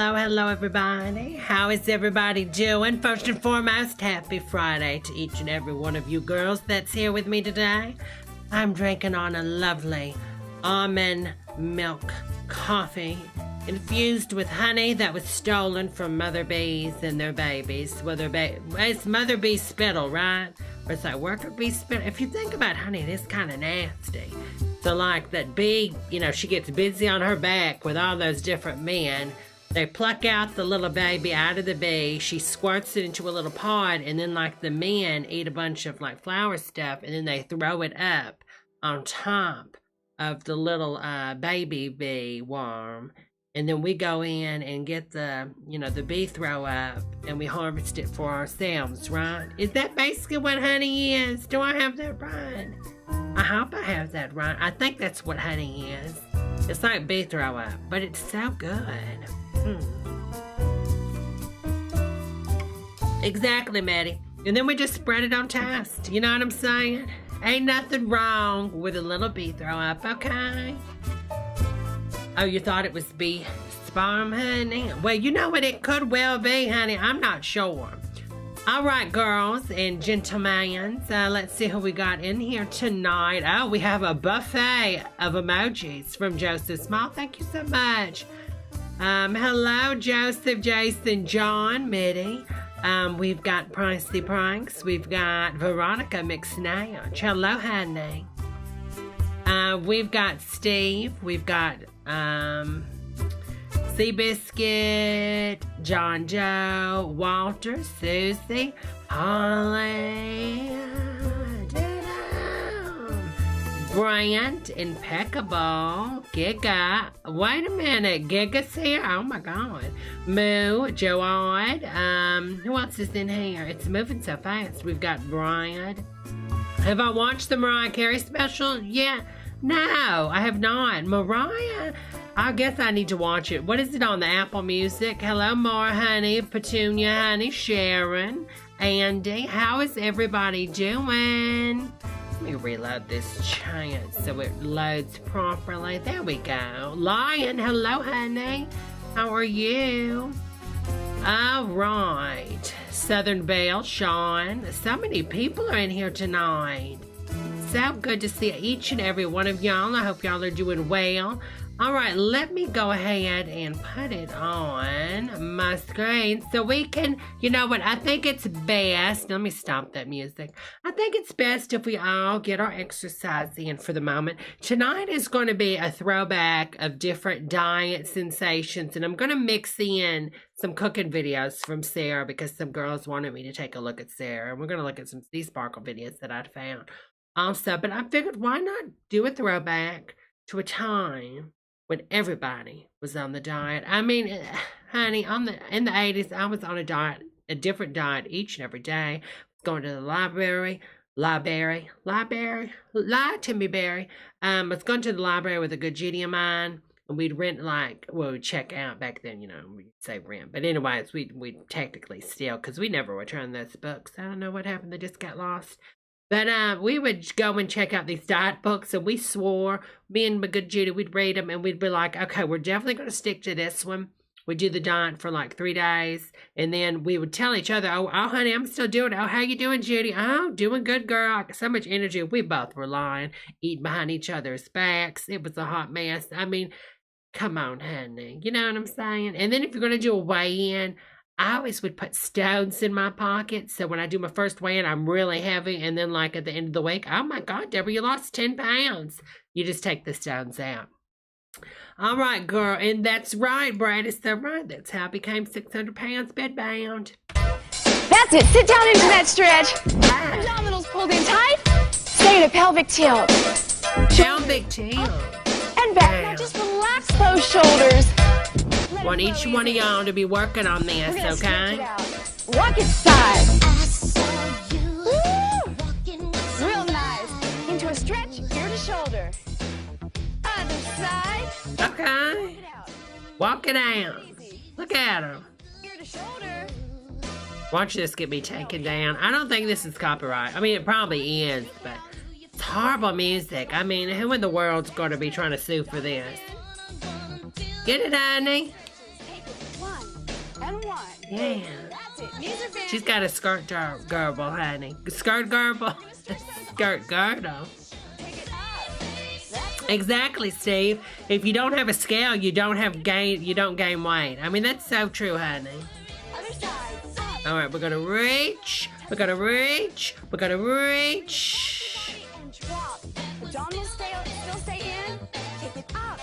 Hello, everybody. How is everybody doing? First and foremost, happy Friday to each and every one of you girls that's here with me today. I'm drinking on a lovely almond milk coffee infused with honey that was stolen from mother bees and their babies. Well, it's mother bee spittle, right? Or it's like worker bee spittle. If you think about honey, it is kind of nasty. So like that bee, she gets busy on her back with all those different men. They pluck out the little baby out of the bee. She squirts it into a little pot, and then like the men eat a bunch of like flower stuff, and then they throw it up on top of the little baby bee worm. And then we go in and get the bee throw up, and we harvest it for ourselves, right? Is that basically what honey is? Do I have that right? I hope I have that right. I think that's what honey is. It's like bee throw up, but it's so good. Exactly, Maddie. And then we just spread it on toast. You know what I'm saying? Ain't nothing wrong with a little bee throw up, okay? Oh, you thought it was bee sperm, honey? Well, you know what? It could well be, honey. I'm not sure. All right, girls and gentlemen. So let's see who we got in here tonight. Oh, we have a buffet of emojis from Joseph Small. Thank you so much. Hello, Joseph, Jason, John, Mitty. We've got Pricey Pranks. We've got Veronica McSnatch. Hello, honey. We've got Steve. We've got Seabiscuit, John Joe, Walter, Susie, Holly, Brant, Impeccable, Giga. Wait a minute, Giga's here? Oh my God. Moo, Joad. Who else is in here? It's moving so fast. We've got Brian. Have I watched the Mariah Carey special? Yeah. No, I have not. Mariah, I guess I need to watch it. What is it on the Apple Music? Hello, Mara, honey, Petunia, honey, Sharon, Andy. How is everybody doing? Let me reload this chat so it loads properly. There we go. Lion, hello, honey. How are you? All right. Southern Belle, Sean. So many people are in here tonight. So good to see each and every one of y'all. I hope y'all are doing well. All right, let me go ahead and put it on my screen so we can, you know what, I think it's best. Let me stop that music. I think it's best if we all get our exercise in for the moment. Tonight is going to be a throwback of different diet sensations, and I'm going to mix in some cooking videos from Sarah because some girls wanted me to take a look at Sarah, and we're going to look at some Sea Sparkle videos that I'd found also. But I figured, why not do a throwback to a time when everybody was on the diet? I mean, honey, in the 80s, I was on a diet, a different diet each and every day. Going to the library. I was going to the library with a good Judy of mine, and we'd rent we'd check out back then, we'd say rent. But anyways, we'd technically steal because we never returned those books. I don't know what happened. They just got lost. But we would go and check out these diet books, and we swore, me and my good Judy, we'd read them, and we'd be like, okay, we're definitely going to stick to this one. We'd do the diet for like 3 days, and then we would tell each other, oh, honey, I'm still doing it. Oh, how you doing, Judy? Oh, doing good, girl. I got so much energy. We both were lying, eating behind each other's backs. It was a hot mess. I mean, come on, honey. You know what I'm saying? And then if you're going to do a weigh-in, I always would put stones in my pocket. So when I do my first weigh-in, I'm really heavy. And then like at the end of the week, oh my God, Debra, you lost 10 pounds. You just take the stones out. All right, girl. And that's right, Brad. It's so right. That's how I became 600 pounds bedbound. That's it. Sit down into that stretch. Abdominals pulled in tight. Stay in a pelvic tilt. Pelvic tilt. And back. Now just relax those shoulders. Want each one of y'all to be working on this, okay? Rock it side. Real nice. Into a stretch, ear to shoulder. Other side. Okay. Walk it out. Look at him. Ear to shoulder. Watch this get me taken down. I don't think this is copyright. I mean, it probably is, but it's horrible music. I mean, who in the world's going to be trying to sue for this? Get it, honey? 1, And 1. Yeah. That's it. Knees are bent. She's got a skirt girdle, honey. Skirt girdle. Skirt girdle. Take it up. That's it. Exactly, Steve. If you don't have a scale, you don't gain weight. I mean, that's so true, honey. Other side. Up. All right, we're gonna reach. We're gonna reach. We're gonna reach. And drop. Abdominals still stay in. Take it up.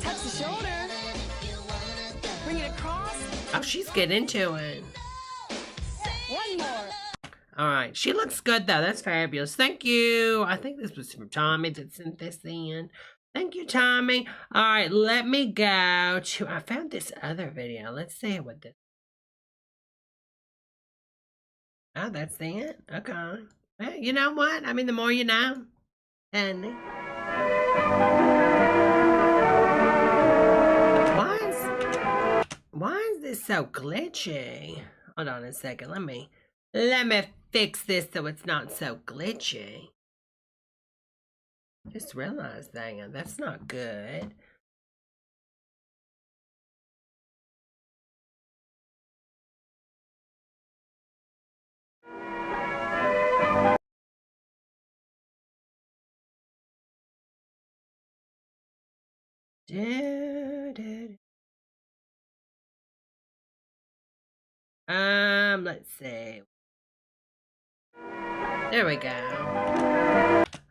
Touch the shoulder. Bring it across. Oh, she's getting into it. One more. All right, she looks good though. That's fabulous. Thank you. I think this was from Tommy that sent this in. Thank you, Tommy. All right, let me go to. I found this other video. Let's see what this. Oh, that's it. Okay. Well, you know what? I mean, the more you know. And why is this so glitchy? Hold on a second. Let me fix this so it's not so glitchy. Just realized that that's not good. Let's see. There we go.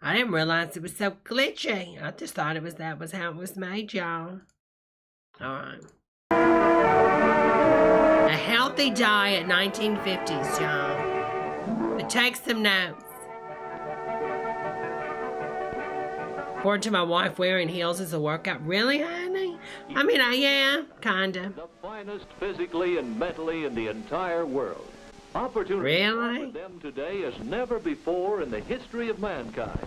I didn't realize it was so glitchy. I just thought that was how it was made, y'all. Alright. A healthy diet, 1950s, y'all. But take some notes. According to my wife, wearing heels is a workout. Really, honey? I mean, yeah, kinda. The finest physically and mentally in the entire world. Opportunity Really? for them today as never before in the history of mankind.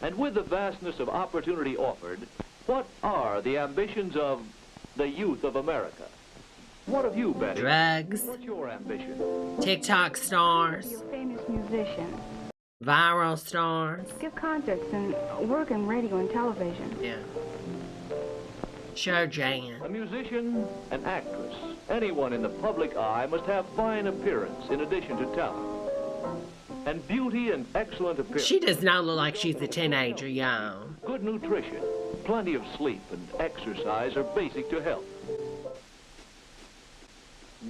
And with the vastness of opportunity offered, what are the ambitions of the youth of America? What have you, Betty? Drugs. What's your ambition? TikTok stars. You're a famous musician. Viral stars. Give concerts and work in radio and television. Yeah. Show Jan. A musician, an actress, anyone in the public eye must have fine appearance in addition to talent. And beauty and excellent appearance. She does not look like she's a teenager, y'all. Good nutrition, plenty of sleep, and exercise are basic to health.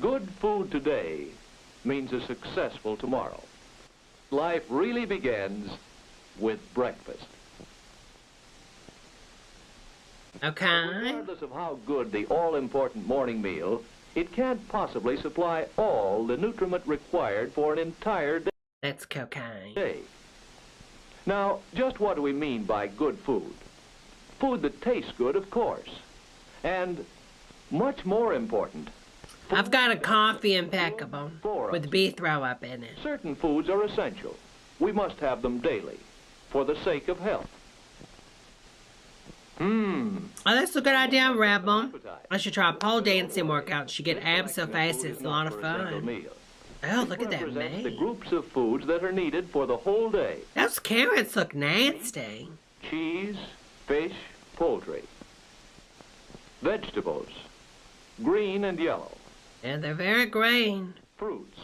Good food today means a successful tomorrow. Life really begins with breakfast. Okay. Regardless of how good the all-important morning meal, it can't possibly supply all the nutriment required for an entire That's cocaine. day. Now, just what do we mean by good food? Food that tastes good, of course. And much more important, I've got a coffee impeccable with beef throw up in it. certain foods are essential. We must have them daily for the sake of health. Oh, that's a good idea, Rebel. I should try a pole dancing workout. She get abs so fast it's a lot of fun. Oh, look at that Represents the meat. groups of foods that are needed for the whole day. Those carrots look nasty. Cheese, fish, poultry. Vegetables, green and yellow. Yeah, they're very green. Fruits,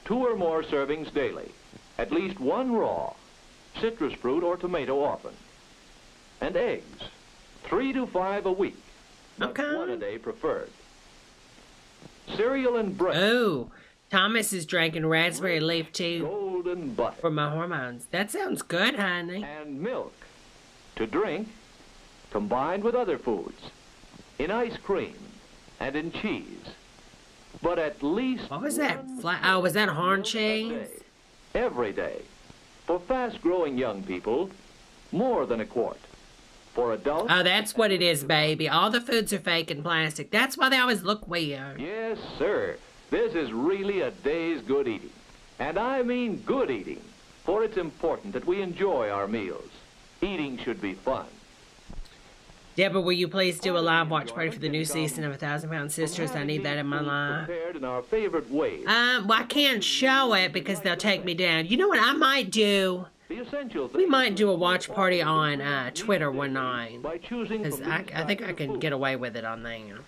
2 or more servings daily. At least 1 raw, citrus fruit or tomato often. And eggs, 3 to 5 a week, but Okay. 1 a day preferred. Cereal and bread, Oh, Thomas is drinking raspberry leaf tea golden butter, for my hormones. That sounds good, honey. and milk to drink, combined with other foods, in ice cream and in cheese. But at least What was that? Oh, was that horn a cheese? day, every day. For fast-growing young people, more than a quart. For adults, Oh, that's what it is, baby. All the foods are fake and plastic. That's why they always look weird. yes, sir. This is really a day's good eating. And I mean good eating, for it's important that we enjoy our meals. Eating should be fun. Deborah, will you please do a live watch party for the new season of 1,000-Pound Sisters? I need that in my life. Prepared in our favorite ways. Well, I can't show it because they'll take me down. You know what I might do? The essential We thing might do a watch party on Twitter one night. by choosing Because from I these think I types of can food. get away with it on there.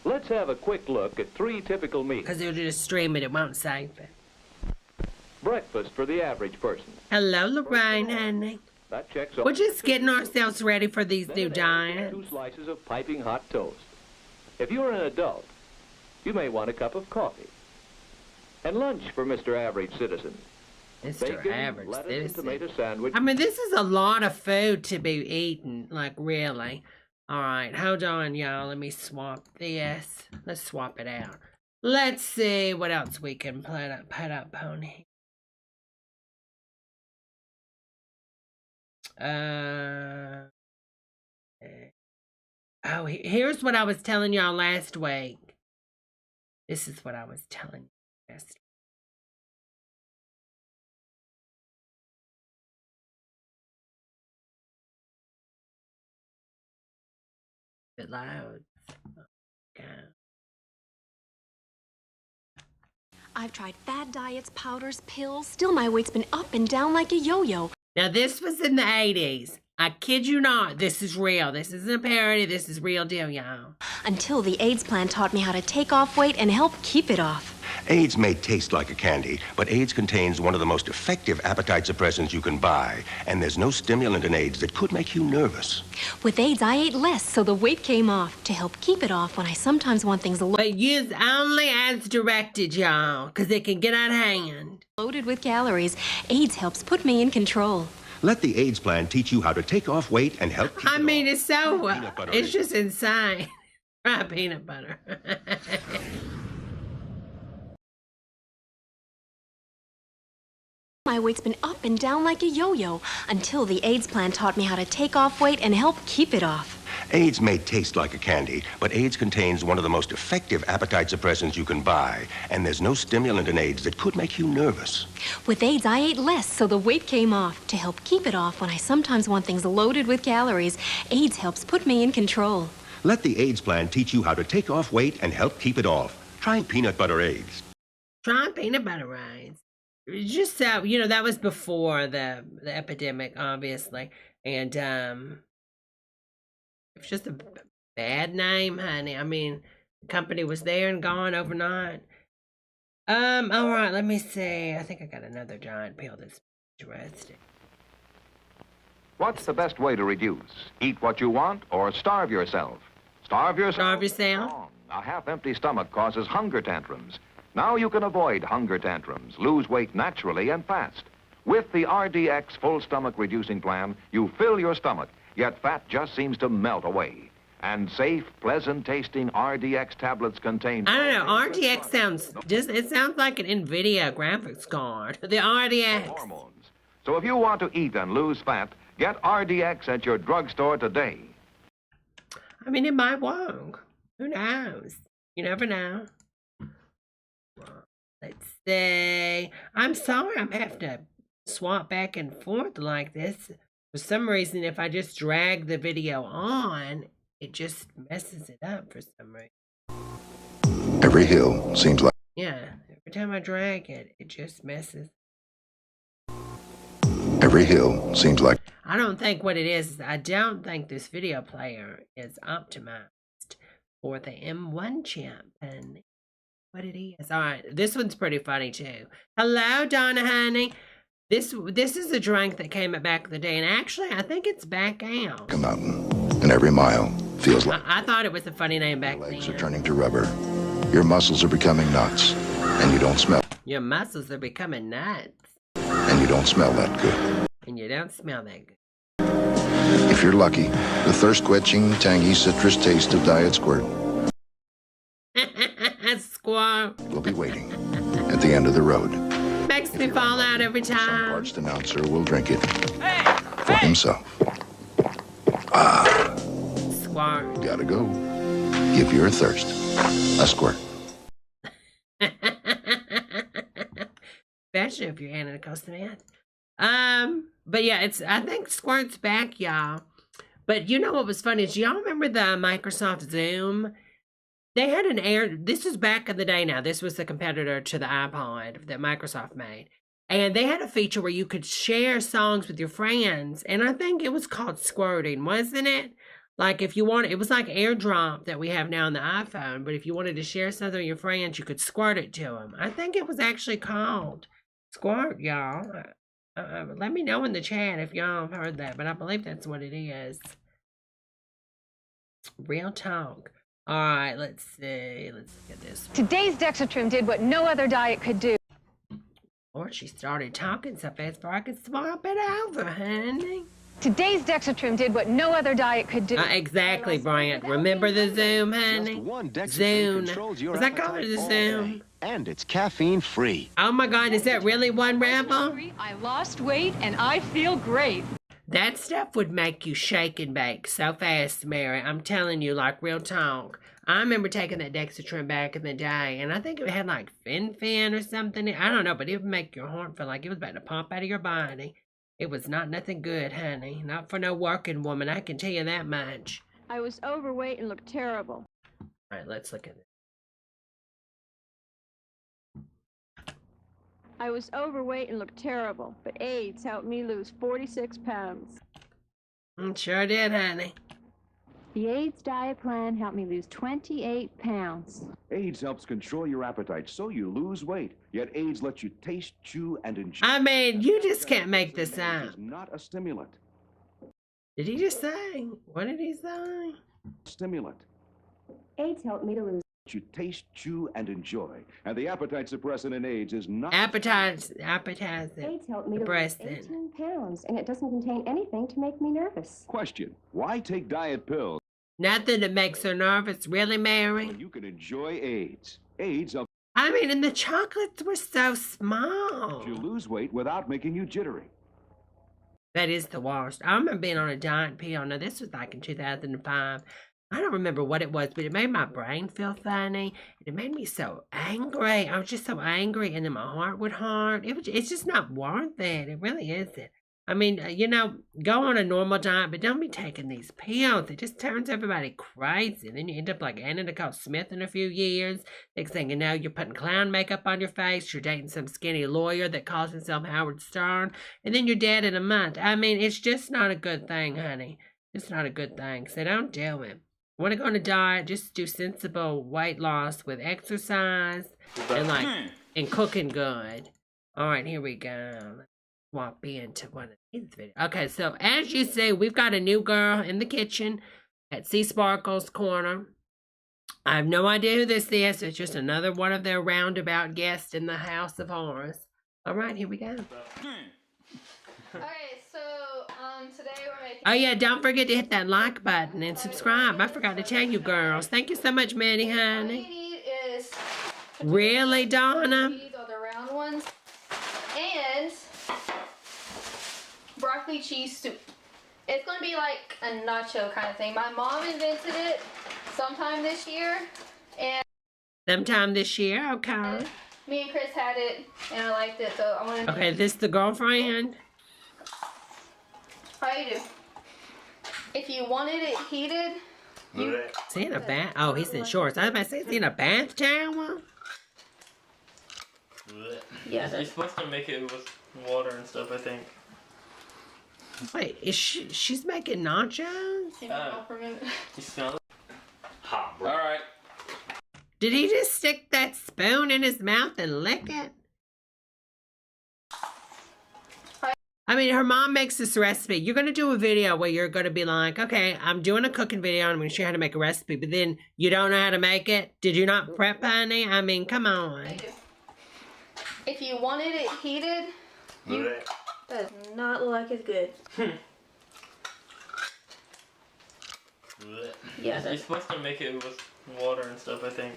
Let's have a quick look at 3 typical meals. Because it'll just stream it. It won't save it. Breakfast for the average person. Hello, Lorraine, honey. That checks off. We're just getting ourselves ready for these new giants. 2 slices of piping hot toast. If you're an adult, you may want a cup of coffee. And lunch for Mr. Average Citizen. Mr. Bacon, Average lettuce, and Citizen. tomato sandwich. I mean, this is a lot of food to be eaten, like, really. All right, hold on, y'all. Let me swap this. Let's swap it out. Let's see what else we can put up on here. Oh, here's what I was telling y'all last week. This is what I was telling you last week. Bit loud. Okay. I've tried fad diets, powders, pills. Still, my weight's been up and down like a yo-yo. Now, this was in the 80s. I kid you not. This is real. This isn't a parody. This is real deal, y'all. Until the AIDS plan taught me how to take off weight and help keep it off. AIDS may taste like a candy, but AIDS contains one of the most effective appetite suppressants you can buy. And there's no stimulant in AIDS that could make you nervous. With AIDS, I ate less, so the weight came off to help keep it off when I sometimes want things But use only as directed, y'all, because it can get out of hand. loaded with calories. AIDS helps put me in control. Let the AIDS plan teach you how to take off weight and help keep I it mean, off. it's so, Peanut butter it's eggs. just insane. Try peanut butter. My weight's been up and down like a yo-yo until the AIDS plan taught me how to take off weight and help keep it off. AIDS may taste like a candy, but AIDS contains one of the most effective appetite suppressants you can buy. And there's no stimulant in AIDS that could make you nervous. With AIDS, I ate less, so the weight came off to help keep it off when I sometimes want things loaded with calories. AIDS helps put me in control. Let the AIDS plan teach you how to take off weight and help keep it off. Try peanut butter eggs. Try peanut butter eggs. Just so, you know, that was before the epidemic, obviously. And, it's just a bad name, honey. I mean, the company was there and gone overnight. All right, let me see. I think I got another giant pill that's interesting. What's the best way to reduce? Eat what you want or starve yourself? Starve yourself? Starve yourself? Wrong. A half-empty stomach causes hunger tantrums. Now you can avoid hunger tantrums, lose weight naturally and fast. With the RDX full stomach reducing plan, you fill your stomach, yet fat just seems to melt away. And safe, pleasant-tasting RDX tablets contain... I don't know. RDX sounds it sounds like an NVIDIA graphics card. The RDX. hormones. So if you want to eat and lose fat, get RDX at your drugstore today. I mean, it might work. Who knows? You never know. Let's see. I'm sorry I'm having to swap back and forth like this. For some reason, if I just drag the video on, it just messes it up for some reason. Every hill seems like... Yeah, every time I drag it, it just messes. Every hill seems like... I don't think what it is I don't think this video player is optimized for the M1 chip and what it is. All right, this one's pretty funny too. Hello, Donna honey. This is a drink that came out back in the day, and actually I think it's back out. a mountain, and every mile feels like I thought it was a funny name back your legs then. are turning to rubber. Your muscles are becoming nuts, and you don't smell... Your muscles are becoming nuts, And you don't smell that good. and you don't smell that good. If you're lucky, the thirst-quenching, tangy citrus taste of Diet Squirt Squirrel will be waiting at the end of the road. makes me fall out every Some time. parched announcer will drink it for himself. Squirt. Gotta go. Give your thirst a squirt. Especially if you're Anna Costa Meth. But yeah, I think Squirt's back, y'all. But you know what was funny is y'all remember the Microsoft Zoom? They had this was back in the day now. This was the competitor to the iPod that Microsoft made. And they had a feature where you could share songs with your friends. And I think it was called squirting, wasn't it? Like if you want, it was like AirDrop that we have now on the iPhone, but if you wanted to share something with your friends, you could squirt it to them. I think it was actually called Squirt, y'all. Let me know in the chat if y'all have heard that, but I believe that's what it is. Real talk. All right, let's see. Let's look at this. Today's Dexatrim did what no other diet could do. Or she started talking so fast before I could swap it over, honey. Today's Dexatrim did what no other diet could do. Exactly, Bryant. Remember the Zoom, honey? Just one Dexatrim Zoom. controls your Was that called appetite the all Zoom? day. And it's caffeine free. Oh my God, is that really one Rebel? I lost weight and I feel great. That stuff would make you shake and bake so fast, Mary. I'm telling you, like real talk. I remember taking that Dexatrim back in the day, and I think it had like Fin or something. I don't know, but it would make your heart feel like it was about to pump out of your body. It was not nothing good, honey. Not for no working woman, I can tell you that much. I was overweight and looked terrible. All right, let's look at it. I was overweight and looked terrible, but AIDS helped me lose 46 pounds. Sure did, honey. The AIDS diet plan helped me lose 28 pounds. AIDS helps control your appetite so you lose weight. Yet AIDS lets you taste, chew, and enjoy. I mean, you just can't make this up. It's not a stimulant. Did he just say? What did he say? Stimulant. AIDS helped me to lose. You taste, chew, and enjoy. And the appetite suppressant in AIDS is not... Appetizing. AIDS helped me to lose Depressing. 18 pounds, and it doesn't contain anything to make me nervous. Question. Why take diet pills Nothing that makes her nervous. Really, Mary? when you can enjoy AIDS? AIDS helps I mean, and the chocolates were so small. you lose weight without making you jittery. That is the worst. I remember being on a giant pill. Now, this was like in 2005. I don't remember what it was, but it made my brain feel funny. It made me so angry. I was just so angry, and then my heart would hurt. It's just not worth it. It really isn't. I mean, you know, go on a normal diet, but don't be taking these pills. It just turns everybody crazy. And then you end up like Anna Nicole Smith in a few years. Next thing you know, you're putting clown makeup on your face. You're dating some skinny lawyer that calls himself Howard Stern. And then you're dead in a month. I mean, it's just not a good thing, honey. It's not a good thing. So don't do it. Want to go on a diet, just do sensible weight loss with exercise and cooking good. All right, here we go. Let's swap into one of these videos. Okay, so as you see, we've got a new girl in the kitchen at C Sparkle's Corner. I have no idea who this is. It's just another one of their roundabout guests in the House of Horrors. All right, here we go. Okay, so today we're making... Oh yeah, don't forget to hit that like button and subscribe. I forgot to tell you girls. Thank you so much, Maddie, honey. All you need is... Really, Donna? These are the round ones. And... broccoli cheese soup. It's going to be like a nacho kind of thing. My mom invented it sometime this year. And... sometime this year? Okay. Me and Chris had it, and I liked it, so I wanted to... Okay, this the girlfriend? How you do? If you wanted it heated, you... Is he in a bath? Oh, he's in shorts. I was about to say, is he in a bath towel? Yeah. You're supposed to make it with water and stuff, I think. Wait, is she's making nachos? Can you help for a minute? You smell it? Hot, bro. Alright. Did he just stick that spoon in his mouth and lick it? I mean, her mom makes this recipe. You're going to do a video where you're going to be like, okay, I'm doing a cooking video and I'm going to show you how to make a recipe, but then you don't know how to make it? Did you not prep, honey? I mean, come on. If you wanted it heated, you... That does not look like it's good. Yeah, you're supposed to make it with water and stuff, I think.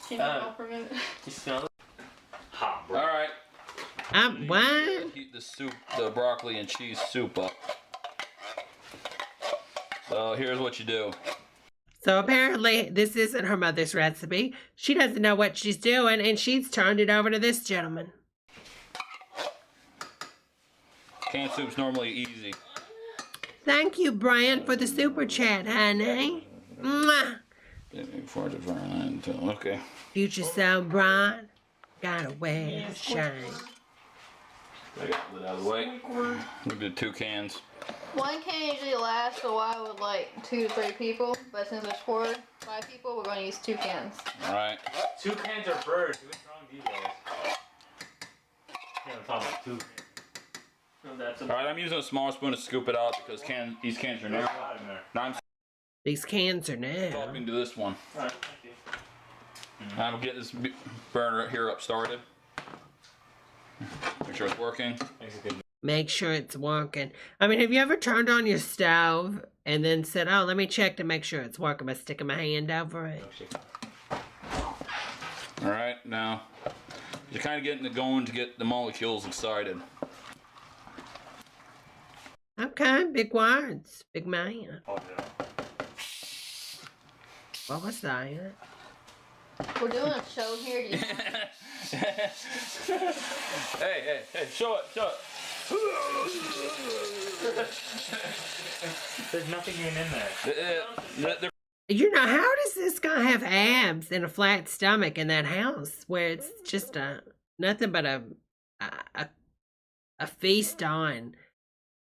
Can you help for a minute? You smell it? Hot, bro. Alright. What? Heat the soup, the broccoli and cheese soup up. So here's what you do. So apparently this isn't her mother's recipe. She doesn't know what she's doing, and she's turned it over to this gentleman. Canned soup's normally easy. Thank you, Brian, for the super chat, honey. Mwah. Okay. Future so bright, gotta wear shine. I got it out of the way. We did 2 cans. One can usually lasts a while with like 2 to 3 people, but since there's 4 to 5 people, we're going to use 2 cans. All right. 2 cans are birds. What's wrong with you guys? Yeah, I'm talking about 2 cans. No, all right, I'm using a small spoon to scoop it out because these cans are narrow. Now These cans are now. talking to this one. All right, thank you. I'm getting this burner here up started. Make sure it's working. Make sure it's working. I mean, have you ever turned on your stove and then said, oh, let me check to make sure it's working by sticking my hand over it? All right, now you're kind of getting it going to get the molecules excited. Okay, big words. Big man. Oh, yeah. What was that? We're doing a show here. Do you Hey, show it. There's nothing in there. You know, how does this guy have abs and a flat stomach in that house where it's just nothing but a feast on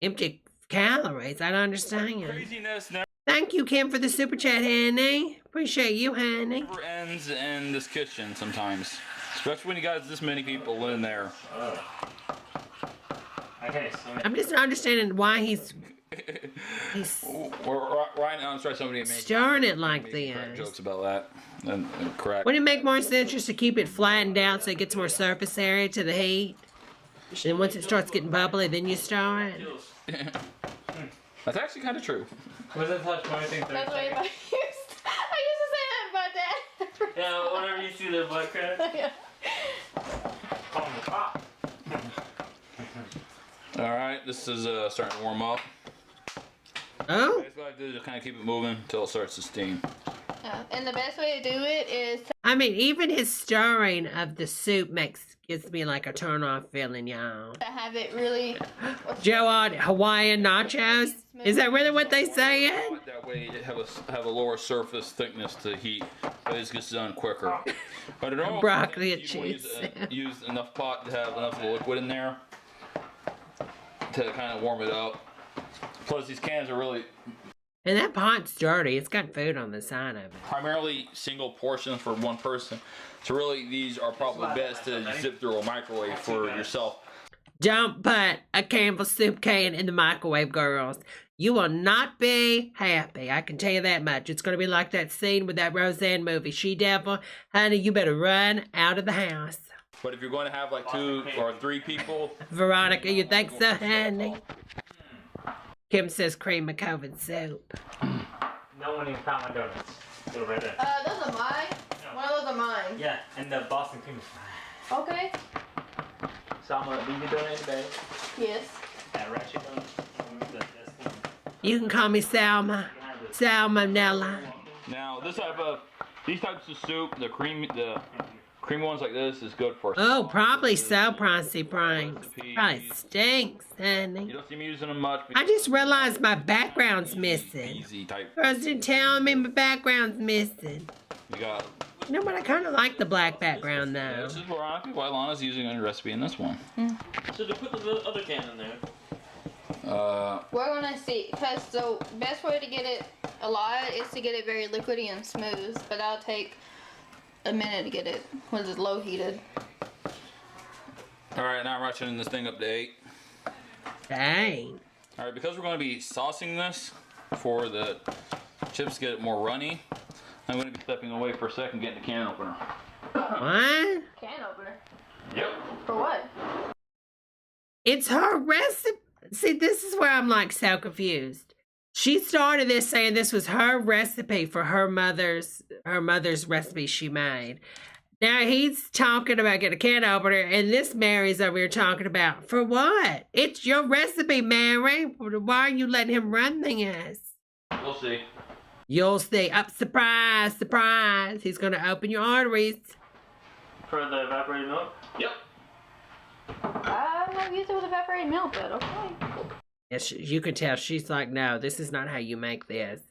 empty calories? I don't understand. Craziness never Thank you, Kim, for the super chat, honey. Appreciate you, honey. ends in this kitchen sometimes, especially when you got this many people in there. Okay, so I'm just not understanding why he's right now, I'm sorry, somebody make stirring it like crack this. jokes about that and correct. Wouldn't it make more sense just to keep it flattened out so it gets more surface area to the heat? Then once it starts getting bubbly, then you stir it. That's actually kind of true. Was that touch my thing? That's what I used to say that about Dad. Yeah, whenever you see the butt crack. Yeah. All right, this is starting to warm up. Oh. Basically, what I do is just kind of keep it moving until it starts to steam. And the best way to do it is I mean, even his stirring of the soup gives me like a turn off feeling, y'all. to have it really. Joe odd Hawaiian nachos? Is that really what they say? That way, it have a lower surface thickness to heat, but it gets done quicker. But it all Broccoli and you want cheese. to use enough pot to have enough liquid in there to kind of warm it up. Plus, these cans are really And that pot's dirty. It's got food on the side of it. primarily single portions for one person. So really, these are probably best to zip through a microwave for yourself. Don't put a Campbell soup can in the microwave, girls. You will not be happy. I can tell you that much. It's going to be like that scene with that Roseanne movie, She Devil. Honey, you better run out of the house. But if you're going to have like 2 or 3 people, Veronica, you think so, honey? Kim says cream of COVID soup. No one even found my donuts. They're right there. Those are mine. One of those are mine. Yeah, and the Boston cream is fine. Okay. So I'm gonna leave your donut in the bag. Yes. That ratchet donut. You can call me Salma. Salmonella. now these types of soup, the creamy ones like this is good for. Oh, probably so, Pricey Pranks. Probably stinks, honey. You don't see me using them much. I just realized my background's missing. Easy type. Girls didn't tell me my background's missing. You got. You know what? I kind of like the black background, Yeah, though. this is Veronica while Lana's using a recipe in this one. So to put the other can in there. We're gonna see, because the best way to get it alive is to get it very liquidy and smooth, but that'll take a minute to get it when it's low heated. All right, now I'm ratcheting this thing up to 8. Dang. All right, because we're going to be saucing this for the chips to get it more runny, I'm going to be stepping away for a second, getting the can opener. What? Can opener. Yep. For what? It's her recipe. See, this is where I'm like so confused. She started this saying this was her recipe for her mother's recipe she made. Now he's talking about getting a can opener, and this Mary's over here talking about for what? It's your recipe, Mary. Why are you letting him run this? We'll see. You'll see. Up, surprise, surprise. He's gonna open your arteries. For the evaporated milk? Yep. I'm not used to with evaporated milk, but okay. Yes, you can tell she's like, no, this is not how you make this.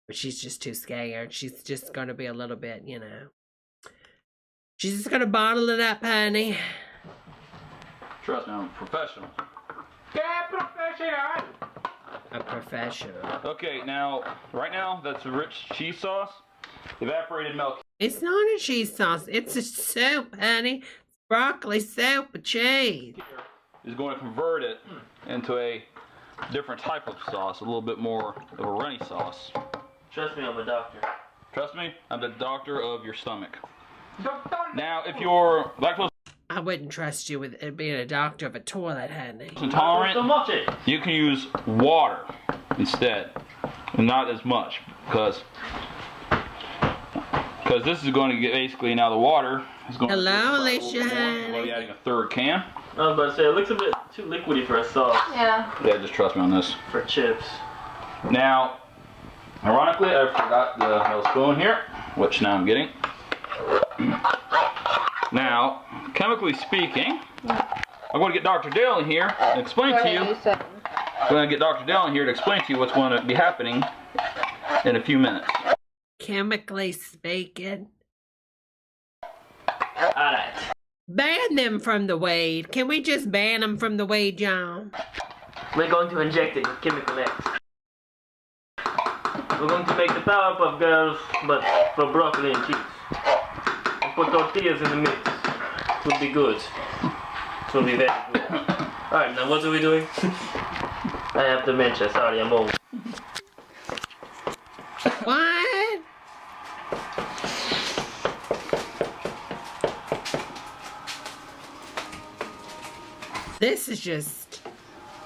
But she's just too scared. She's just gonna be a little bit, you know. She's just gonna bottle it up, honey. Trust me, I'm a professional. A professional. Okay, now, right now, that's a rich cheese sauce. Evaporated milk. It's not a cheese sauce. It's a soup, honey. Broccoli soup with cheese. Is going to convert it into a different type of sauce, a little bit more of a runny sauce. Trust me, I'm a doctor. Trust me, I'm the doctor of your stomach. Now, if you're lactose I wouldn't trust you with being a doctor of a toilet, honey. intolerant, you can use water instead, and not as much, because this is going to get basically now the water is going. Hello, Alicia. We'll be adding a third can. I was about to say, it looks a bit too liquidy for a sauce. Yeah. Yeah, just trust me on this. For chips. Now, ironically, I forgot the little spoon here, which now I'm getting. Now, chemically speaking, I'm going to get Dr. Dale in here and explain to you. I'm going to get Dr. Dale in here to explain to you what's going to be happening in a few minutes. Chemically speaking. Alright. Ban them from the weed. Can we just ban them from the weed, John? We're going to inject it with chemical X. We're going to make the Powerpuff Girls, but for broccoli and cheese. And put tortillas in the mix. It will be good. It will be very good. Alright, now what are we doing? I have dementia, sorry, I'm old. What? This is just,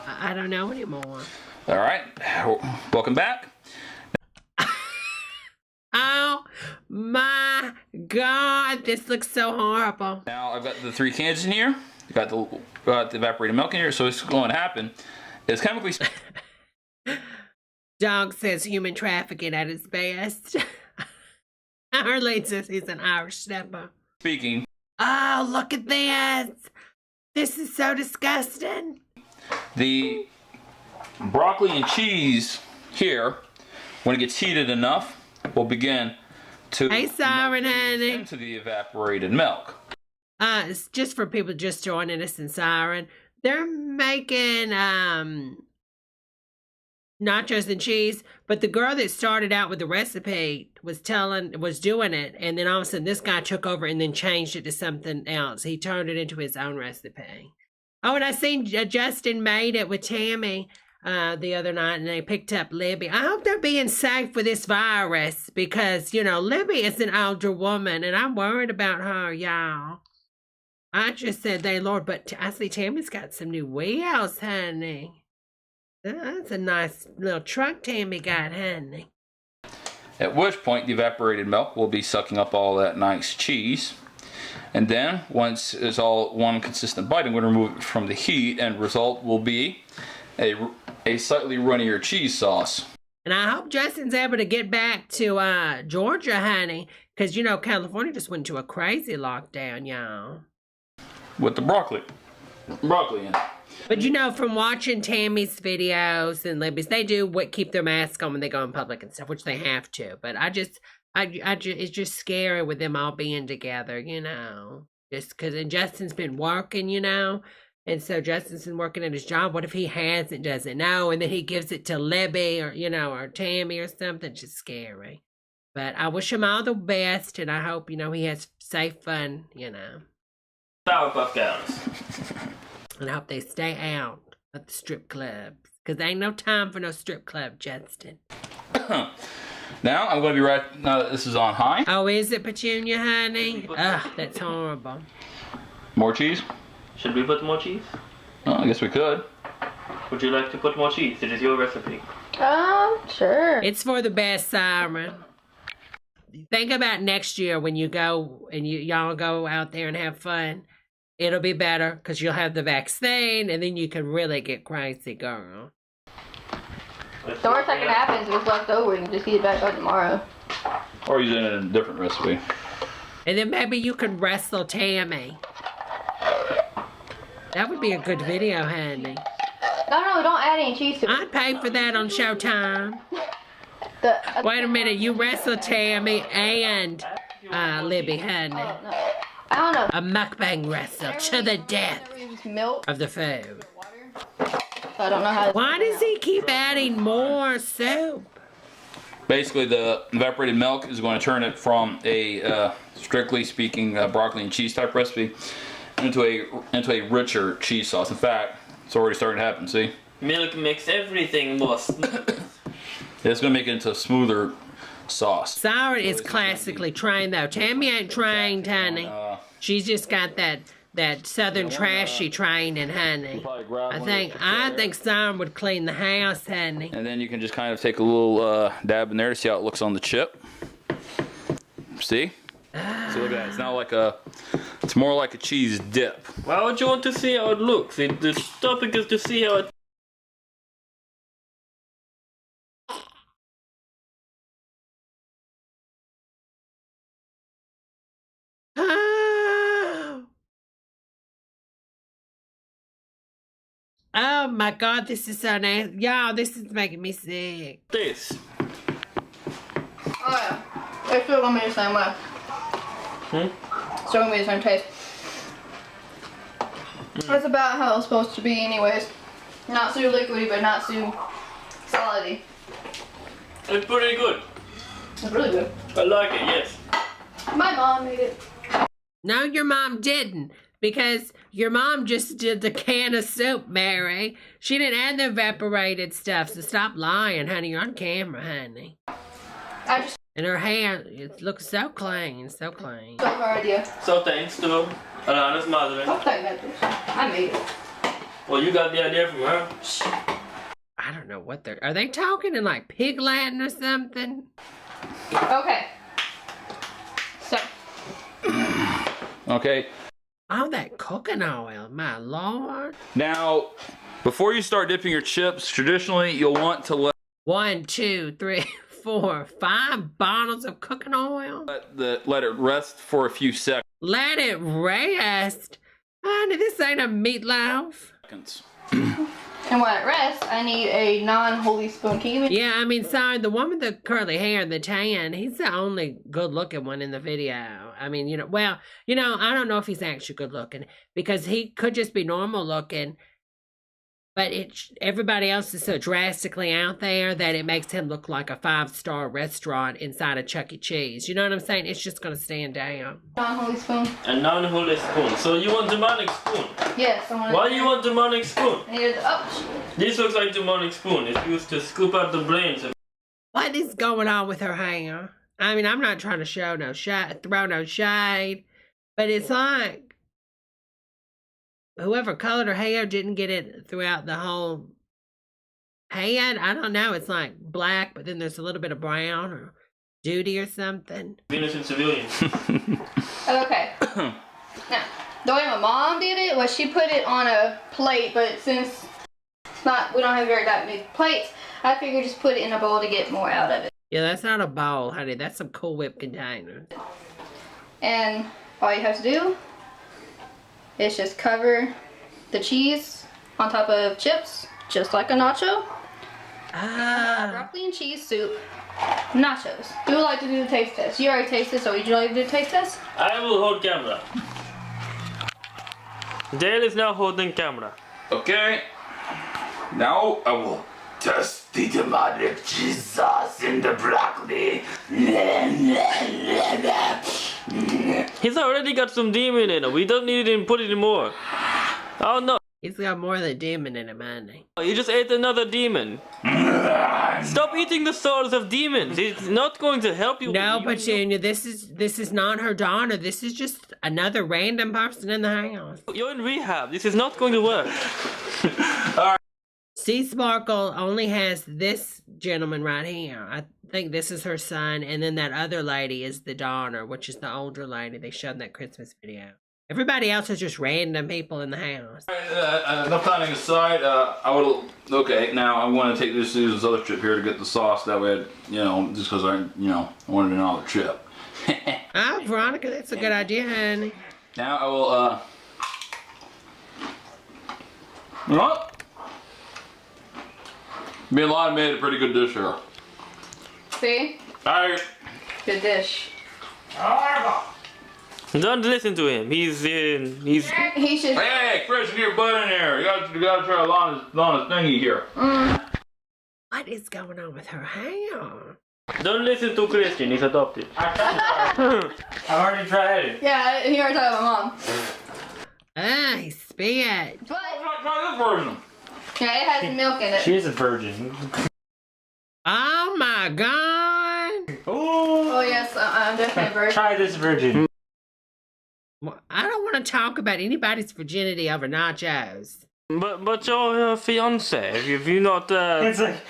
I don't know anymore. All right, welcome back. Oh my God, this looks so horrible. Now I've got the 3 cans in here. Got the evaporated milk in here. So what's going to happen is chemically. Dog says human trafficking at its best. Arlene says he's an Irish stepper. Speaking. Oh, look at this. This is so disgusting. The broccoli and cheese here, when it gets heated enough, will begin to into the evaporated milk. It's just for people just joining us in Siren. They're making nachos and cheese, but the girl that started out with the recipe was doing it, and then all of a sudden this guy took over and then changed it to something else. He turned it into his own recipe. Oh, and I seen Justin made it with Tammy the other night, and they picked up Libby. I hope they're being safe with this virus, because, you know, Libby is an older woman, and I'm worried about her, y'all. I just said, they Lord, but I see Tammy's got some new wheels, honey. That's a nice little truck Tammy got, honey. At which point the evaporated milk will be sucking up all that nice cheese. And then, once it's all one consistent bite, I'm going to remove it from the heat, and result will be a slightly runnier cheese sauce. And I hope Justin's able to get back to Georgia, honey, because, you know, California just went into a crazy lockdown, y'all. With the broccoli in it. But, you know, from watching Tammy's videos and Libby's, they do keep their mask on when they go in public and stuff, which they have to. But it's just scary with them all being together, you know. Just because, and Justin's been working, you know. And so Justin's been working at his job. What if he hasn't, doesn't know, and then he gives it to Libby or, you know, or Tammy or something? It's just scary. But I wish him all the best, and I hope, you know, he has safe fun, you know. Powerpuff Girls. And I hope they stay out of the strip clubs, because there ain't no time for no strip club, Justin. Now, I'm going to be right, now that this is on high. Oh, is it, Petunia, honey? Ugh, that's horrible. More cheese? Should we put more cheese? Well, I guess we could. Would you like to put more cheese? It is your recipe. Sure. It's for the best, Siren. Think about next year when you go and y'all go out there and have fun. It'll be better because you'll have the vaccine, and then you can really get crazy, girl. The worst that can happen is if it's left over, you can just heat it back up tomorrow. Or use it in a different recipe. And then maybe you could wrestle Tammy. That would be a good video, honey. No, don't add any cheese to it. I'd pay for that on Showtime. Wait a minute, you wrestle Tammy and Libby, honey. I don't know. A mukbang wrestle to the death. use milk. Of the food. I don't know how. Why does he keep adding more soup? Basically, the evaporated milk is going to turn it from a, strictly speaking, broccoli and cheese type recipe into a richer cheese sauce. In fact, it's already starting to happen, see? Milk makes everything more smooth. It's going to make it into a smoother sauce. Sarah is classically trained, though. Tammy ain't trained, honey. She's just got that southern trashy training, honey. I think Sarah would clean the house, honey. And then you can just kind of take a little dab in there to see how it looks on the chip. See? See, look at that. It's now like it's more like a cheese dip. Why would you want to see how it looks? The topic is to see how it. Oh my God, this is so nasty. Y'all, this is making me sick. This. Oh yeah. It's still gonna be the same way. Still gonna be the same taste. That's about how it's supposed to be anyways. Not too liquidy, but not too solidy. It's pretty good. It's really good. I like it, yes. My mom made it. No, your mom didn't. Because your mom just did the can of soup, Mary. She didn't add the evaporated stuff, so stop lying, honey. You're on camera, honey. And her hair, it looks so clean, so clean. So her idea. So thanks to Alana's mother. Okay, I made it. Well, you got the idea from her. I don't know what are they talking in like pig Latin or something? Okay. So. Okay. All that cooking oil, my Lord. Now, before you start dipping your chips, traditionally you'll want to let 1, 2, 3, 4, 5 bottles of cooking oil. Let it rest for a few seconds. Let it rest? Honey, this ain't a meatloaf. And while it rests, I need a non-holy spoon. Can you give me? Yeah, I mean, sorry, the one with the curly hair and the tan, he's the only good-looking one in the video. I mean, I don't know if he's actually good-looking because he could just be normal-looking, but everybody else is so drastically out there that it makes him look like a 5-star restaurant inside a Chuck E. Cheese. You know what I'm saying? It's just going to stand down. Non-holy spoon. A non-holy spoon. So you want demonic spoon? Yes, I want. Why do you want demonic spoon? Oh. This looks like demonic spoon. It's used to scoop out the brains of. What is going on with her hair? I mean, I'm not trying to throw no shade, but it's like whoever colored her hair didn't get it throughout the whole head. I don't know. It's like black, but then there's a little bit of brown or duty or something. Venus and civilian. Okay. Now, the way my mom did it was she put it on a plate, but since we don't have that big plates, I figured just put it in a bowl to get more out of it. Yeah, that's not a bowl, honey. That's some Cool Whip containers. And all you have to do is just cover the cheese on top of chips, just like a nacho. Broccoli and cheese soup, nachos. We would like to do the taste test. You already tasted, so would you like to do the taste test? I will hold camera. Dale is now holding camera. Okay. Now I will test the demonic cheese sauce in the broccoli. He's already got some demon in him. We don't need to put it more. Oh no. He's got more than a demon in him, honey. You just ate another demon. Stop eating the souls of demons. It's not going to help you. No, but Junior, this is not her daughter. This is just another random person in the house. You're in rehab. This is not going to work. Alright. Sea Sparkle only has this gentleman right here. I think this is her son, and then that other lady is the daughter, which is the older lady they showed in that Christmas video. Everybody else is just random people in the house. Enough planning aside, okay, now I want to take this Susan's other chip here to get the sauce. That way, just because I wanted another chip. Oh, Veronica, that's a good idea, honey. Now I will, Bin Laden made a pretty good dish here. See? Alright. Good dish. Don't listen to him. He's He should. Hey, Christian, your butt in there. You gotta try Lana's thingy here. What is going on with her hair? Don't listen to Christian. He's adopted. I've already tried it. Yeah, he already tried my mom. Ah, he spit. But try this version. yeah, it has milk in it. She's a virgin. Oh my God. Oh yes, I'm definitely a virgin. Try this virgin. Well, I don't want to talk about anybody's virginity over nachos. But your fiance, if you not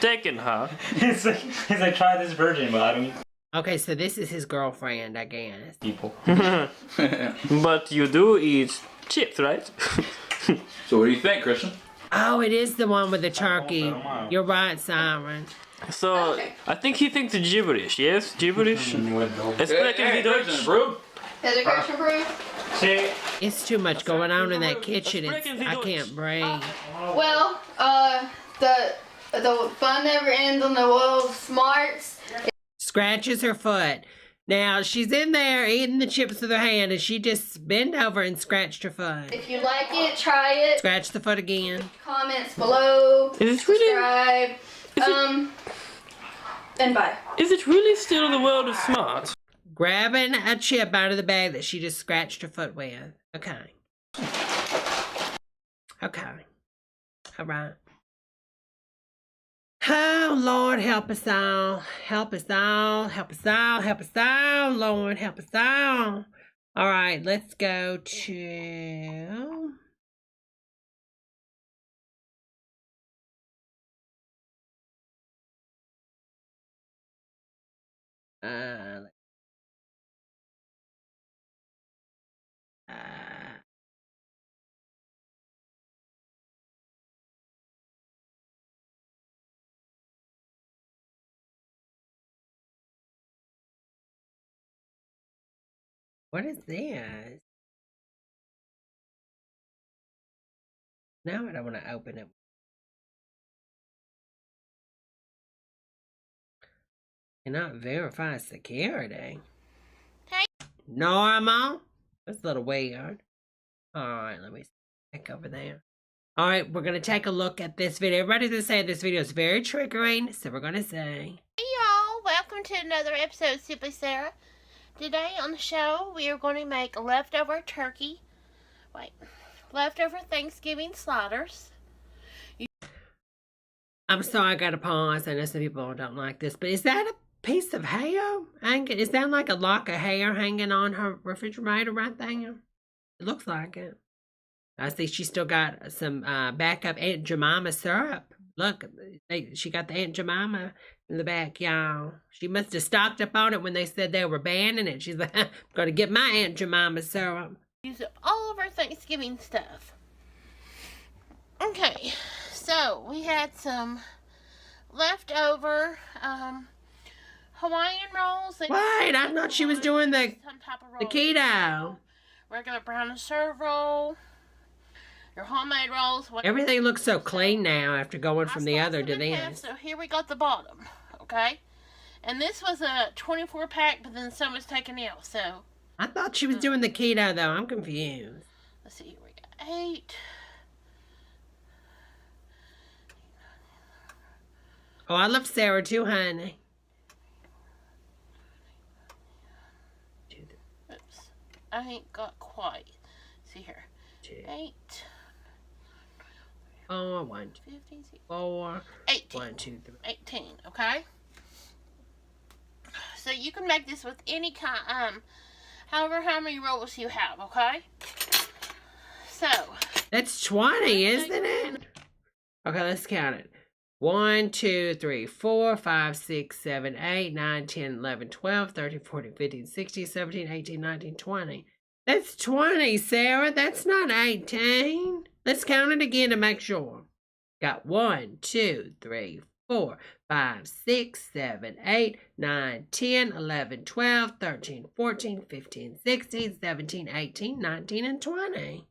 taken her. It's like try this virgin, but I don't. Okay, so this is his girlfriend, I guess. People. But you do eat chips, right? So what do you think, Christian? Oh, it is the one with the turkey. You're right, Siren. So, I think he thinks it's gibberish, yes? Gibberish? Sprechen Sie Deutsch? Is it Christian approved? See? It's too much going on in that kitchen. I can't breathe. Well, the fun never ends on the world of smarts. Scratches her foot. Now, she's in there eating the chips with her hand, and she just bent over and scratched her foot. If you like it, try it. Scratch the foot again. Comments below. Is it really? Subscribe. And bye. Is it really still the world of smart? Grabbing a chip out of the bag that she just scratched her foot with. Okay. Okay. All right. Oh, Lord, help us all. Help us all. Help us all. Help us all. Lord, help us all. All right, let's go to... what is this? Now I don't want to open it. Cannot verify security. Normal? That's a little weird. Alright, let me back over there. Alright, we're going to take a look at this video. Everybody's going to say this video is very triggering, so we're going to say... Hey y'all, welcome to another episode of Simply Sarah. Today on the show, we are going to make leftover Thanksgiving sliders. I'm sorry, I got to pause. I know some people don't like this, but is that a piece of hair? Is that like a lock of hair hanging on her refrigerator right there? It looks like it. I see she still got some backup Aunt Jemima syrup. Look, she got the Aunt Jemima in the back, y'all. She must have stocked up on it when they said they were banning it. She's like, I'm going to get my Aunt Jemima syrup. Use up all of our Thanksgiving stuff. Okay, so we had some leftover Hawaiian rolls. Wait, I thought she was doing the keto. Regular brown and serve roll. Your homemade rolls. Everything looks so clean now after going from the other to this. So here we got the bottom, okay? And this was a 24-pack, but then some was taken out, so... I thought she was doing the keto, though. I'm confused. Let's see, here we got 8. Oh, I love Sarah too, honey. Oops. I ain't got quite. See here. 8. 4, 1, 2, 4, 18. 1, 2, 3. 18, okay? So you can make this with any kind, however how many rolls you have, okay? So. That's 20, isn't it? Okay, let's count it. 1, 2, 3, 4, 5, 6, 7, 8, 9, 10, 11, 12, 13, 14, 15, 16, 17, 18, 19, 20. That's 20, Sarah. That's not 18. Let's count it again to make sure. Got 1, 2, 3, 4, 5, 6, 7, 8, 9, 10, 11, 12, 13, 14, 15, 16, 17, 18, 19, and 20.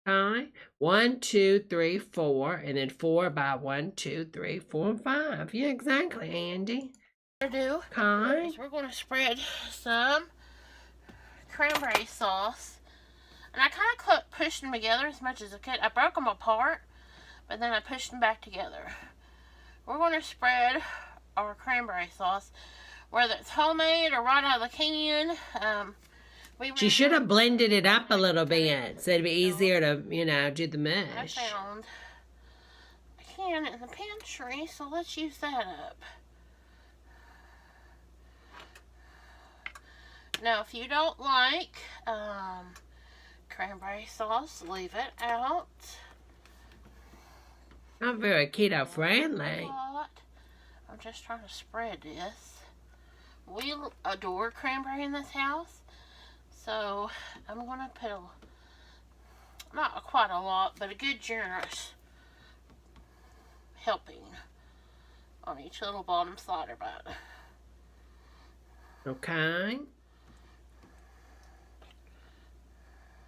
Okay. 1, 2, 3, 4, and then 4 by 1, 2, 3, 4, and 5. Yeah, exactly, Andy. Okay. Okay. We're going to spread some cranberry sauce. And I kind of pushed them together as much as I could. I broke them apart, but then I pushed them back together. We're going to spread our cranberry sauce, whether it's homemade or right out of the can. She should have blended it up a little bit so it'd be easier to, you know, do the mush. I found a can in the pantry, so let's use that up. Now, if you don't like cranberry sauce, leave it out. Not very keto friendly. I'm just trying to spread this. We adore cranberry in this house, so I'm going to put not quite a lot, but a good generous helping on each little bottom slider bite. Okay.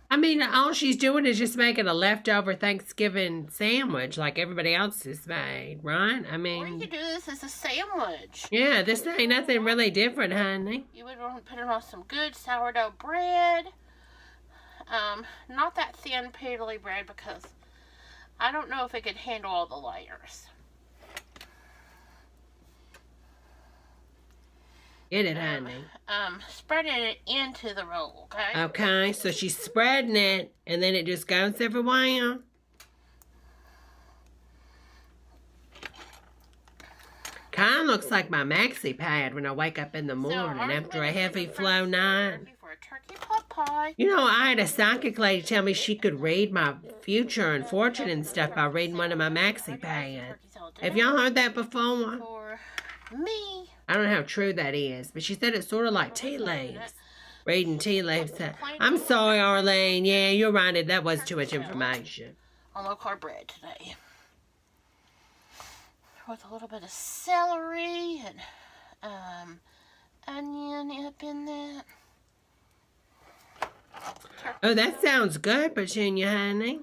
I mean, all she's doing is just making a leftover Thanksgiving sandwich like everybody else has made, right? I mean... Or you could do this as a sandwich. Yeah, this ain't nothing really different, honey. You would want to put it on some good sourdough bread. Not that thin piddly bread because I don't know if it could handle all the layers. Get it, honey. Spreading it into the roll, okay? Okay, so she's spreading it, and then it just goes everywhere. Kind of looks like my maxi pad when I wake up in the morning after a heavy flow night. For a turkey pot pie. You know, I had a psychic lady tell me she could read my future and fortune and stuff by reading one of my maxi pads. Have y'all heard that before? For me. I don't know how true that is, but she said it's sort of like tea leaves. Reading tea leaves. I'm sorry, Arlene. Yeah, you're right. That was too much information. On low-carb bread today. With a little bit of celery and onion up in that. Oh, that sounds good, Petunia, honey.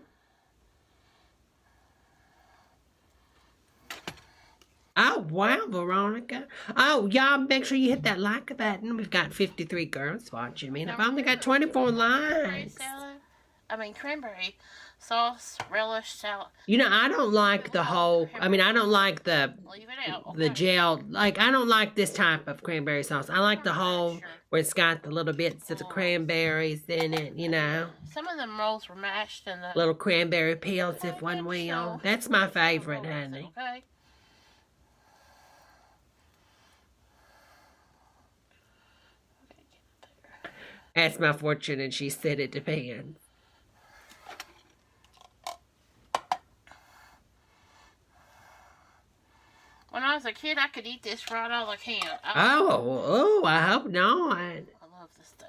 Oh, wow, Veronica. Oh, y'all, make sure you hit that like button. We've got 53 girls watching me, and I've only got 24 likes. Cranberry sauce, relish salad. You know, I don't like the whole, I don't like the gel. Like, I don't like this type of cranberry sauce. I like the whole, where it's got the little bits of the cranberries in it, you know. Some of them rolls were mashed in the... Little cranberry peels, if one will. That's my favorite, honey. Okay. That's my fortune, and she said it depends. When I was a kid, I could eat this right out of the can. I hope not. I love this stuff.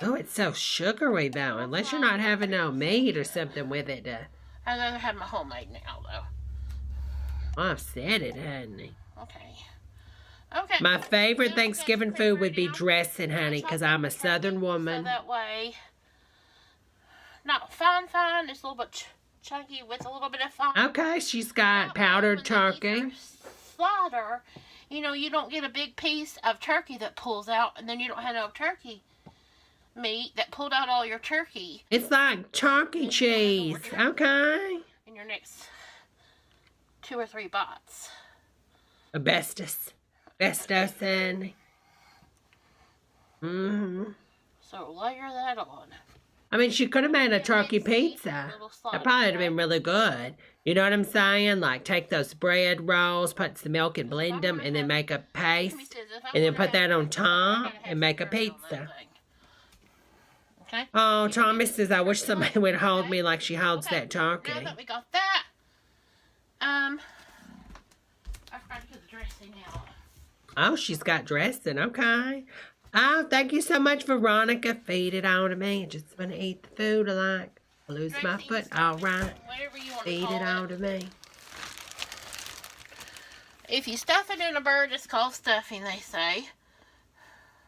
Oh, it's so sugary, though, unless you're not having no meat or something with it. I'd rather have my homemade now, though. I've said it, honey. Okay. Okay. My favorite Thanksgiving food would be dressing, honey, because I'm a Southern woman. So that way, not fine, it's a little bit chunky with a little bit of fine. Okay, she's got powdered turkey. Slider, you know, you don't get a big piece of turkey that pulls out, and then you don't have no turkey meat that pulled out all your turkey. It's like turkey cheese, okay? In your next 2 or 3 bites. Asbestos. Asbestos, honey. So layer that on. I mean, she could have made a turkey pizza. That probably would have been really good. You know what I'm saying? Like, take those bread rolls, put some milk and blend them, and then make a paste. And then put that on top and make a pizza. Okay. Oh, Thomas says, I wish somebody would hold me like she holds that turkey. Now that we got that, I forgot to put the dressing out. Oh, she's got dressing. Okay. Oh, thank you so much, Veronica. Feed it on to me. I just want to eat the food. I lose my foot. All right. Feed it on to me. If you stuff it in a bird, it's called stuffing, they say.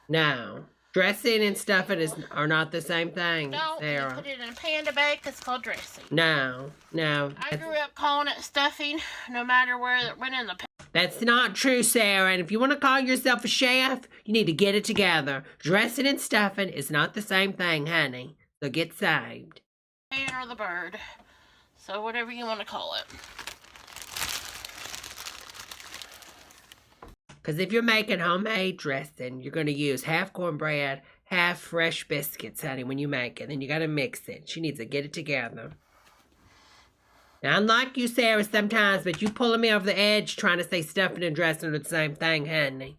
No. Dressing and stuffing are not the same thing, Sarah. You put it in a pan to bake, it's called dressing. No. I grew up calling it stuffing, no matter where it went in the pan. That's not true, Sarah. And if you want to call yourself a chef, you need to get it together. Dressing and stuffing is not the same thing, honey. So get saved. Or the bird. So whatever you want to call it. Because if you're making homemade dressing, you're going to use half cornbread, half fresh biscuits, honey, when you make it. Then you got to mix it. She needs to get it together. Now, unlike you, Sarah, sometimes, but you pulling me over the edge trying to say stuffing and dressing are the same thing, honey.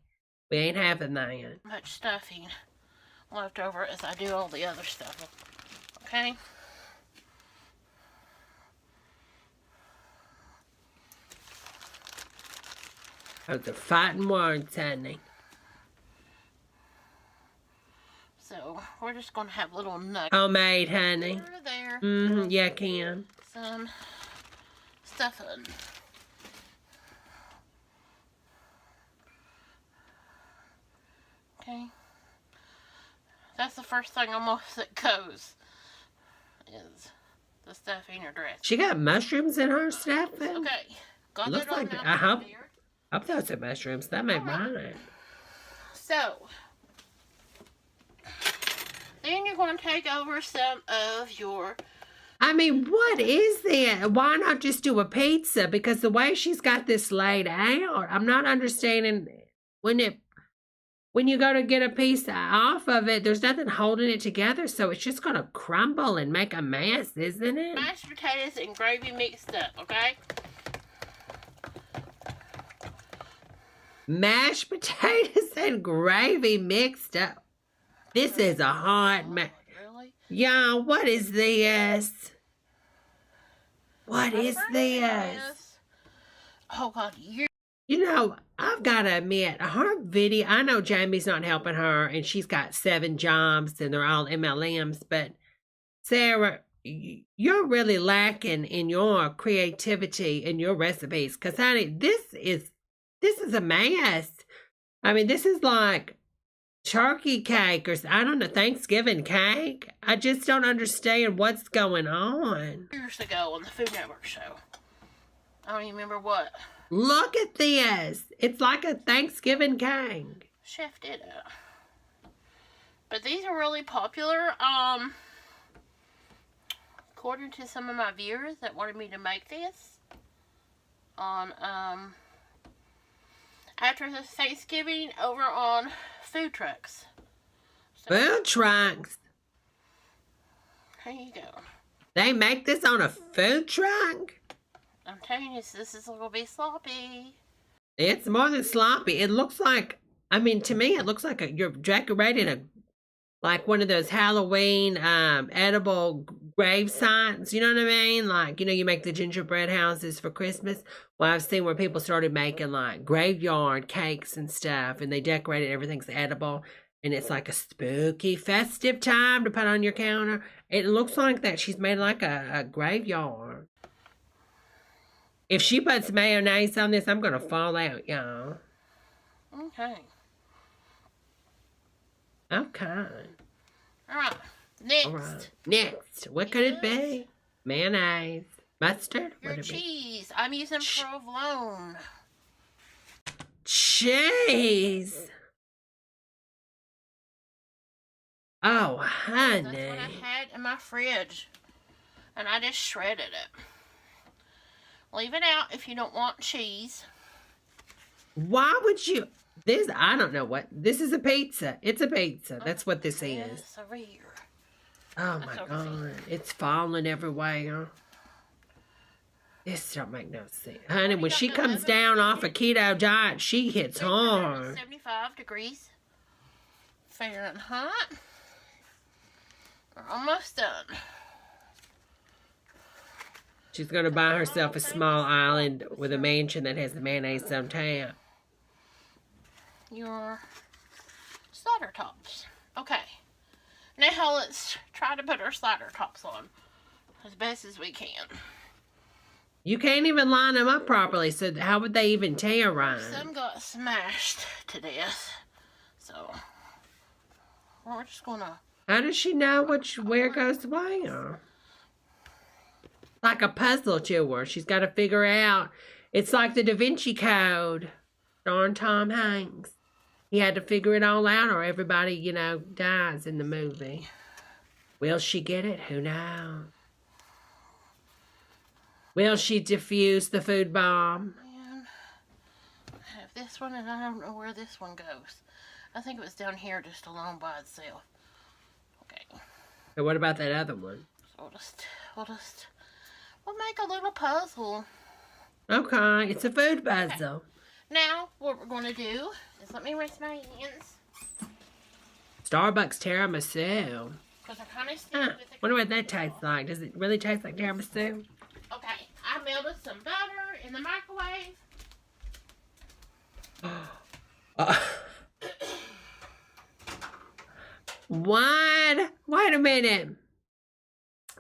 We ain't having that. Much stuffing left over as I do all the other stuffing. Okay? Those are fighting words, honey. So, we're just going to have little nuggets. Homemade, honey. There. Mm-hmm, yeah, Kim. Some stuffing. Okay. That's the first thing almost that goes. Is the stuffing or dressing. She got mushrooms in her stuffing? Okay. Got Looks that all like now. I hope those are mushrooms. That made mine. So, then you're going to take over some of your... I mean, what is that? Why not just do a pizza? Because the way she's got this laid out, I'm not understanding. When you go to get a piece off of it, there's nothing holding it together, so it's just going to crumble and make a mess, isn't it? Mashed potatoes and gravy mixed up, okay? Mashed potatoes and gravy mixed up. This is a hard mess. Really? Y'all, what is this? What is this? Oh, God, You know, I've got to admit, her video, I know Jamie's not helping her, and she's got 7 jobs, and they're all MLMs, but Sarah, you're really lacking in your creativity in your recipes, because, honey, this is a mess. I mean, this is like turkey cake or, I don't know, Thanksgiving cake. I just don't understand what's going on. Years ago on the Food Network show. I don't even remember what. Look at this. It's like a Thanksgiving cake. Chef did it. But these are really popular. According to some of my viewers that wanted me to make this on after the Thanksgiving over on food trucks. So, food trucks? There you go. They make this on a food truck? I'm telling you, this is going to be sloppy. It's more than sloppy. It looks like, I mean, to me, it looks like you're decorating like one of those Halloween edible grave sites. You know what I mean? Like, you know, you make the gingerbread houses for Christmas. Well, I've seen where people started making like graveyard cakes and stuff, and they decorated everything's edible. And it's like a spooky, festive time to put on your counter. It looks like that she's made like a graveyard. If she puts mayonnaise on this, I'm going to fall out, y'all. Okay. Okay. Alright. Next. All right. Next. What could it be? Mayonnaise. Mustard? Your cheese. I'm using provolone. Cheese. Oh, honey. That's what I had in my fridge. And I just shredded it. Leave it out if you don't want cheese. Why would you? This, I don't know what. This is a pizza. It's a pizza. That's what this is. Yes, over here. Oh my God. It's falling everywhere. This don't make no sense. Honey, when she comes down off a keto diet, she hits hard. 75 degrees Fahrenheit. We're almost done. She's going to buy herself a small island with a mansion that has the mayonnaise on tap. Your slider tops. Okay. Now let's try to put our slider tops on as best as we can. You can't even line them up properly, so how would they even tear right? Some got smashed to death. So, we're just going to... How does she know where goes where? Like a puzzle to her. She's got to figure out It's like the Da Vinci Code. Darn Tom Hanks. He had to figure it all out or everybody, you know, dies in the movie. Will she get it? Who knows? Will she defuse the food bomb? Man, I have this one and I don't know where this one goes. I think it was down here just alone by itself. Okay. So what about that other one? So we'll make a little puzzle. Okay, it's a food puzzle. Okay. Now, what we're going to do is let me rinse my hands. Starbucks tiramisu. Because I kind of stick with it. Wonder what that tastes like. Does it really taste like tiramisu? Okay, I melted some butter in the microwave. What? Wait a minute.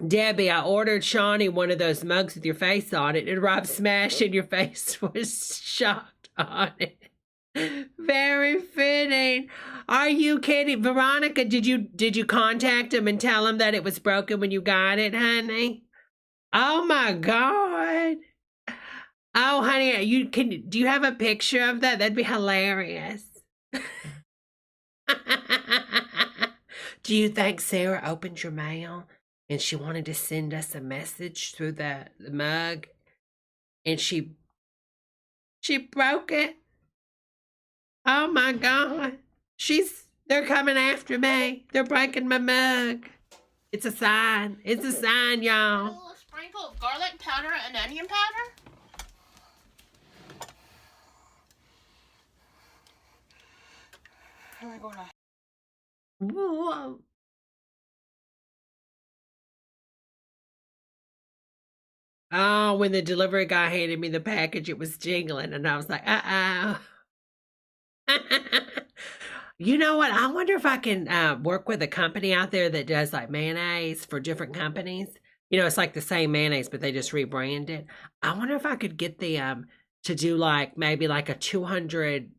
Debbie, I ordered Shawnee one of those mugs with your face on it. It arrived smashed and your face was shocked on it. Very fitting. Are you kidding? Veronica, did you contact him and tell him that it was broken when you got it, honey? Oh my God. Oh, honey, do you have a picture of that? That'd be hilarious. Do you think Sarah opened your mail and she wanted to send us a message through the mug and she broke it? Oh my God. They're coming after me. They're breaking my mug. It's a sign. It's a sign, y'all. A little sprinkle of garlic powder and onion powder. And we're gonna... Whoa. Oh, when the delivery guy handed me the package, it was jingling, and I was like, uh-oh. You know what? I wonder if I can work with a company out there that does like mayonnaise for different companies. You know, it's like the same mayonnaise, but they just rebrand it. I wonder if I could get the to do like maybe like a 200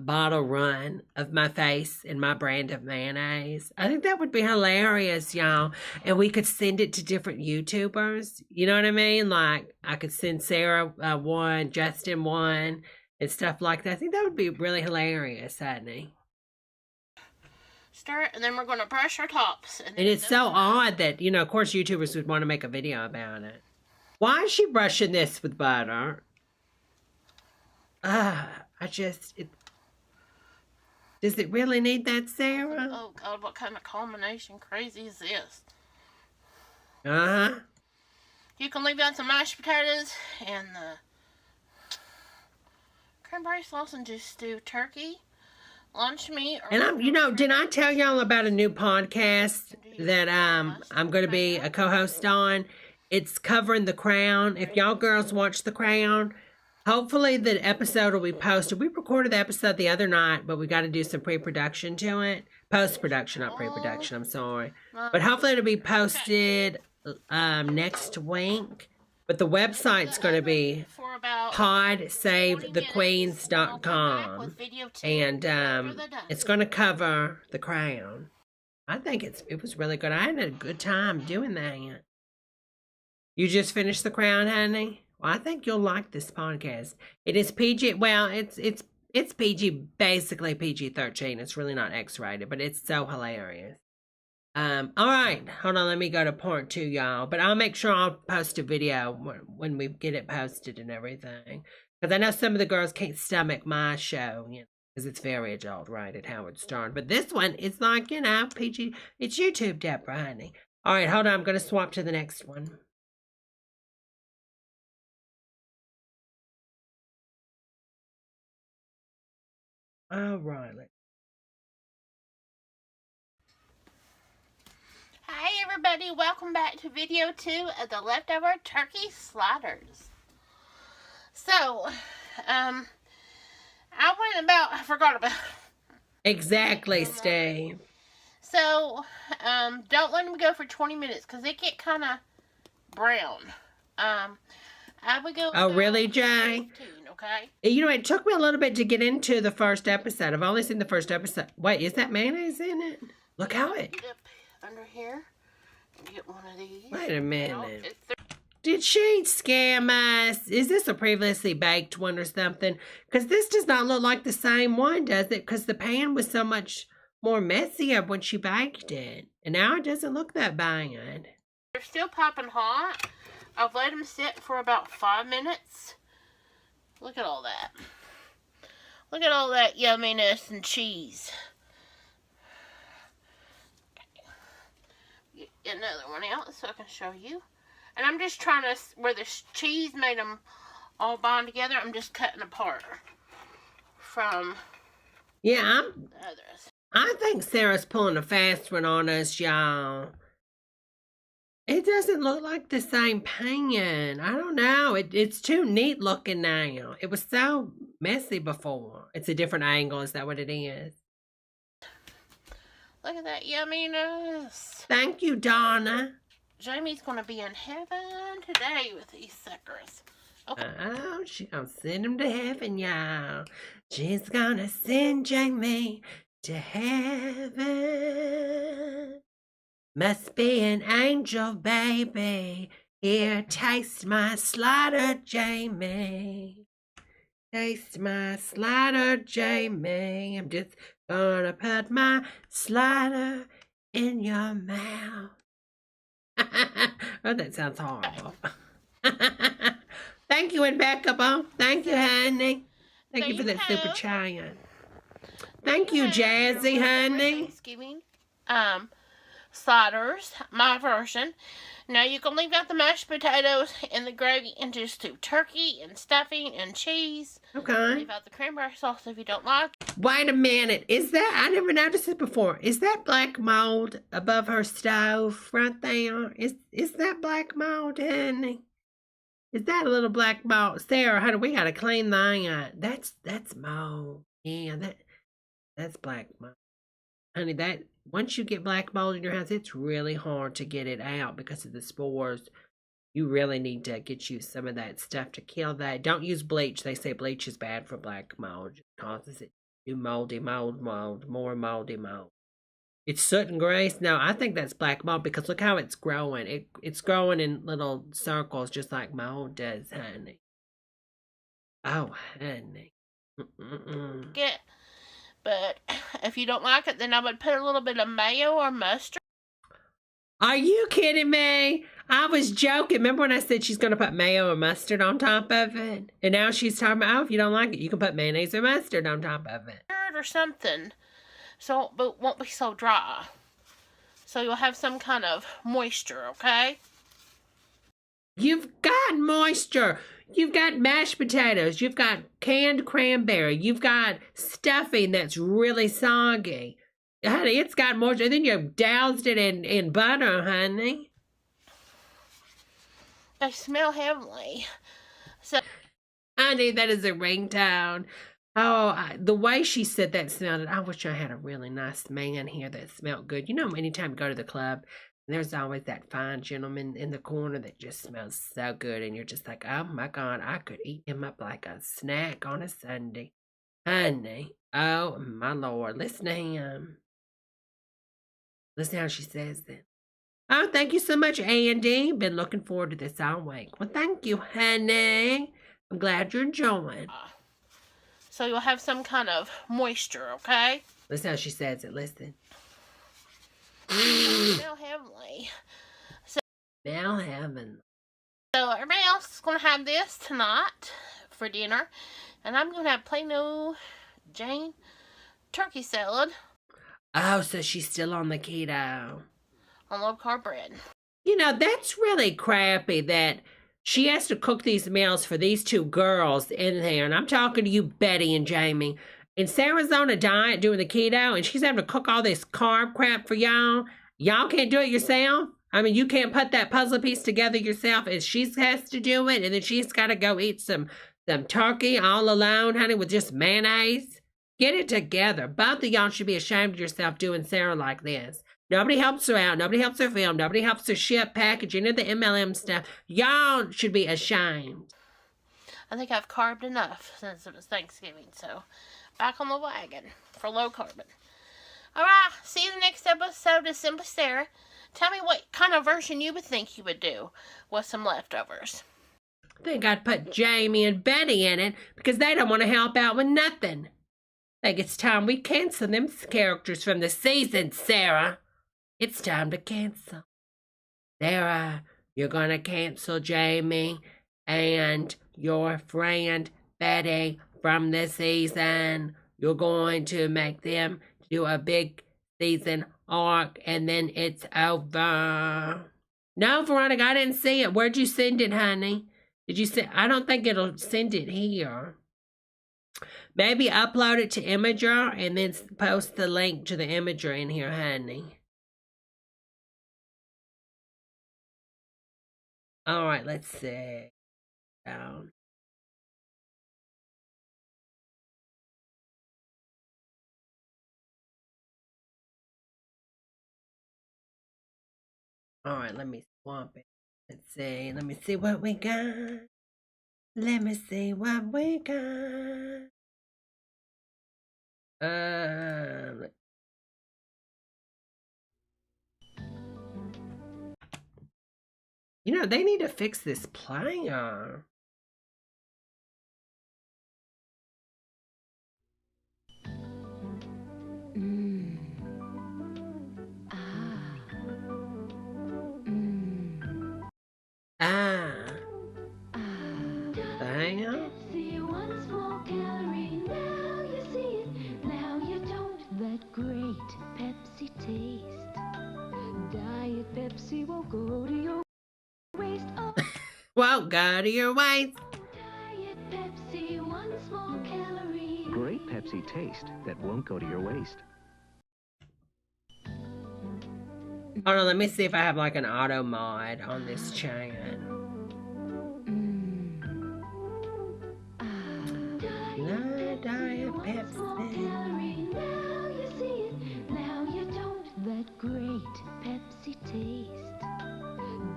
bottle run of my face and my brand of mayonnaise. I think that would be hilarious, y'all. And we could send it to different YouTubers. You know what I mean? Like I could send Sarah one, Justin one, and stuff like that. I think that would be really hilarious, honey. Stir it, and then we're going to brush our tops. And it's so odd that, you know, of course YouTubers would want to make a video about it. Why is she brushing this with butter? Does it really need that, Sarah? Oh God, what kind of combination crazy is this? Uh-huh. You can leave out some mashed potatoes and the cranberry sauce and just stew turkey, lunch meat. And did I tell y'all about a new podcast that I'm going to be a co-host on? It's covering The Crown. If y'all girls watch The Crown, hopefully the episode will be posted. We recorded the episode the other night, but we got to do some pre-production to it. Post-production, not pre-production, I'm sorry. But hopefully it'll be posted next week. But the website's going to be podsavethequeens.com. And it's going to cover The Crown. I think it was really good. I had a good time doing that. You just finished The Crown, honey? Well, I think you'll like this podcast. It is PG. Well, it's PG, basically PG-13. It's really not X-rated, but it's so hilarious. All right, hold on. Let me go to part 2, y'all. But I'll make sure I'll post a video when we get it posted and everything. Because I know some of the girls can't stomach my show, you know, because it's very adult, right, at Howard Stern. But this one, it's like, you know, PG. It's YouTube, Debra, honey. All right, hold on. I'm going to swap to the next one. All right. Hi everybody, welcome back to video 2 of the leftover turkey sliders. So, I forgot about Exactly, Steve. So, don't let them go for 20 minutes because they get kind of brown. I would go. Oh, really, Jay? 15, okay. You know, it took me a little bit to get into the first episode. I've only seen the first episode. Wait, is that mayonnaise in it? Look how it. Get up under here and get one of these. Wait a minute. Did she scam us? Is this a previously baked one or something? Because this does not look like the same one, does it? Because the pan was so much more messier when she baked it. And now it doesn't look that bad. They're still popping hot. I've let them sit for about 5 minutes. Look at all that. Look at all that yumminess and cheese. Okay. Get another one out so I can show you. And I'm just trying to, where the cheese made them all bond together, I'm just cutting apart from the others. I think Sarah's pulling a fast one on us, y'all. It doesn't look like the same pan. I don't know. It's too neat looking now. It was so messy before. It's a different angle. Is that what it is? Look at that yumminess. Thank you, Donna. Jamie's going to be in heaven today with these suckers. Okay. Oh, she's going to send him to heaven, y'all. She's going to send Jamie to heaven. Must be an angel, baby. Here, taste my slider, Jamie. Taste my slider, Jamie. I'm just gonna put my slider in your mouth. Oh, that sounds horrible. Thank you, Impeccable. Thank you, honey. Thank you for that super chat. Thank you, Jazzy, honey. Thanksgiving. Sliders, my version. Now you can leave out the mashed potatoes and the gravy and just do turkey and stuffing and cheese. Okay. Leave out the cranberry sauce if you don't like. Wait a minute. Is that, I never noticed it before. Is that black mold above her stove right there? Is that black mold, honey? Is that a little black mold? Sarah, honey, we gotta clean that. That's mold. Yeah, that's black mold. Honey, that once you get black mold in your house, it's really hard to get it out because of the spores. You really need to get you some of that stuff to kill that. Don't use bleach. They say bleach is bad for black mold. It causes it to do moldy mold, more moldy mold. It's soot and grease. No, I think that's black mold because look how it's growing. It's growing in little circles just like mold does, honey. Oh, honey. Get. But if you don't like it, then I would put a little bit of mayo or mustard. Are you kidding me? I was joking. Remember when I said she's going to put mayo or mustard on top of it? And now she's talking about, oh, if you don't like it, you can put mayonnaise or mustard on top of it. Or something. So, but it won't be so dry. So you'll have some kind of moisture, okay? You've got moisture. You've got mashed potatoes. You've got canned cranberry. You've got stuffing that's really soggy. Honey, it's got moisture. And then you've doused it in butter, honey. They smell heavenly. So, honey, that is a ringtone. Oh, the way she said that sounded, I wish I had a really nice man here that smelled good. You know, anytime you go to the club, there's always that fine gentleman in the corner that just smells so good. And you're just like, oh my God, I could eat him up like a snack on a Sunday. Honey, oh my Lord, listen to him. Listen how she says that. Oh, thank you so much, Andy. Been looking forward to this all week. Well, thank you, honey. I'm glad you're enjoying. So you'll have some kind of moisture, okay? Listen how she says it. Listen. Smell heavenly. Smell heaven. So everybody else is going to have this tonight for dinner. And I'm going to have plain old Jane turkey salad. Oh, so she's still on the keto. On low-carb bread. You know, that's really crappy that she has to cook these meals for these two girls in there. And I'm talking to you, Betty and Jamie. And Sarah's on a diet doing the keto, and she's having to cook all this carb crap for y'all. Y'all can't do it yourself? I mean, you can't put that puzzle piece together yourself, and she has to do it, and then she's got to go eat some turkey all alone, honey, with just mayonnaise. Get it together. Both of y'all should be ashamed of yourself doing Sarah like this. Nobody helps her out. Nobody helps her film. Nobody helps her ship, package, any of the MLM stuff. Y'all should be ashamed. I think I've carved enough since it was Thanksgiving, so back on the wagon for low carbon. Alright, see you in the next episode of Simply Sarah. Tell me what kind of version you would think you would do with some leftovers. I think I'd put Jamie and Betty in it because they don't want to help out with nothing. I think it's time we cancel them characters from the season, Sarah. It's time to cancel. Sarah, you're going to cancel Jamie and your friend Betty from the season. You're going to make them do a big season arc and then it's over. No, Veronica, I didn't see it. Where'd you send it, honey? Did you send? I don't think it'll send it here. Maybe upload it to Imager and then post the link to the Imager in here, honey. All right, let's see. Down. All right, let me swamp it. Let's see. Let me see what we got. Let me see what we got. You know, they need to fix this player. Damn. See one small calorie, now you see it, now you don't. That great Pepsi taste. Diet Pepsi won't go to your waist. Oh. Won't go to your waist. Diet Pepsi, one small calorie. Great Pepsi taste that won't go to your waist. Hold on, let me see if I have like an auto mod on this chain. No Diet Pepsi. Now you see it, now you don't. That great Pepsi taste.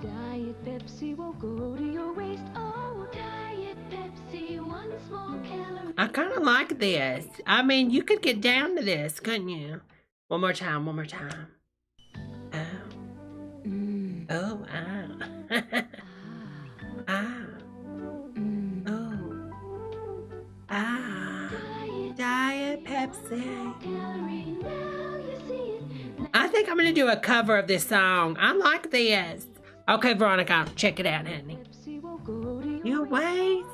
Diet Pepsi won't go to your waist. Oh, Diet Pepsi, one small calorie. I kind of like this. I mean, you could get down to this, couldn't you? One more time, one more time. Oh. Oh, ah. Ah. Oh. Ah. Diet Pepsi. I think I'm going to do a cover of this song. I like this. Okay, Veronica, check it out, honey. Your waist.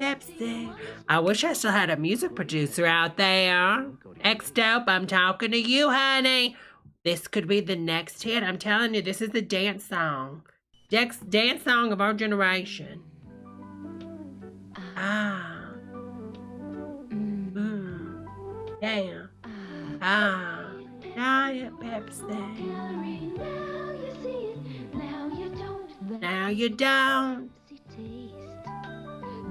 Pepsi. I wish I still had a music producer out there. X-Dope, I'm talking to you, honey. This could be the next hit. I'm telling you, this is the dance song. Dance song of our generation. Ah. Damn. Ah. Diet Pepsi. Now you don't.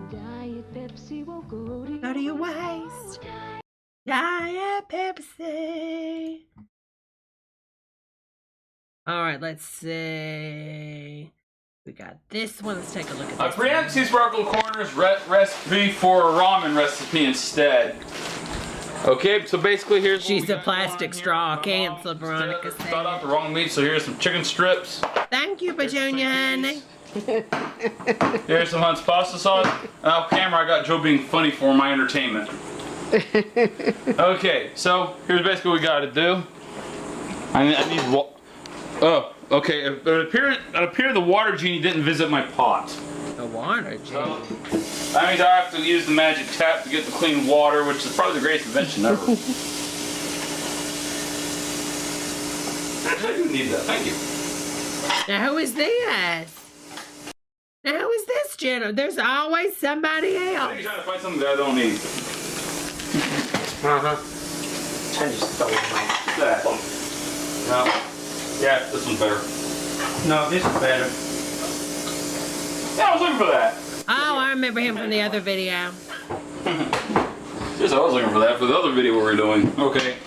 Diet Pepsi won't go to your waist. Diet Pepsi. All right, let's see. We got this one. Let's take a look at this. Preempt these sparkle corners recipe for a ramen recipe instead. Okay, so basically here's. She's a plastic straw. Canceled, Veronica. Thought out the wrong meat, so here's some chicken strips. Thank you, Petunia, honey. Here's some Hunt's pasta sauce. And off camera, I got Joe being funny for my entertainment. Okay, so here's basically what we got to do. I need. Oh, okay. It appeared the water genie didn't visit my pot. The water genie. So, that means I have to use the magic tap to get the clean water, which is probably the greatest invention ever. Actually, I do need that. Thank you. Now, who is this? Now, who is this, Jenna? There's always somebody else. I'm trying to find something that I don't need. I just stole mine. That. No. Yeah, this one's better. No, this is better. Yeah, I was looking for that. Oh, I remember him from the other video. Yes, I was looking for that for the other video we were doing. Okay.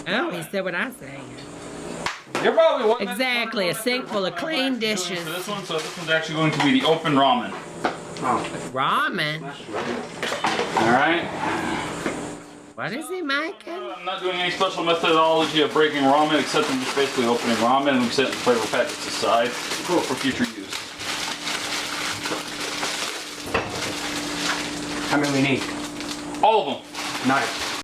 Oh, he said what I say. You're probably what? Exactly, a sink full of clean dishes. So this one's actually going to be the open ramen. Oh. Ramen? Alright. What is he making? I'm not doing any special methodology of breaking ramen, except I'm just basically opening ramen and setting the flavor packets aside for future use. How many we need? All of them. Nice.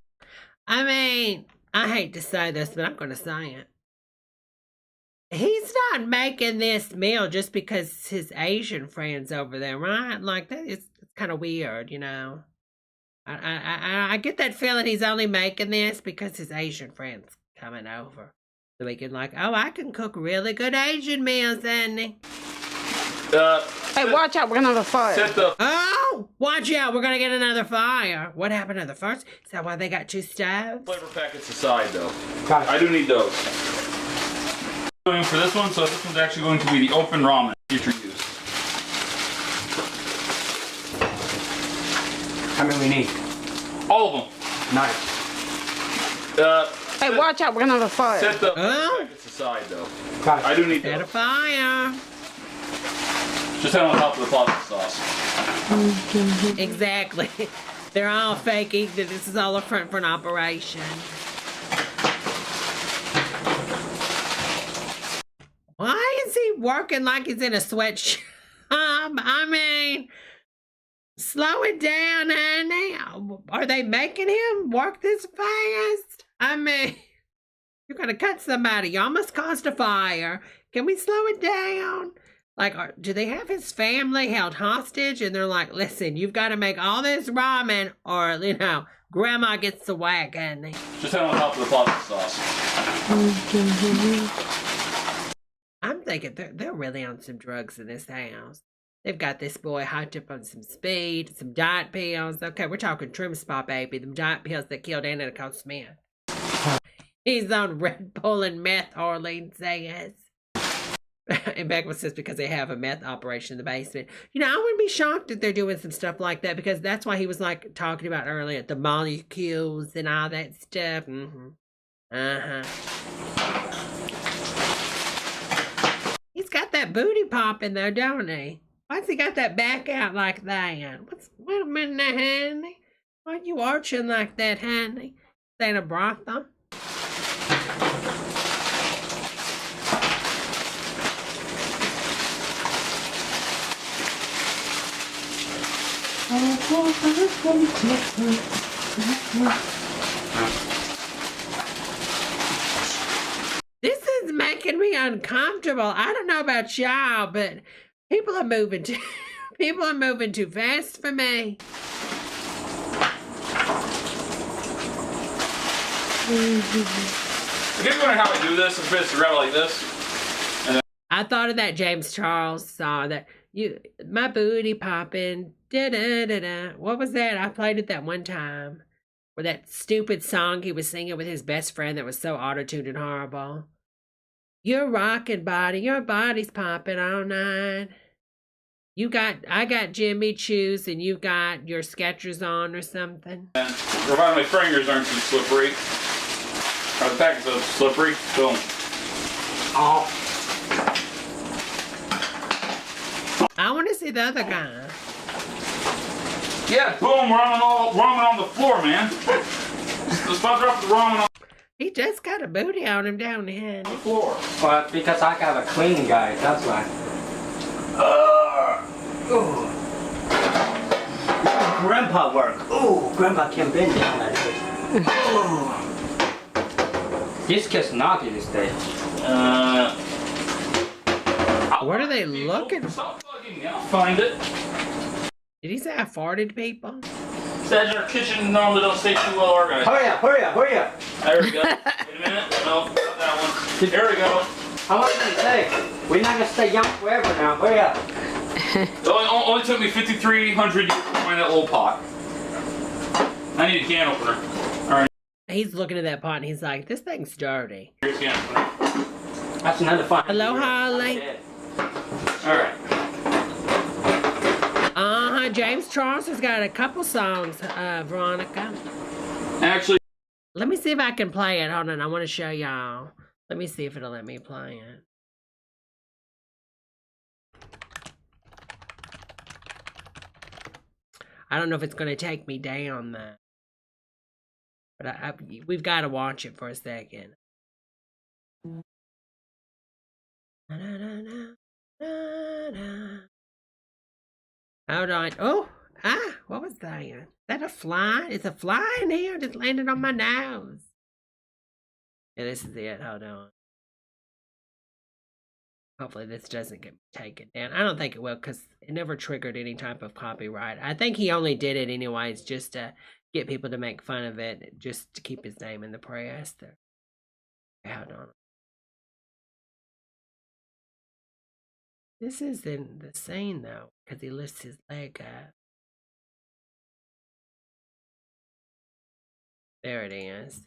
I mean, I hate to say this, but I'm going to say it. He's not making this meal just because his Asian friend's over there, right? Like, that is kind of weird, you know? I get that feeling he's only making this because his Asian friend's coming over. So he can like, oh, I can cook really good Asian meals, isn't he? Hey, watch out, we're gonna have a fire. Oh, watch out, we're gonna get another fire. What happened to the first? Is that why they got 2 stoves? Flavor packets aside, though. I do need those. Going for this one, so this one's actually going to be the open ramen, future use. How many we need? All of them. Nice. Hey, watch out, we're gonna have a fire. Set the packets aside, though. I do need Set those. a fire. Just head on top of the pasta sauce. Exactly. They're all faking that this is all a front for an operation. Why is he working like he's in a sweatshop? I mean, slow it down, honey. Are they making him work this fast? I mean, you're going to cut somebody. You almost caused a fire. Can we slow it down? Like, do they have his family held hostage? And they're like, listen, you've got to make all this ramen or, you know, Grandma gets the whack, honey. Just head on top of the pasta sauce. I'm thinking they're really on some drugs in this house. They've got this boy hyped up on some speed, some diet pills. Okay, we're talking trim spot, baby. Them diet pills that killed Anna Nicole Smith. He's on Red Bull and meth, Arlene says. And Beckham says because they have a meth operation in the basement. You know, I wouldn't be shocked if they're doing some stuff like that because that's why he was like talking about earlier, the molecules and all that stuff. He's got that booty popping though, don't he? Why's he got that back out like that? Wait a minute now, honey. Why are you arching like that, honey? This ain't a brothel. This is making me uncomfortable. I don't know about y'all, but people are moving too fast for me. I keep wondering how I do this. I'm supposed to grab it like this. And then I thought of that James Charles song that my booty popping. Da da da da. What was that? I played it that one time. Or that stupid song he was singing with his best friend that was so auto-tuned and horrible. Your rockin' body, your body's popping all night. I got Jimmy Choo's and you got your Skechers on or something. and provided my fingers aren't too slippery. Or the packets are slippery. Boom. Oh. I want to see the other guy. Yeah, boom, ramen on the floor, man. Let's not drop the ramen on He just got a booty on him down the head. the floor. Well, because I got a clean guy, that's why. Grandpa work. Ooh, Grandpa can bend down like this. Ooh. This kid's naughty this day. What are they looking Stop bugging me, I'll find it. Did he say I farted, people? Says our kitchen normally don't stay too well organized. Hurry up, hurry up, hurry up. There we go. Wait a minute. No, not that one. Here we go. How much did it take? We're not gonna stay young forever now. Hurry up. It only took me 5,300 years to find that little pot. I need a can opener. Alright. He's looking at that pot and he's like, this thing's dirty. Here's a can opener. That's another fun. Hello, Holly. Alright. James Charles has got a couple songs, Veronica. Actually, let me see if I can play it. Hold on, I want to show y'all. Let me see if it'll let me play it. I don't know if it's going to take me down, though. But we've got to watch it for a second. Hold on. Oh, what was that? Is that a fly? It's a fly in here. Just landed on my nose. Yeah, this is it. Hold on. Hopefully this doesn't get taken down. I don't think it will because it never triggered any type of copyright. I think he only did it anyways just to get people to make fun of it, just to keep his name in the press. Hold on. This is in the scene though, because he lifts his leg up. There it is.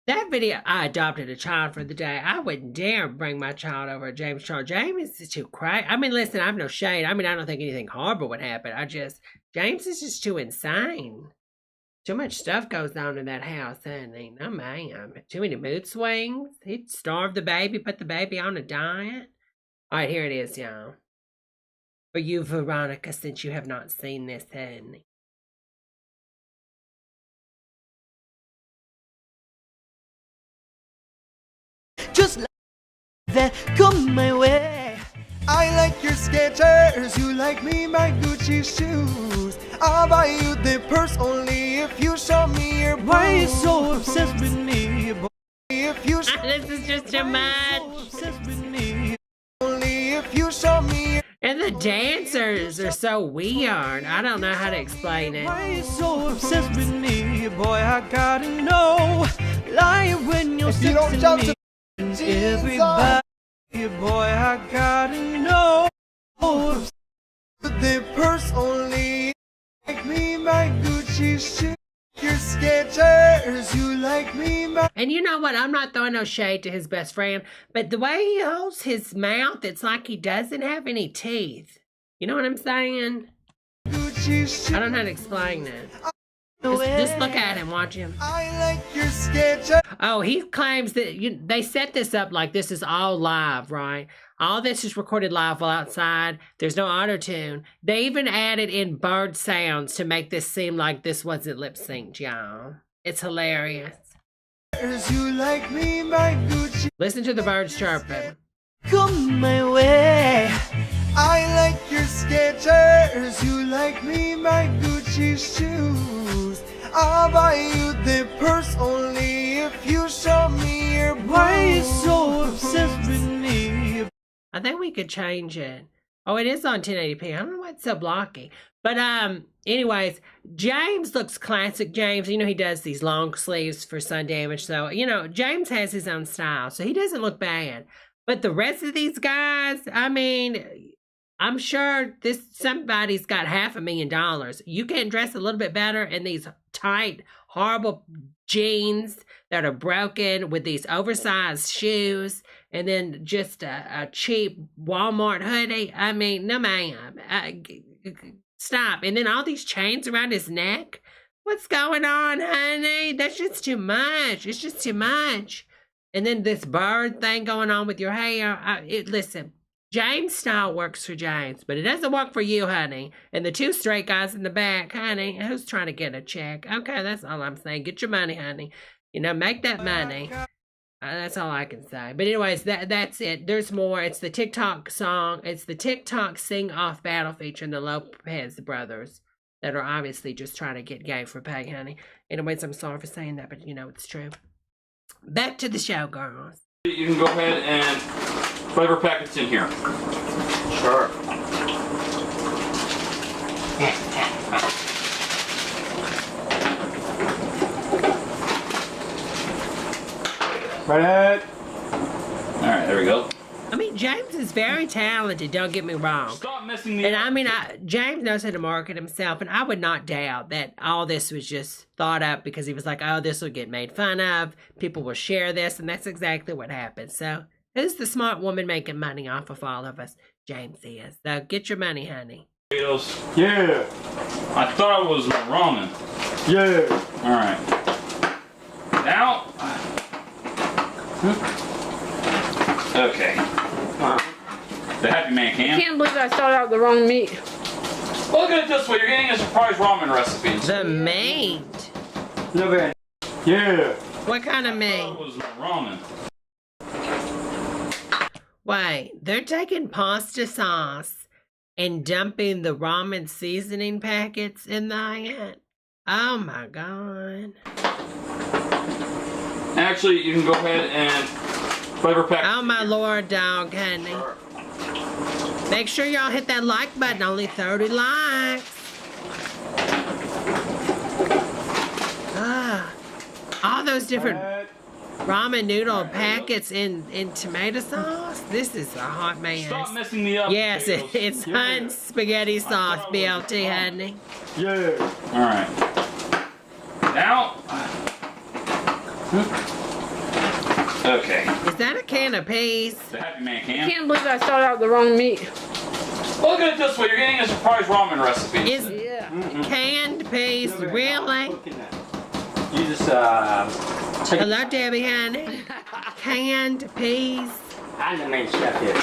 That video, I adopted a child for the day. I wouldn't dare bring my child over to James Charles. James is too crazy. I mean, listen, I have no shade. I mean, I don't think anything horrible would happen. James is just too insane. Too much stuff goes on in that house, honey. No, ma'am. Too many mood swings. He'd starve the baby, put the baby on a diet. All right, here it is, y'all. For you, Veronica, since you have not seen this, honey. Just like that, come my way. I like your Skechers, you like me, my Gucci shoes. I'll buy you the purse only if you show me your boobs. Why you so obsessed with me, boy? If you this is just too much. So obsessed with me, only if you show me. And the dancers are so weird. I don't know how to explain it. Why you so obsessed with me, boy? I gotta know. Lie when you're if you don't jump to everybody, boy, I gotta know. The purse only like me, my Gucci shoes. Your Skechers, you like me, my. And you know what? I'm not throwing no shade to his best friend, but the way he holds his mouth, it's like he doesn't have any teeth. You know what I'm saying? I don't know how to explain that. Just look at him, watch him. I like your Skechers. Oh, he claims that they set this up like this is all live, right? All this is recorded live while outside. There's no auto-tune. They even added in bird sounds to make this seem like this wasn't lip-synced, y'all. It's hilarious. You like me, my Gucci. Listen to the birds chirping. Come my way. I like your Skechers. You like me, my Gucci shoes. I'll buy you the purse only if you show me your boobs. Why you so obsessed with me? I think we could change it. Oh, it is on 1080p. I don't know why it's so blocky. But anyways, James looks classic James. You know, he does these long sleeves for sun damage. So, you know, James has his own style. So he doesn't look bad. But the rest of these guys, I mean, I'm sure somebody's got $500,000. You can't dress a little bit better in these tight, horrible jeans that are broken with these oversized shoes and then just a cheap Walmart hoodie. I mean, no ma'am. Stop. And then all these chains around his neck. What's going on, honey? That's just too much. It's just too much. And then this bird thing going on with your hair. Listen, James' style works for James, but it doesn't work for you, honey. And the two straight guys in the back, honey, who's trying to get a check? Okay, that's all I'm saying. Get your money, honey. You know, make that money. That's all I can say. But anyways, that's it. There's more. It's the TikTok song. It's the TikTok sing-off battle featuring the Lopez brothers that are obviously just trying to get gay for pay, honey. Anyways, I'm sorry for saying that, but you know, it's true. Back to the show, girls. You can go ahead and flavor packets in here. Sure. Ready? Alright, there we go. I mean, James is very talented, don't get me wrong. Stop messing me up. And up. I mean, James knows how to market himself, and I would not doubt that all this was just thought up because he was like, oh, this will get made fun of, people will share this, and that's exactly what happened. So, who's the smart woman making money off of all of us? James is. So, get your money, honey. Potatoes. Yeah. I thought it was ramen. Yeah. Alright. Now. Okay. The Happy Man I can. can't believe I started out with the wrong meat. Look at it this way. You're getting a surprise ramen recipe. The meat. Look at it. Yeah. What kind of meat? It was ramen. Wait, they're taking pasta sauce and dumping the ramen seasoning packets in that? Oh my God. Actually, you can go ahead and flavor pack. Oh my Lord, dog, honey. Make sure y'all hit that like button. Only 30 likes. All those different ramen noodle packets in tomato sauce. This is a hot mess. Stop messing me up. Yes, it's Hunt's spaghetti sauce, BLT, honey. Yeah. All right. Now. Okay. Is that a can of peas? The Happy Man I can. can't believe I started out with the wrong meat. Look at it this way. You're getting a surprise ramen recipe. Is canned peas really? You just take Hello, Debbie, honey. Canned peas. I'm the main chef here.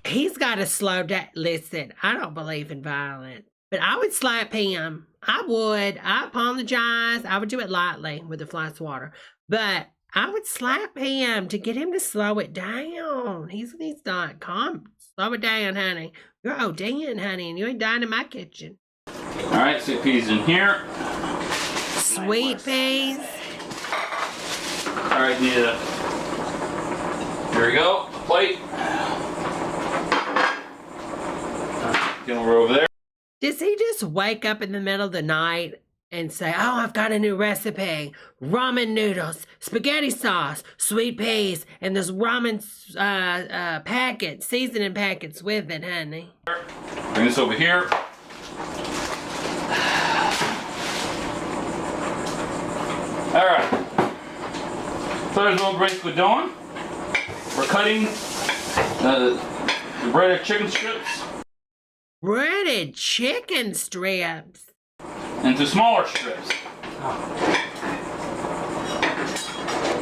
He's got to slow down. Listen, I don't believe in violence, but I would slap him. I would. I apologize. I would do it lightly with a flask of water, but I would slap him to get him to slow it down. He's not calm. Slow it down, honey. You're ODing, honey, and you ain't dying in my kitchen. All right, sweet peas in here. Sweet peas. All right, need a. Here we go. Plate. Get over there. Does he just wake up in the middle of the night and say, "Oh, I've got a new recipe: ramen noodles, spaghetti sauce, sweet peas, and this ramen packet, seasoning packets with it, honey"? Bring this over here. All right. So here's what we're basically doing. We're cutting the breaded chicken strips Breaded chicken strips into smaller strips.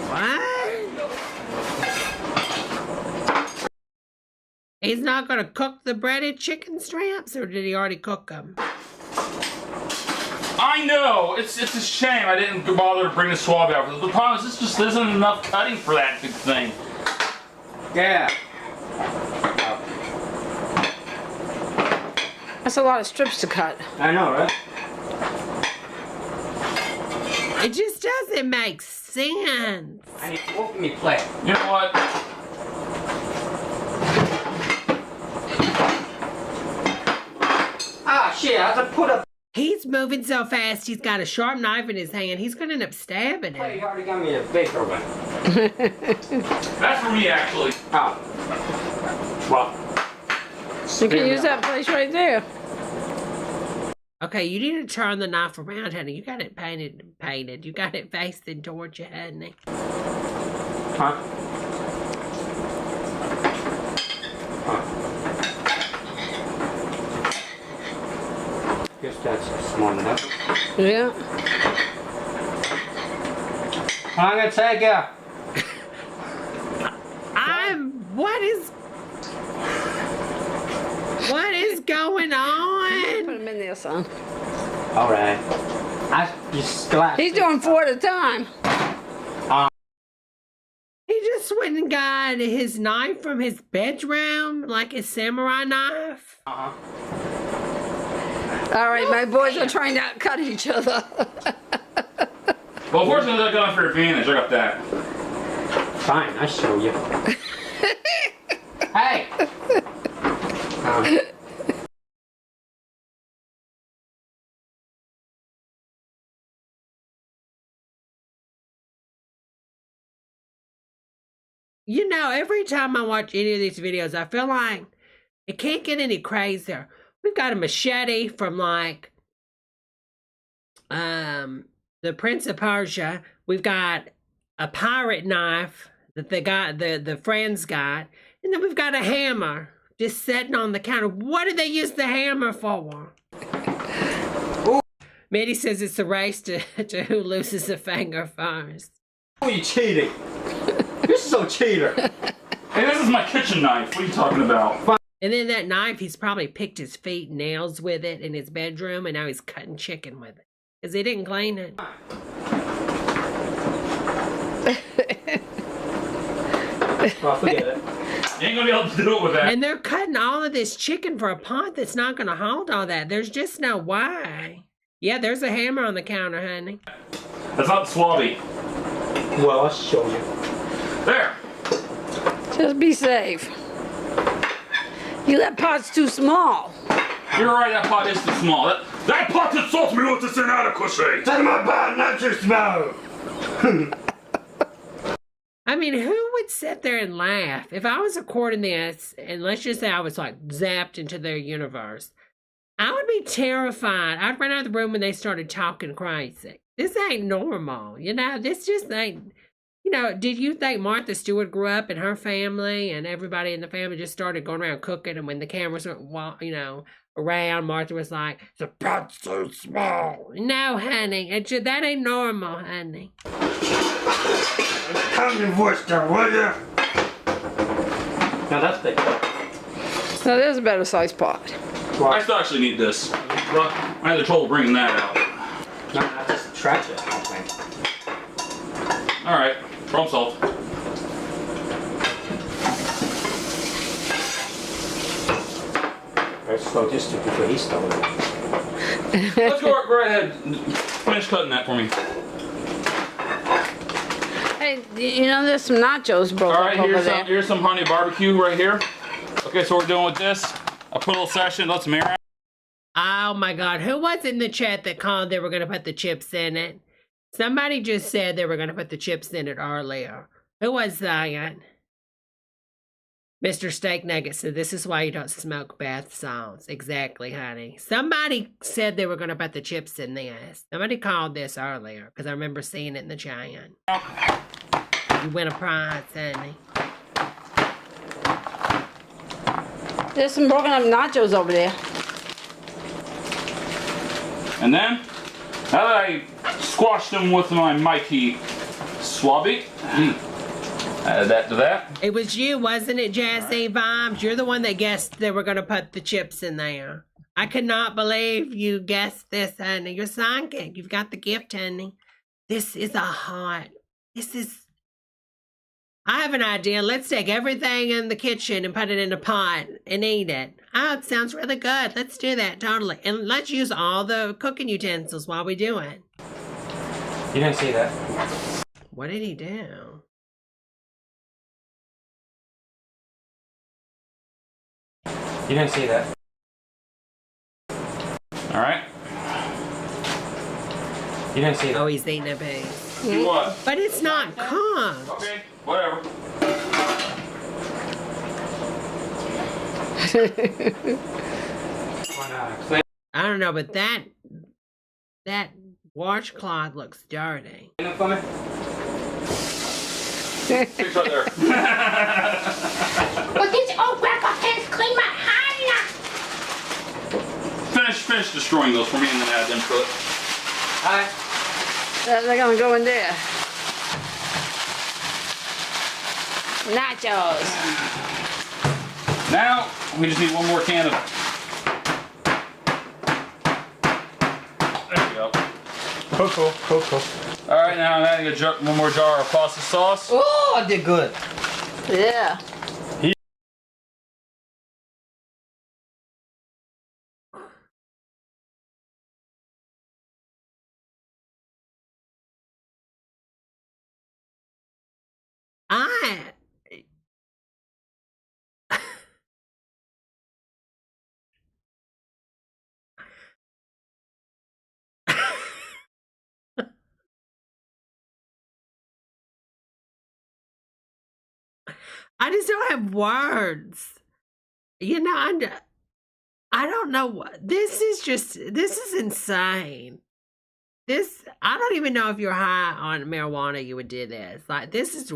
What? He's not going to cook the breaded chicken strips, or did he already cook them? I know! It's a shame I didn't bother to bring the swab out. The problem is this just isn't enough cutting for that big thing. Yeah. That's a lot of strips to cut. I know, right? It just doesn't make sense. I need to open me plate. You know what? Ah, shit, I have to put a He's moving so fast, he's got a sharp knife in his hand. He's going to end up stabbing plate. him. You already got me a paper one. That's for me, actually. Oh. Well. You can use that place right there. Okay, you need to turn the knife around, honey. You got it painted. You got it facing towards you, honey. Huh? Guess that's small enough. Yeah. I'm gonna take you. What is going on? Put him in there, son. All right. I just glad. He's doing 4 at a time. He just went and got his knife from his bedroom, like his samurai knife. Uh-huh. All right, my boys are trying to cut each other. Well, fortunately, they're going for advantage. I got that. Fine, I'll show you. Hey! You know, every time I watch any of these videos, I feel like it can't get any crazier. We've got a machete from like the Prince of Persia. We've got a pirate knife that the friends got, and then we've got a hammer just sitting on the counter. What do they use the hammer for? Mitty says it's a race to who loses a finger first. Oh, you cheating! so cheater. Hey, this is my kitchen knife. What are you talking about? And then that knife, he's probably picked his feet and nails with it in his bedroom, and now he's cutting chicken with it. Because he didn't clean it. Oh, forget it. You ain't gonna be able to do it with that. And they're cutting all of this chicken for a pot that's not going to hold all that. There's just no way. Yeah, there's a hammer on the counter, honey. That's not swabby. Well, I'll show you. There. Just be safe. That pot's too small. You're right, that pot is too small. That pot insults me with this inadequacy. Take my pot, not your smell. I mean, who would sit there and laugh? If I was recording this, and let's just say I was like zapped into their universe, I would be terrified. I'd run out of the room when they started talking crazy. This ain't normal, you know? This just ain't, you know, did you think Martha Stewart grew up and her family and everybody in the family just started going around cooking, and when the cameras were, you know, around, Martha was like, the pot's so small. No, honey, that ain't normal, honey. Tell me voice down, will ya? Now that's big. Now there's a better sized pot. I still actually need this. I had the trouble bringing that out. No, I just trash it, I think. Alright, problem solved. Let's slow this to before he started. Let's go right ahead. Finish cutting that for me. Hey, you know there's some nachos broke Alright, up over there. here's some honey barbecue right here. Okay, so we're doing with this. I put a little sachet, let some air out. Oh my God, who was in the chat that called they were going to put the chips in it? Somebody just said they were going to put the chips in it earlier. Who was that? Mr. Steak Nugget said, this is why you don't smoke bath salts. Exactly, honey. Somebody said they were going to put the chips in this. Somebody called this earlier, because I remember seeing it in the chat. You win a prize, honey. There's some broken up nachos over there. And then, now that I squashed them with my mighty swabby, add that to that. It was you, wasn't it, Jazzy Vibes? You're the one that guessed they were going to put the chips in there. I could not believe you guessed this, honey. You're psychic. You've got the gift, honey. This is I have an idea. Let's take everything in the kitchen and put it in a pot and eat it. Oh, it sounds really good. Let's do that, totally. And let's use all the cooking utensils while we do it. You didn't see that. What did he do? You didn't see that. All right. You didn't see that. Oh, he's eating a piece. See what? But it's not cooked. Okay, whatever. I don't know, but that washcloth looks dirty. Ain't that funny? Fix right there. Well, get your old grandpa hands clean my hand. Finish destroying those for me and then add them to it. Alright. They're gonna go in there. Nachos. Now, we just need one more can of... There we go. Cocoa. Alright, now I'm adding one more jar of pasta sauce. Oh, I did good. Yeah. I just don't have words. You know, I don't know what, this is insane. I don't even know if you're high on marijuana you would do this. Like, this is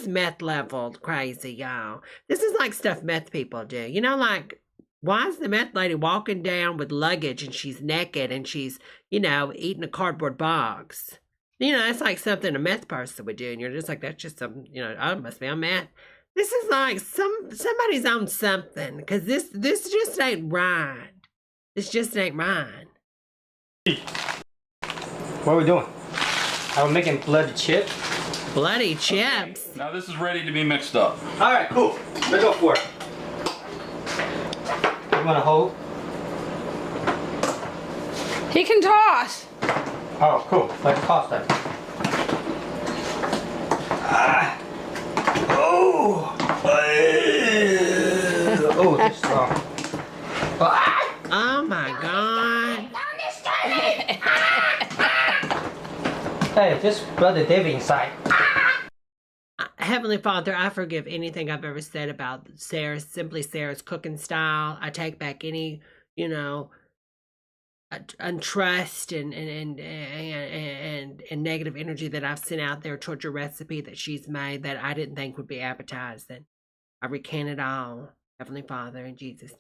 meth level crazy, y'all. This is like stuff meth people do. You know, like, why is the meth lady walking down with luggage and she's naked and she's, you know, eating a cardboard box? You know, that's like something a meth person would do, and you're just like, that's just some, you know, I must be on meth. This is like somebody's on something, because this just ain't right. This just ain't right. What are we doing? Are we making bloody chips? Bloody chips? Now this is ready to be mixed up. Alright, cool. Let's go for it. You want to hold? He can toss. Oh, cool. Let's toss that. Oh! Oh, this is wrong. Oh my God. Hey, this brother David inside. Heavenly Father, I forgive anything I've ever said about Sarah's cooking style. I take back any, you know, untrust and negative energy that I've sent out there towards your recipe that she's made that I didn't think would be appetizing. I recant it all, Heavenly Father, in Jesus' name.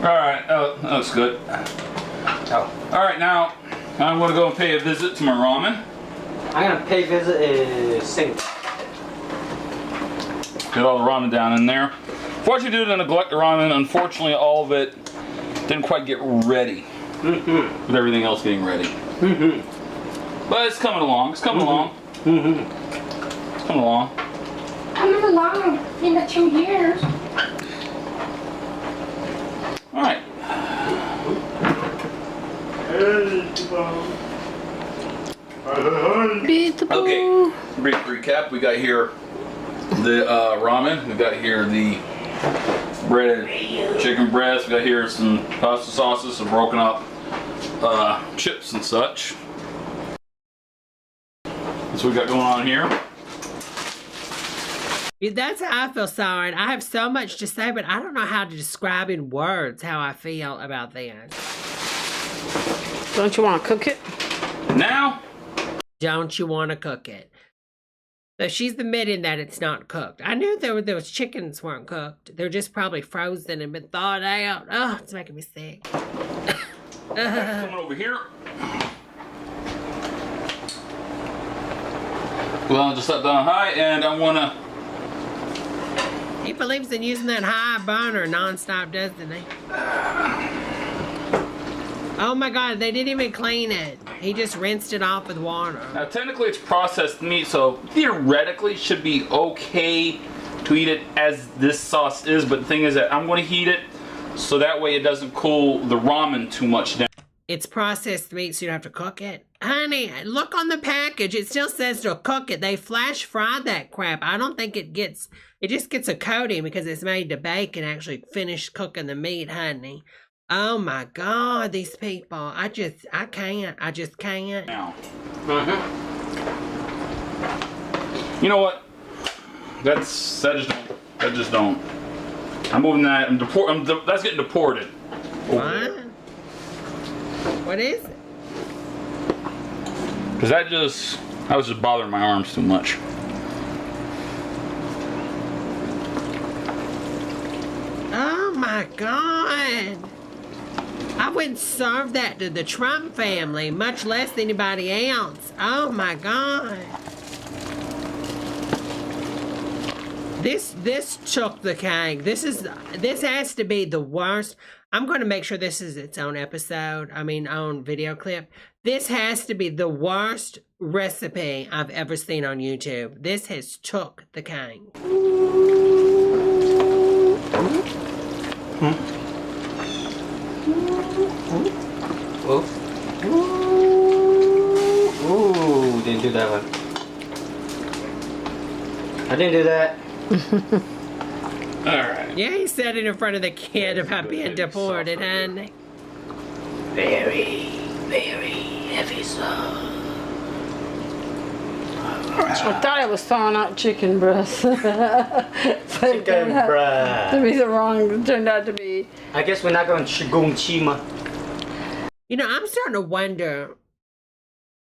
Alright, oh, that looks good. Oh. Alright, now I'm going to go and pay a visit to my ramen. I'm going to pay visit sink. Get all the ramen down in there. Fortunately, due to neglect the ramen, unfortunately, all of it didn't quite get ready. With everything else getting ready. But it's coming along. It's coming along. It's coming along. Coming along in the 2 years. Alright. Okay, brief recap. We got here the ramen. We got here the breaded chicken breast. We got here some pasta sauces, some broken up chips and such. That's what we got going on here. That's how I feel, Siren. I have so much to say, but I don't know how to describe in words how I feel about this. Don't you want to cook it? Now? Don't you want to cook it? So she's admitting that it's not cooked. I knew those chickens weren't cooked. They're just probably frozen and been thawed out. Oh, it's making me sick. Coming over here. Well, I'll just set down high, and I want to... He believes in using that high burner nonstop, doesn't he? Oh my God, they didn't even clean it. He just rinsed it off with water. Now, technically it's processed meat, so theoretically it should be okay to eat it as this sauce is, but the thing is that I'm going to heat it so that way it doesn't cool the ramen too much down. It's processed meat, so you don't have to cook it. Honey, look on the package. It still says to cook it. They flash fry that crap. I don't think it just gets a coating because it's made to bake and actually finish cooking the meat, honey. Oh my God, these people. I just can't. Now. You know what? That just don't. I'm moving that. That's getting deported. What? What is it? Because that was just bothering my arms too much. Oh my God. I wouldn't serve that to the Trump family, much less anybody else. Oh my God. This took the cake. This has to be the worst. I'm going to make sure this is its own episode. Own video clip. This has to be the worst recipe I've ever seen on YouTube. This has took the cake. Ooh, didn't do that one. I didn't do that. Alright. Yeah, he said it in front of the kid about being deported, honey. Very, very heavy sauce. I thought it was thawing out chicken breast. Chicken breast. To be the wrong, it turned out to be. I guess we're not going to Chima. You know, I'm starting to wonder,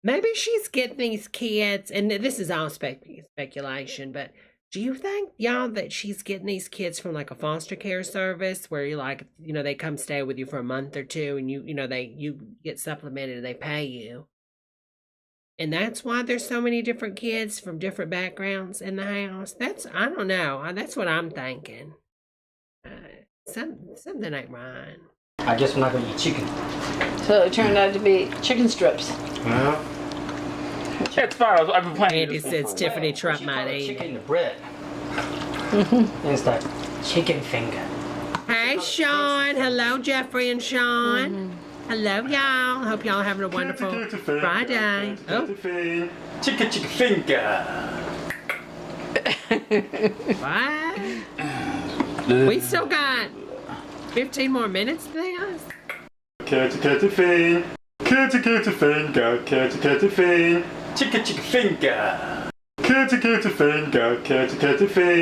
maybe she's getting these kids, and this is all speculation, but Do you think, y'all, that she's getting these kids from like a foster care service where you like, you know, they come stay with you for a month or two and you get supplemented and they pay you? And that's why there's so many different kids from different backgrounds in the house. I don't know. That's what I'm thinking. Something ain't right. I guess I'm not gonna eat chicken. So it turned out to be chicken strips. Yeah. It's fine. I've been playing. Andy says Tiffany Trump might eat. Chicken in the bread. And it's like chicken finger. Hey, Sean. Hello, Jeffrey and Sean. Hello, y'all. Hope y'all are having a wonderful Friday. Chicken finger. What? We still got 15 more minutes to this. Kitty finger. Kitty finger. Kitty finger. Chicken finger. Kitty finger. Kitty finger.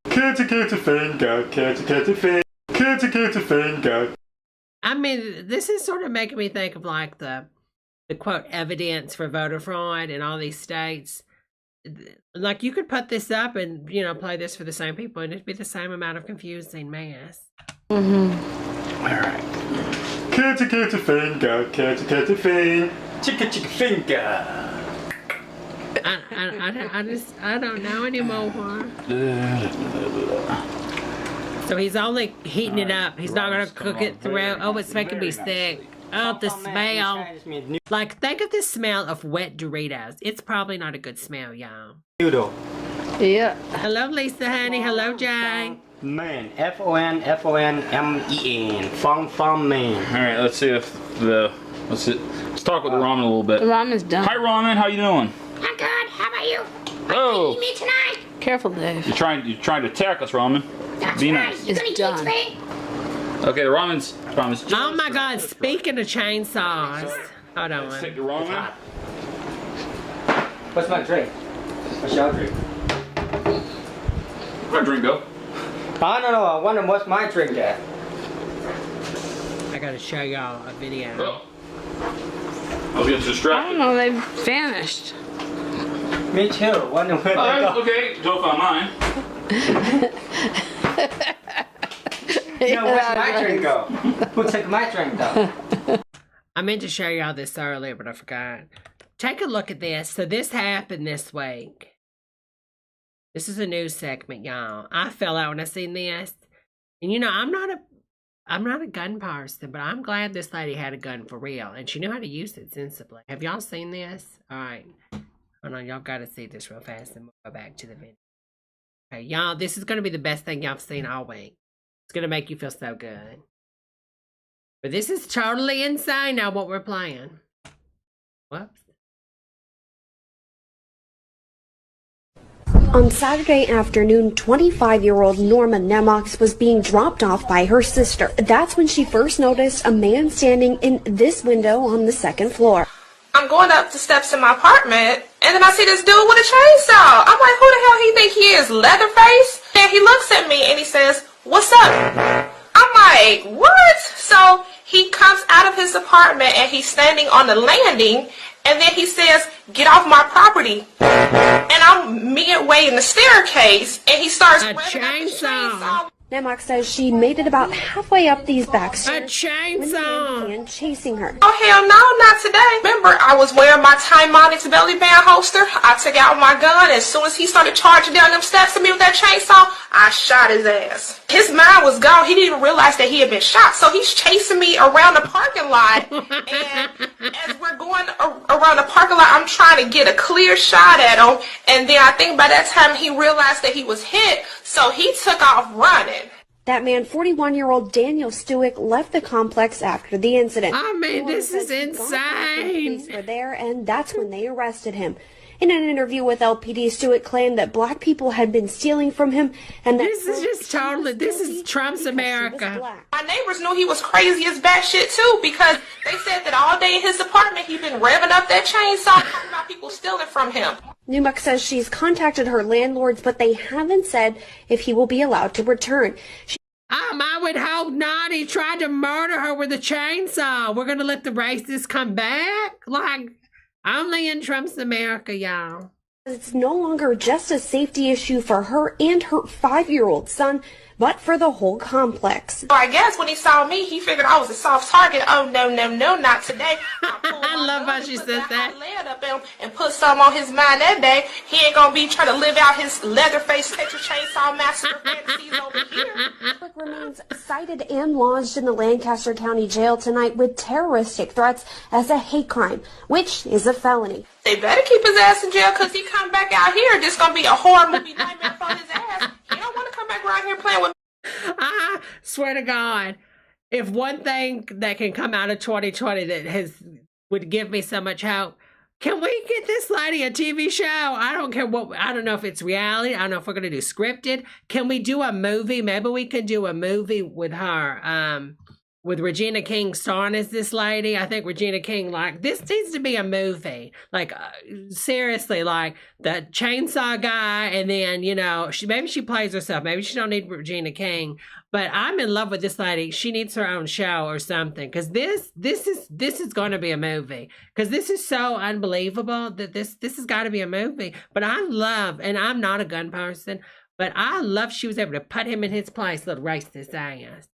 Kitty finger. Kitty finger. Kitty finger. I mean, this is sort of making me think of like the quote evidence for voter fraud in all these states. Like you could put this up and, you know, play this for the same people and it'd be the same amount of confusing mess. All right. Kitty finger. Kitty finger. Chicken finger. I don't know anymore. So he's only heating it up. He's not going to cook it through. Oh, it's making me sick. Oh, the smell. Like, think of the smell of wet Doritos. It's probably not a good smell, y'all. Noodle. Yeah. Hello, Lisa, honey. Hello, Jay. Man. F-O-N-F-O-N-M-E-N. Fong man. All right, let's see if let's talk with the ramen a little bit. The ramen's done. Hi, ramen. How you doing? I'm good. How about you? Oh. Eat me tonight? Careful, Dave. You're trying to attack us, ramen. That's Be right. nice. You gonna It's done. eat me? Okay, the ramen's Oh my God! Speaking of chainsaws, hold on. Let's take the ramen. What's my drink? What's your drink? My drink go. I don't know. I wonder what's my drink at. I gotta show y'all a video. Oh. I was getting I distracted. don't know, they've vanished. Me too. Wonder where they go. Okay, joke on mine. Yo, where's my drink go? Who took my drink though? I meant to show y'all this earlier, but I forgot. Take a look at this. So this happened this week. This is a news segment, y'all. I fell out when I seen this. And you know, I'm not a gun person, but I'm glad this lady had a gun for real. And she knew how to use it sensibly. Have y'all seen this? All right. Hold on, y'all got to see this real fast and we'll go back to the video. Okay, y'all, this is going to be the best thing y'all have seen all week. It's going to make you feel so good. But this is totally insane now what we're playing. Whoops. On Saturday afternoon, 25-year-old Norma Nemox was being dropped off by her sister. That's when she first noticed a man standing in this window on the second floor. I'm going up the steps in my apartment, and then I see this dude with a chainsaw. I'm like, who the hell he think he is, Leatherface? And he looks at me and he says, "What's up?" I'm like, what? So he comes out of his apartment and he's standing on the landing, and then he says, "Get off my property." And I'm midway in the staircase, and he starts a chainsaw. Nemox says she made it about halfway up these back stairs. A chainsaw. When the man began chasing her. Oh, hell no, not today. Remember, I was wearing my Timonix belly band holster. I took out my gun. As soon as he started charging down them steps at me with that chainsaw, I shot his ass. His mind was gone. He didn't even realize that he had been shot. So he's chasing me around the parking lot. And as we're going around the parking lot, I'm trying to get a clear shot at him. And then I think by that time he realized that he was hit. So he took off running. That man, 41-year-old Daniel Stewick, left the complex after the incident. I mean, this is insane. Police were there, and that's when they arrested him. In an interview with LPD, Stewick claimed that black people had been stealing from him, and that this is just totally, this is Trump's America. My neighbors knew he was crazy as batshit too, because they said that all day in his apartment he'd been revving up that chainsaw, talking about people stealing from him. Newmark says she's contacted her landlords, but they haven't said if he will be allowed to return. I would hope not. He tried to murder her with a chainsaw. We're going to let the racists come back? Like, only in Trump's America, y'all. It's no longer just a safety issue for her and her 5-year-old son, but for the whole complex. So I guess when he saw me, he figured I was a soft target. Oh, no, no, no, not today. I love how she says that. Lead up him and put some on his mind that day. He ain't gonna be trying to live out his Leatherface Texas Chainsaw Massacre fantasies over here. Remains cited and lodged in the Lancaster County Jail tonight with terroristic threats as a hate crime, which is a felony. They better keep his ass in jail because he come back out here. This gonna be a horror movie nightmare for his ass. He don't want to come back around here playing with. I swear to God, if one thing that can come out of 2020 that would give me so much hope, can we get this lady a TV show? I don't care what. I don't know if it's reality. I don't know if we're gonna do scripted. Can we do a movie? Maybe we could do a movie with her. With Regina King starring as this lady. I think Regina King, like, this needs to be a movie. Like, seriously, like, the chainsaw guy, and then, you know, maybe she plays herself. Maybe she don't need Regina King. But I'm in love with this lady. She needs her own show or something. Because this is going to be a movie. Because this is so unbelievable that this has got to be a movie. But I love, and I'm not a gun person, but I love she was able to put him in his place, little racist ass.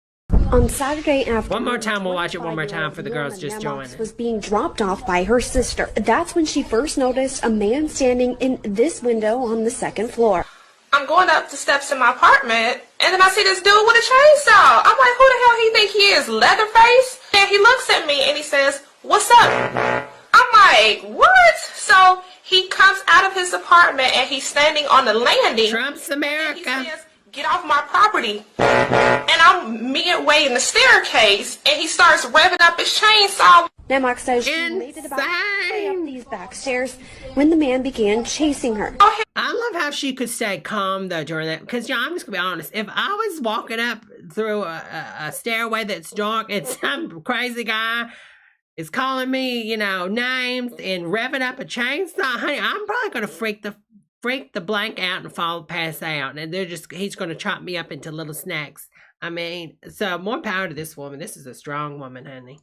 On Saturday afternoon, one more time, we'll watch it one more time for the girls just joining. Was being dropped off by her sister. That's when she first noticed a man standing in this window on the second floor. I'm going up the steps in my apartment, and then I see this dude with a chainsaw. I'm like, who the hell he think he is, Leatherface? And he looks at me and he says, "What's up?" I'm like, what? So he comes out of his apartment and he's standing on the landing. Trump's America. And he says, "Get off my property." And I'm midway in the staircase, and he starts revving up his chainsaw. Nemok says she made it about halfway up these back stairs when the man began chasing her. I love how she could stay calm, though, during that. Because, I'm just going to be honest. If I was walking up through a stairway that's dark and some crazy guy is calling me, names and revving up a chainsaw, honey, I'm probably going to freak the blank out and pass out. And he's going to chop me up into little snacks. I mean, so more power to this woman. This is a strong woman, honey.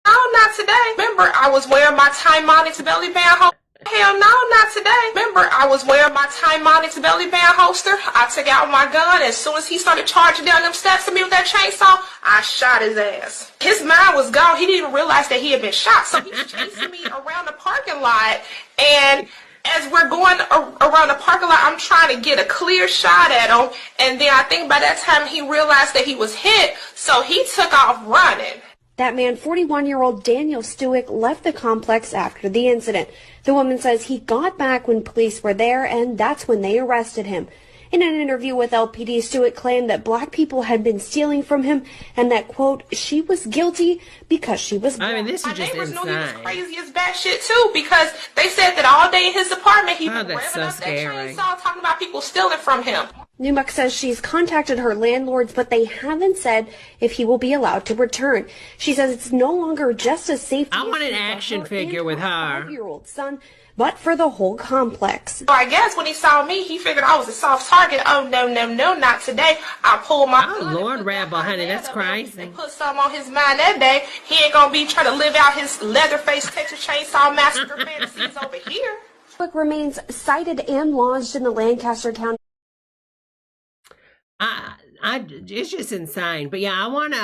No, not today. Remember, I was wearing my Timonix belly band. Hell no, not today. Remember, I was wearing my Timonix belly band holster. I took out my gun. As soon as he started charging down them steps to me with that chainsaw, I shot his ass. His mind was gone. He didn't even realize that he had been shot. So he's chasing me around the parking lot. And as we're going around the parking lot, I'm trying to get a clear shot at him. And then I think by that time he realized that he was hit. So he took off running. That man, 41-year-old Daniel Stewick, left the complex after the incident. The woman says he got back when police were there, and that's when they arrested him. In an interview with LPD, Stewick claimed that black people had been stealing from him and that, quote, she was guilty because she was black. I mean, this is just insane. My neighbors knew he was crazy as batshit, too, because they said that all day in his apartment he was revving up that chainsaw, talking about people stealing from him. Newmark says she's contacted her landlords, but they haven't said if he will be allowed to return. She says it's no longer just a safety issue. I want an action figure with her 5-year-old son, but for the whole complex. So I guess when he saw me, he figured I was a soft target. Oh, no, no, no, not today. I pulled my... Oh, Lord, Rabbi, honey, that's crazy. And put something on his mind that day. He ain't gonna be trying to live out his Leatherface Texas Chainsaw Massacre fantasies over here. Stewick remains cited and lodged in the Lancaster County. It's just insane. But yeah, I want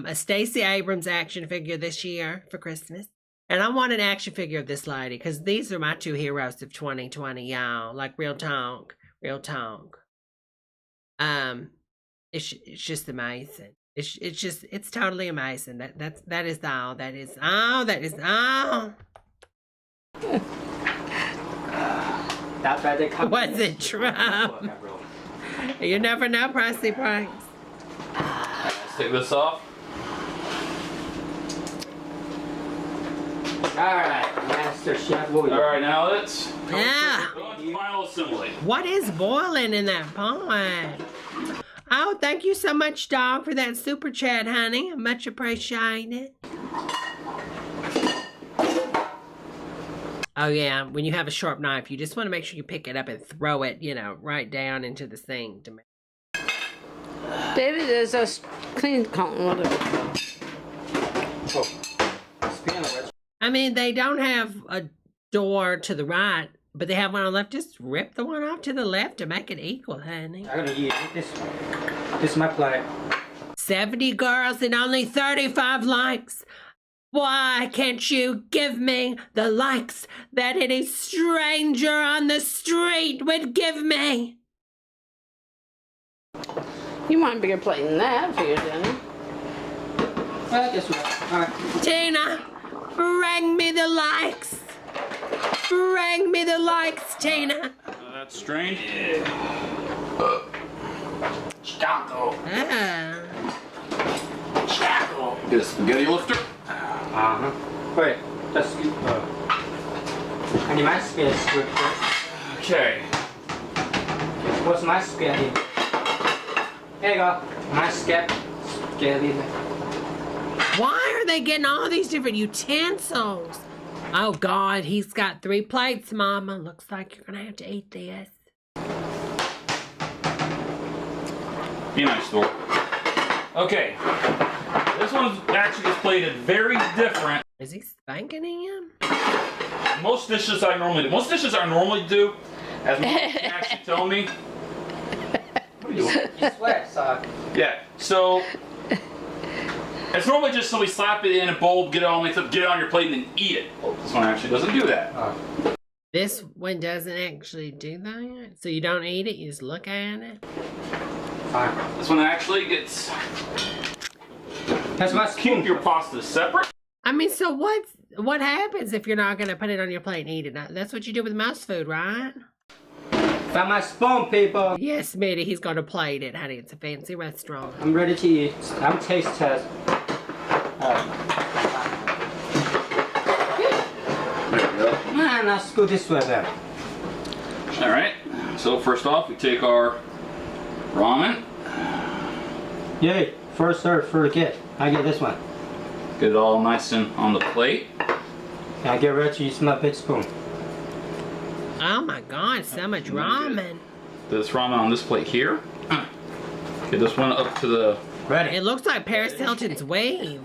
a Stacey Abrams action figure this year for Christmas. And I want an action figure of this lady, because these are my two heroes of 2020, y'all. Like, real talk. It's just amazing. It's totally amazing. That is all. That is all. That's why they come. Was it Trump? You never know, Pricey Price. Let's take this off. Alright, Master Chef William. Alright, now let's final assembly. What is boiling in that pot? Oh, thank you so much, dog, for that super chat, honey. Much appreciated. Oh, yeah, when you have a sharp knife, you just want to make sure you pick it up and throw it, right down into the sink. David, there's a clean cotton. I mean, they don't have a door to the right But they have one on the left. Just rip the one off to the left to make it equal, honey. I'm gonna use this one. This is my plate. 70 girls and only 35 likes. Why can't you give me the likes that any stranger on the street would give me? You want a bigger plate than that for your dinner. Well, this one. Alright. Tina, bring me the likes. Bring me the likes, Tina. That's strange. Stocko. Stocko. Get a spaghetti lifter. Wait, that's good. I need my spaghetti lifter. Okay. What's my spaghetti? Here you go. My spaghetti. Why are they getting all these different utensils? Oh, God, he's got 3 plates, Mama. Looks like you're going to have to eat this. Be nice, Thor. Okay. This one's actually is plated very different. Is he spanking him? Most dishes I normally do. As my mom can actually tell me. What are you doing? You sweat, so. Yeah, so it's normally just so we slap it in a bowl, get it all mixed up, get it on your plate, and then eat it. Well, this one actually doesn't do that. This one doesn't actually do that? So you don't eat it, you just look at it? Fine. This one actually gets... That's my keep your pasta separate. I mean, so what happens if you're not going to put it on your plate and eat it? That's what you do with most food, right? Found my spoon, people. Yes, Smitty, he's got to plate it, honey. It's a fancy restaurant. I'm ready to eat. I'm taste test. There we go. Man, let's go this way then. Alright, so first off, we take our ramen. Yay, first serve, first get. I get this one. Get it all nice and on the plate. Now get ready to use my big spoon. Oh my God, so much ramen. This ramen on this plate here. Get this one up to the... Ready. It looks like Paris Hilton's wave.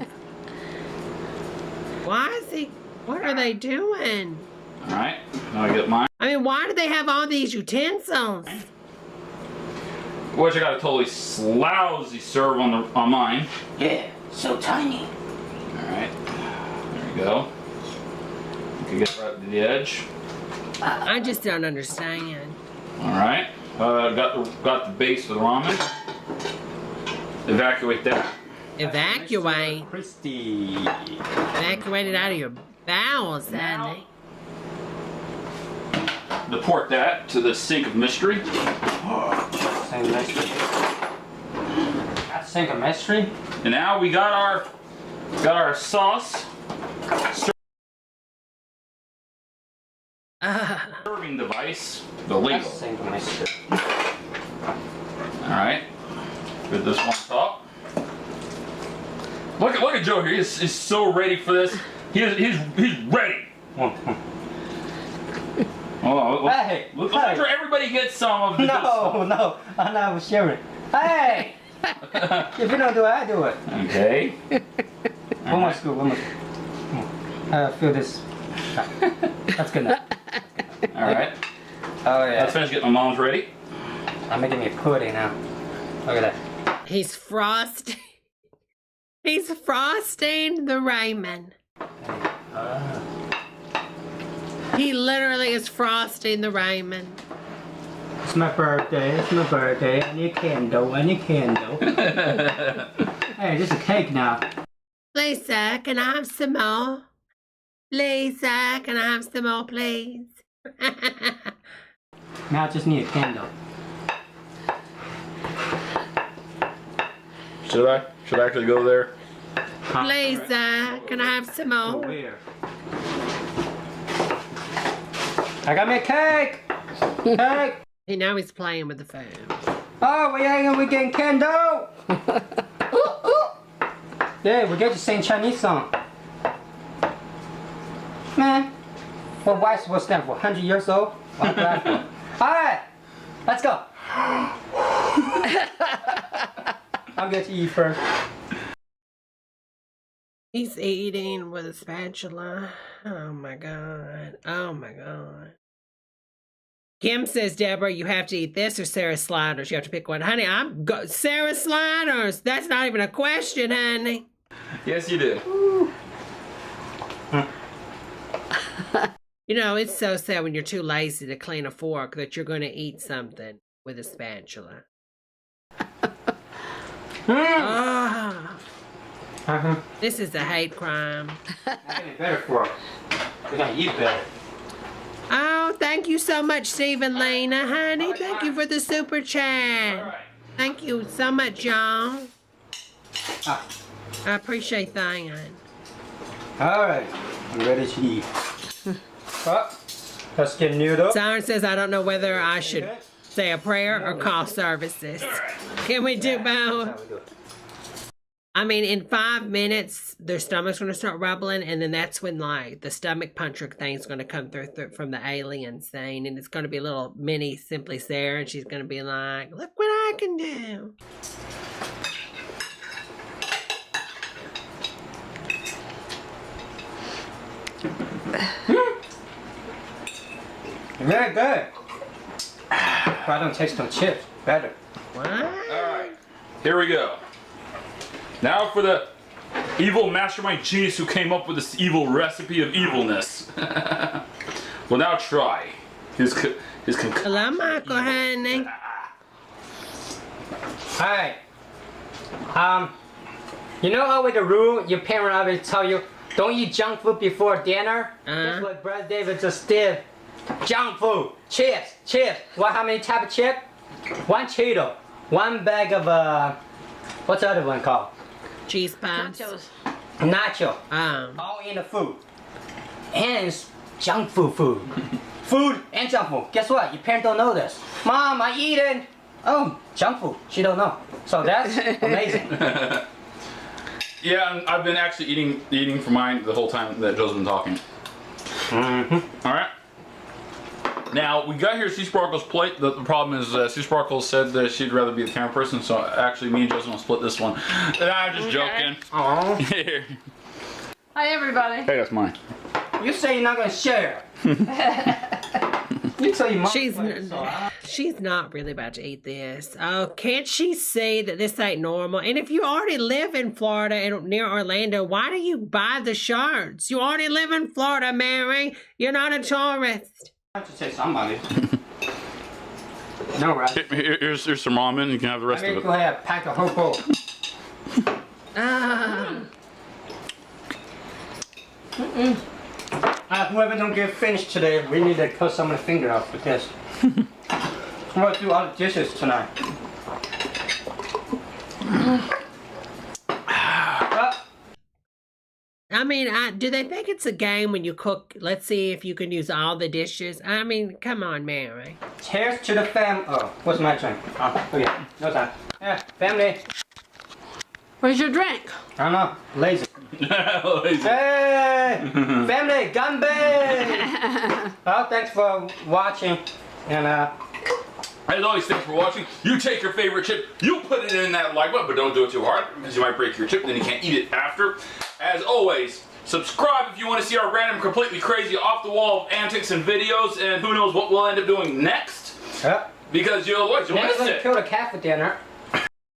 Why is he... What are they doing? Alright, now I get mine. I mean, why do they have all these utensils? Which I got a totally lousy serve on mine. Yeah, so tiny. Alright, there we go. You can get right to the edge. I just don't understand. Alright, got the base of the ramen. Evacuate that. Evacuate? Christy. Evacuate it out of your bowels, Andy. Deport that to the sink of mystery. Sink of mystery. That's sink of mystery. And now we got our sauce. Serving device, the ladle. Alright. Put this one top. Look at Joe here. He's so ready for this. He's ready. Hey, let's make sure everybody gets some of this. No, I'm not sharing. Hey! If you don't do it, I do it. Okay. One more scoop, one more scoop. Feel this. That's good enough. Alright. Oh yeah. Let's finish getting my mom's ready. I'm making me a pudding now. Look at that. He's frosting. He's frosting the ramen. He literally is frosting the ramen. It's my birthday. It's my birthday. I need a candle. I need a candle. Hey, this is a cake now. Lisa, can I have some more? Lisa, can I have some more, please? Now I just need a candle. Should I actually go there? Lisa, can I have some more? Where? I got me a cake! Cake! Hey, now he's playing with the phone. Oh, we're getting candle! Yeah, we get to sing Chinese song. Man, what wife was that for 100 years old? Alright, let's go. I'm going to eat first. He's eating with a spatula. Oh my God. Oh my God. Kim says, Deborah, you have to eat this or Sarah Sliders. You have to pick one. Honey, Sarah Sliders. That's not even a question, honey. Yes, you do. You know, it's so sad when you're too lazy to clean a fork that you're going to eat something with a spatula. This is a hate crime. I get better fork. We're gonna eat better. Oh, thank you so much, Stephen Lena, honey. Thank you for the super chat. Thank you so much, y'all. I appreciate that. All right, I'm ready to eat. Let's get noodle. Siren says, I don't know whether I should say a prayer or call services. Can we do both? I mean, in 5 minutes, their stomach's going to start rumbling, and then that's when, like, the stomach puncher thing's going to come through from the alien scene, and it's going to be a little mini Simply Sarah, and she's going to be like, look what I can do. Very good. But I don't taste no chips. Better. What? All right, here we go. Now for the evil mastermind genius who came up with this evil recipe of evilness. Well, now try his Hello, Michael, honey. Hi. You know how with the rule, your parent always tell you, don't eat junk food before dinner? That's what Brother David just did. Junk food, chips. What? How many type of chip? 1 Cheeto, 1 bag of what's the other one called? Cheese puffs. Nacho. All in the food. And it's junk food. Food and junk food. Guess what? Your parents don't know this. Mom, I eating. Oh, junk food. She don't know. So that's amazing. Yeah, I've been actually eating for mine the whole time that Joe's been talking. All right. Now, we got here C Sparkle's plate. The problem is C Sparkle said that she'd rather be the camera person, so actually me and Joe's gonna split this one. I'm just joking. Aww. Hi, everybody. Hey, that's mine. You say you're not gonna share. You tell your mom. She's not really about to eat this. Oh, can't she see that this ain't normal? And if you already live in Florida and near Orlando, why do you buy the shirts? You already live in Florida, Mary. You're not a tourist. I have to say somebody. No, right? Here's some ramen. You can have the rest of it. Go ahead, pack a whole bowl. Whoever don't get finished today, we need to cut some of the finger off with this. I'm gonna do all the dishes tonight. I mean, do they think it's a game when you cook? Let's see if you can use all the dishes. I mean, come on, Mary. Cheers to the fam. Oh, what's my drink? Oh yeah, no time. Yeah, family. Where's your drink? I don't know. Lazy. Lazy. Hey, family, Gumby. Well, thanks for watching, and as always, thanks for watching. You take your favorite chip, you put it in that like button, but don't do it too hard because you might break your chip, and then you can't eat it after. As always, subscribe if you want to see our random, completely crazy, off-the-wall antics and videos, and who knows what we'll end up doing next. Yep. Because you'll miss it. Killed a cat for dinner.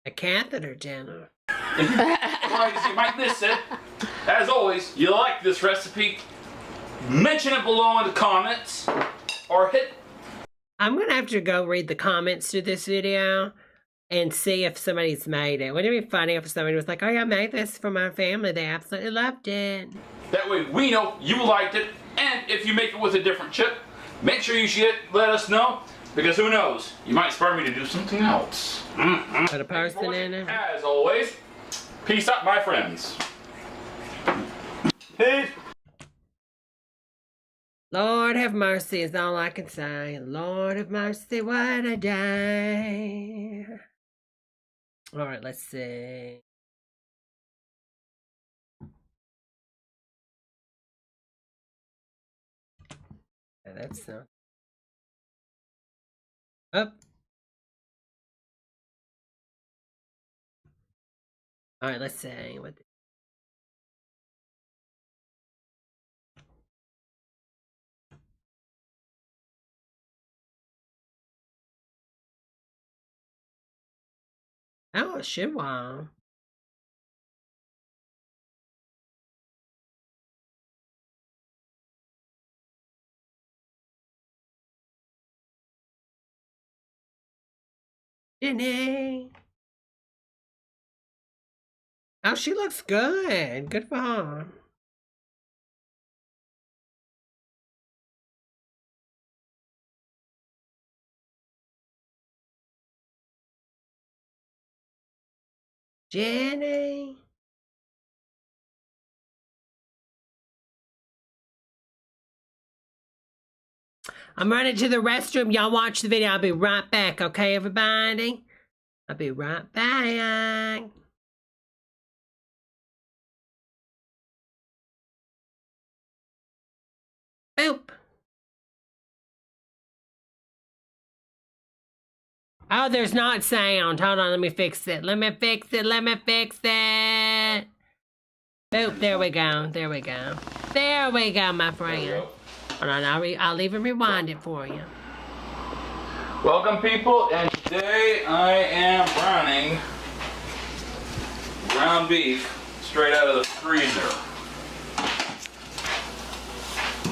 A catheter dinner. You might miss it. As always, you like this recipe, mention it below in the comments, or hit. I'm going to have to go read the comments to this video and see if somebody's made it. Wouldn't it be funny if somebody was like, oh yeah, I made this for my family. They absolutely loved it. That way we know you liked it, and if you make it with a different chip, make sure you let us know, because who knows, you might inspire me to do something else. Put a person in it. As always, peace out, my friends. Peace. Lord have mercy is all I can say. Lord have mercy, what a day. All right, let's see. Yeah, that's up. All right, let's see what. Oh, it should wow. Jenny. Oh, she looks good. Good for her. Jenny. I'm running to the restroom. Y'all watch the video. I'll be right back. Okay, everybody? I'll be right back. Boop. Oh, there's not sound. Hold on, let me fix it. Let me fix it. Boop, there we go. There we go. There we go, my friend. Hold on, I'll even rewind it for you. Welcome, people, and today I am browning ground beef straight out of the freezer.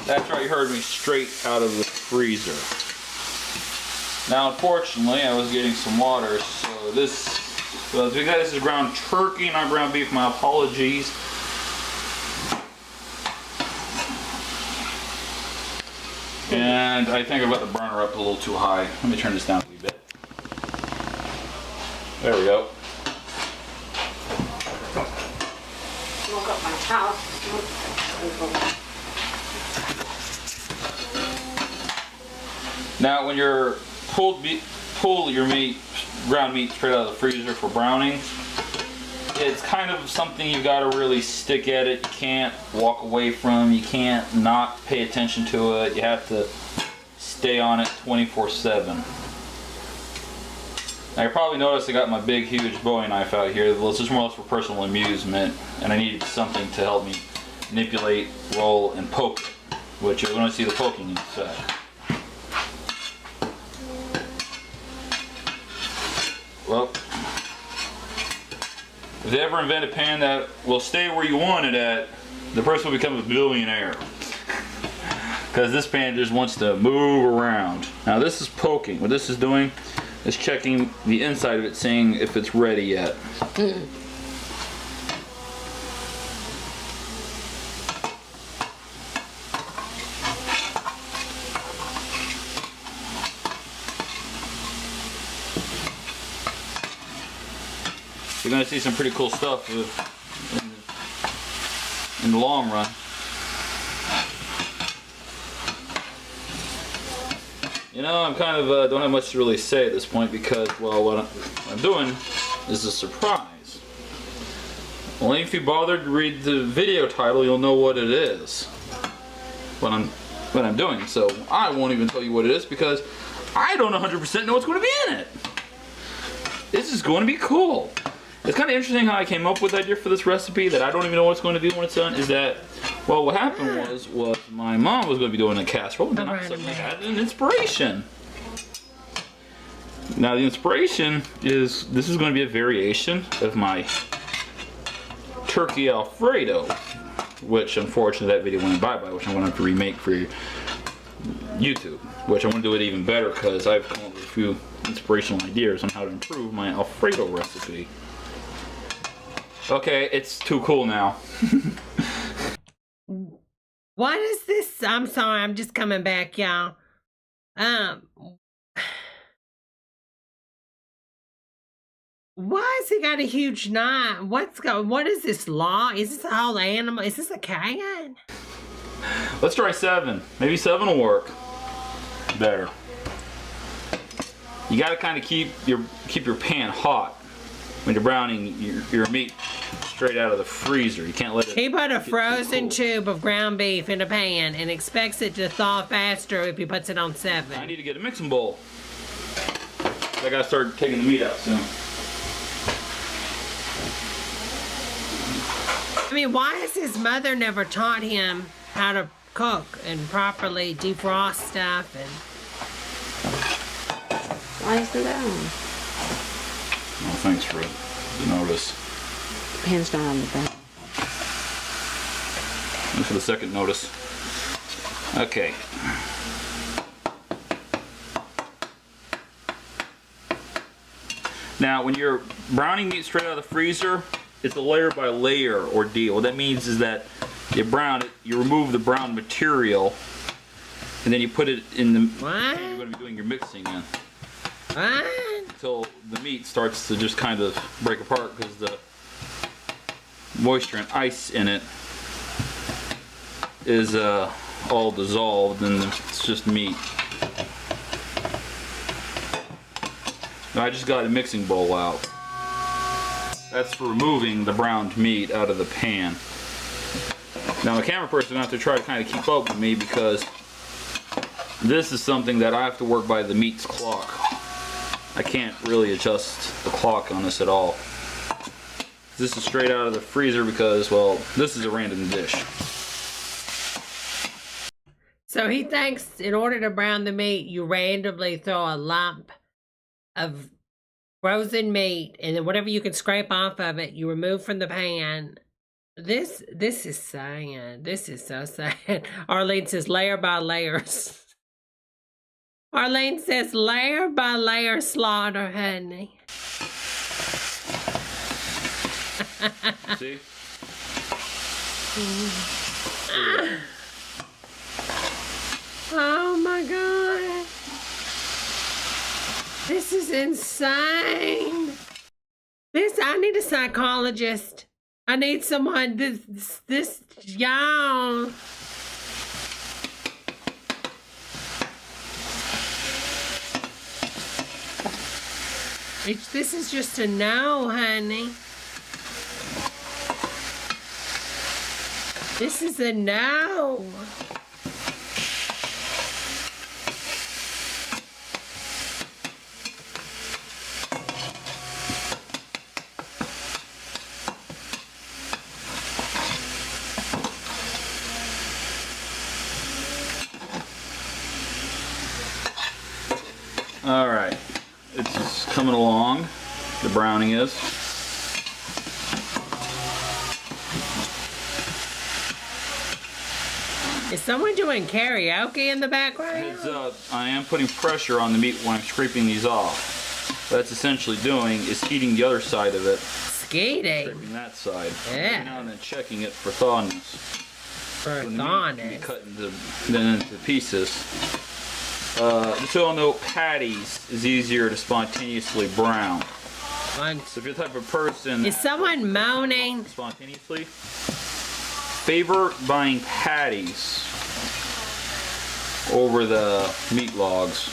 That's right, you heard me, straight out of the freezer. Now, unfortunately, I was getting some water, so because this is ground turkey, not ground beef, my apologies. And I think I've got the burner up a little too high. Let me turn this down a wee bit. There we go. Woke up my towel. Now, when you're pull your ground meat straight out of the freezer for browning, it's kind of something you got to really stick at it. You can't walk away from. You can't not pay attention to it. You have to stay on it 24/7. Now, you probably noticed I got my big, huge Bowie knife out here. This is more or less for personal amusement, and I needed something to help me manipulate, roll, and poke it, which you're going to see the poking in a sec. Well, if they ever invent a pan that will stay where you want it at, the person will become a billionaire. Because this pan just wants to move around. Now this is poking. What this is doing is checking the inside of it, seeing if it's ready yet. You're going to see some pretty cool stuff in the long run. You know, I'm kind of don't have much to really say at this point because, well, what I'm doing is a surprise. Only if you bothered to read the video title, you'll know what it is. What I'm doing. So I won't even tell you what it is because I don't 100% know what's going to be in it. This is going to be cool. It's kind of interesting how I came up with the idea for this recipe that I don't even know what's going to be when it's done. Is that, well, what happened was my mom was going to be doing a casserole, and then I suddenly had an inspiration. Now the inspiration is, this is going to be a variation of my turkey Alfredo, which unfortunately that video went bye-bye, which I'm going to have to remake for YouTube, which I want to do it even better because I've come up with a few inspirational ideas on how to improve my Alfredo recipe. Okay, it's too cool now. What is this? I'm sorry, I'm just coming back, y'all. Why has he got a huge knife? What is this law? Is this a whole animal? Is this a can? Let's try 7. Maybe 7 will work better. You gotta kind of keep your pan hot when you're browning your meat straight out of the freezer. You can't let it. He put a frozen tube of ground beef in a pan and expects it to thaw faster if he puts it on 7. I need to get a mixing bowl. I gotta start taking the meat out soon. I mean, why has his mother never taught him how to cook and properly defrost stuff? And why is it down? Well, thanks for the notice. Pen's not on the back. And for the second notice. Okay. Now, when you're browning meat straight out of the freezer, it's a layer by layer ordeal. What that means is that you brown it, you remove the brown material, and then you put it in the pan you're going to be doing your mixing in. Until the meat starts to just kind of break apart because the moisture and ice in it is all dissolved and it's just meat. Now I just got a mixing bowl out. That's for removing the browned meat out of the pan. Now the camera person will have to try to kind of keep up with me because this is something that I have to work by the meat's clock. I can't really adjust the clock on this at all. This is straight out of the freezer because, well, this is a random dish. So he thinks in order to brown the meat, you randomly throw a lump of frozen meat, and then whatever you can scrape off of it, you remove from the pan. This is sad. This is so sad. Arlene says layer by layers. Arlene says layer by layer slaughter, honey. See? Oh my God. This is insane. I need a psychologist. I need someone, this, y'all. This is just a no, honey. This is a no. All right, it's coming along. The browning is. Is someone doing karaoke in the background? Heads up, I am putting pressure on the meat when I'm scraping these off. What that's essentially doing is heating the other side of it. Skating. Scraping that side. Yeah. Every now and then checking it for thawness. For thawness. Cut into pieces. Just so you all know, patties is easier to spontaneously brown. So if you're the type of person is someone moaning spontaneously, favor buying patties over the meat logs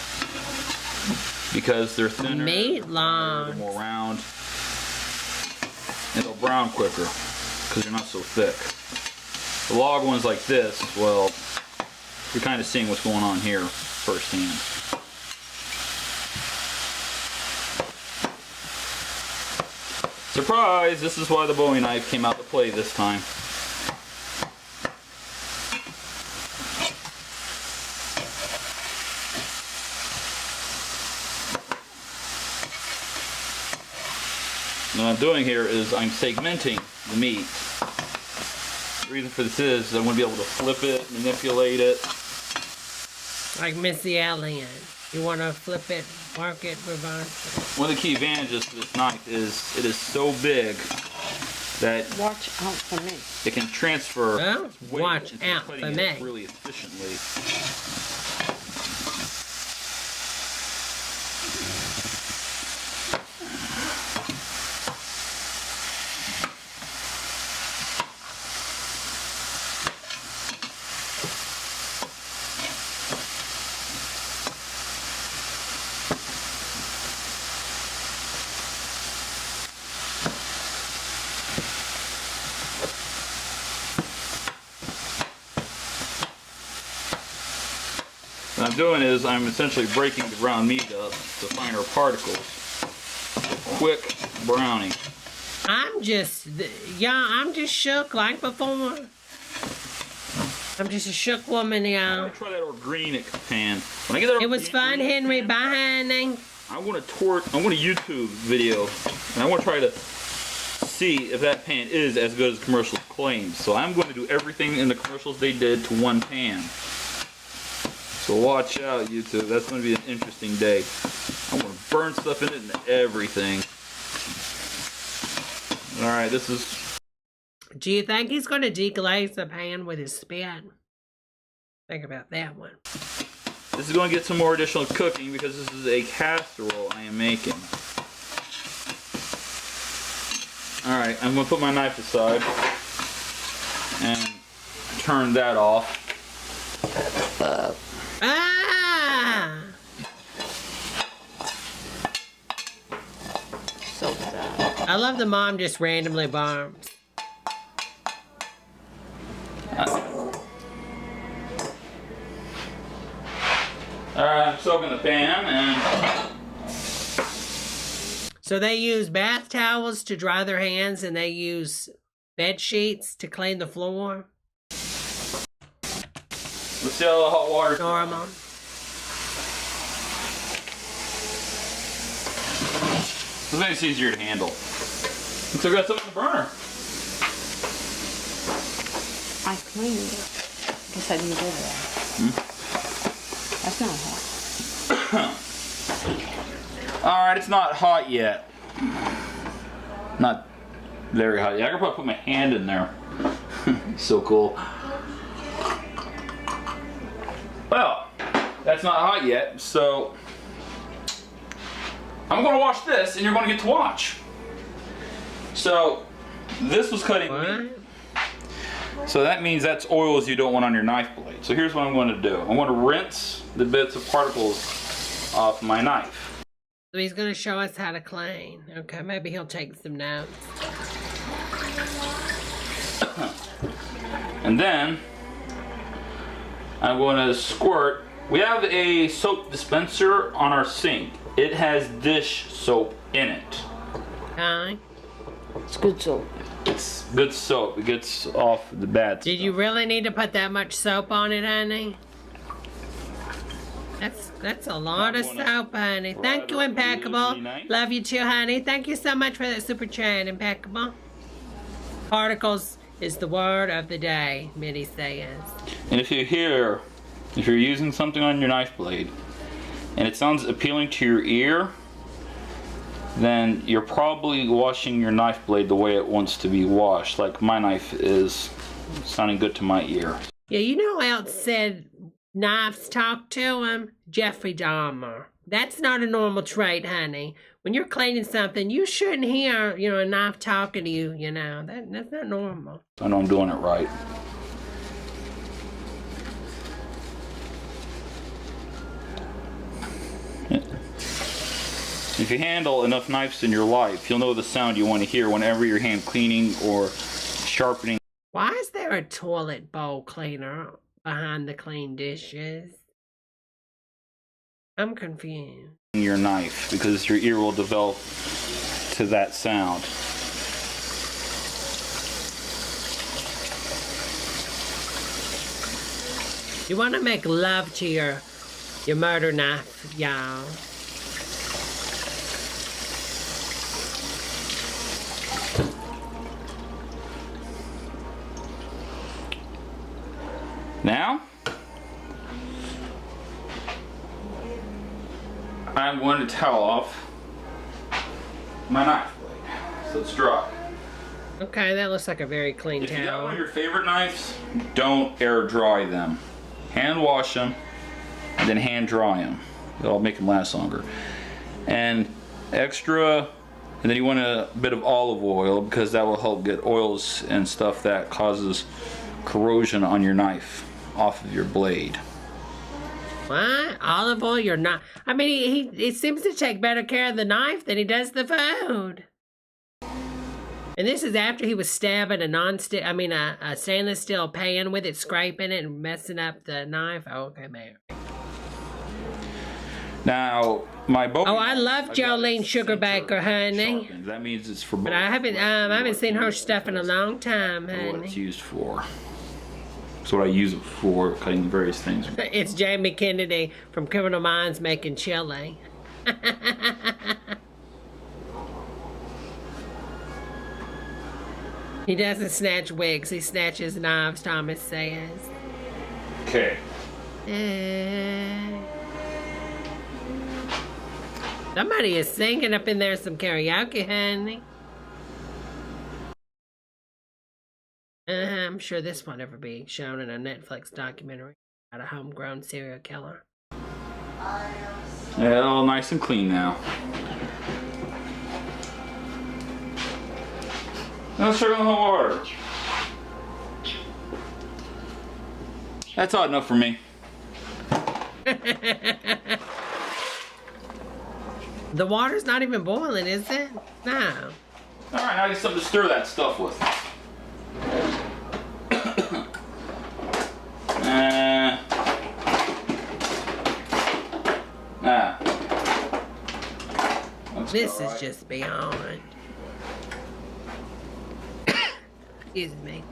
because they're thinner, meat logs, more round, and they'll brown quicker because they're not so thick. The log ones like this, well, you're kind of seeing what's going on here firsthand. Surprise! This is why the Bowie knife came out to play this time. What I'm doing here is I'm segmenting the meat. The reason for this is I want to be able to flip it, manipulate it. Like Missy Elliott. You want to flip it, work it, reverse it. One of the key advantages to this knife is it is so big that watch out for me. It can transfer weight watch out for me. Really efficiently. What I'm doing is I'm essentially breaking the ground meat up to finer particles. Quick browning. I'm just shook like before. I'm just a shook woman, y'all. Try that organic pan. When I get that it was fun, Henry. Bye, honey. I want a YouTube video, and I want to try to see if that pan is as good as commercials claim. So I'm going to do everything in the commercials they did to one pan. So watch out, YouTube. That's going to be an interesting day. I'm going to burn stuff in it and everything. Alright, this is... Do you think he's going to deglaze the pan with his spit? Think about that one. This is going to get some more additional cooking because this is a casserole I am making. Alright, I'm going to put my knife aside and turn that off. So sad. I love the mom just randomly bombs. Alright, I'm soaking the pan and... So they use bath towels to dry their hands and they use bed sheets to clean the floor. Let's see how the hot water... Normal. This makes it easier to handle. So we got something to burn. I cleaned it. Guess I didn't do that. That's not hot. Alright, it's not hot yet. Not very hot yet. I could probably put my hand in there. So cool. Well, that's not hot yet, so I'm going to watch this and you're going to get to watch. So, this was cutting meat. So that means that's oils you don't want on your knife blade. So here's what I'm going to do. I'm going to rinse the bits of particles off my knife. So he's going to show us how to clean. Okay, maybe he'll take some notes. And then I'm going to squirt. We have a soap dispenser on our sink. It has dish soap in it. Hi. It's good soap. It's good soap. It gets off the bad stuff. Did you really need to put that much soap on it, honey? That's a lot of soap, honey. Thank you, Impeccable. Love you too, honey. Thank you so much for that super chat, Impeccable. Particles is the word of the day, Mitty says. And if you're using something on your knife blade and it sounds appealing to your ear, then you're probably washing your knife blade the way it wants to be washed. Like my knife is sounding good to my ear. Yeah, you know who else said knives talk to him? Jeffrey Dahmer. That's not a normal trait, honey. When you're cleaning something, you shouldn't hear, a knife talking to you, That's not normal. I know I'm doing it right. If you handle enough knives in your life, you'll know the sound you want to hear whenever you're hand cleaning or sharpening. Why is there a toilet bowl cleaner behind the clean dishes? I'm confused. Your knife, because your ear will develop to that sound. You want to make love to your murder knife, y'all. Now, I'm going to towel off my knife blade so it's dry. Okay, that looks like a very clean If towel. you got one of your favorite knives, don't air dry them. Hand wash them and then hand dry them. It'll make them last longer. And then you want a bit of olive oil because that will help get oils and stuff that causes corrosion on your knife off of your blade. What? Olive oil? You're not. I mean, he seems to take better care of the knife than he does the food. And this is after he was stabbing a stainless steel pan with it, scraping it and messing up the knife. Oh, okay, man. Now, my bow. Oh, I love Jolene Sugarbaker, honey. That means it's for both. But I haven't seen her stuff in a long time, honey. What it's used for. That's what I use it for, cutting various things. It's Jamie Kennedy from Criminal Minds making chili. He doesn't snatch wigs, he snatches knives, Thomas says. Okay. Somebody is singing up in there some karaoke, honey. I'm sure this won't ever be shown in a Netflix documentary about a homegrown serial killer. Yeah, all nice and clean now. Let's turn on the water. That's hot enough for me. The water's not even boiling, is it? No. Alright, now I get something to stir that stuff with. This is just beyond. Excuse me.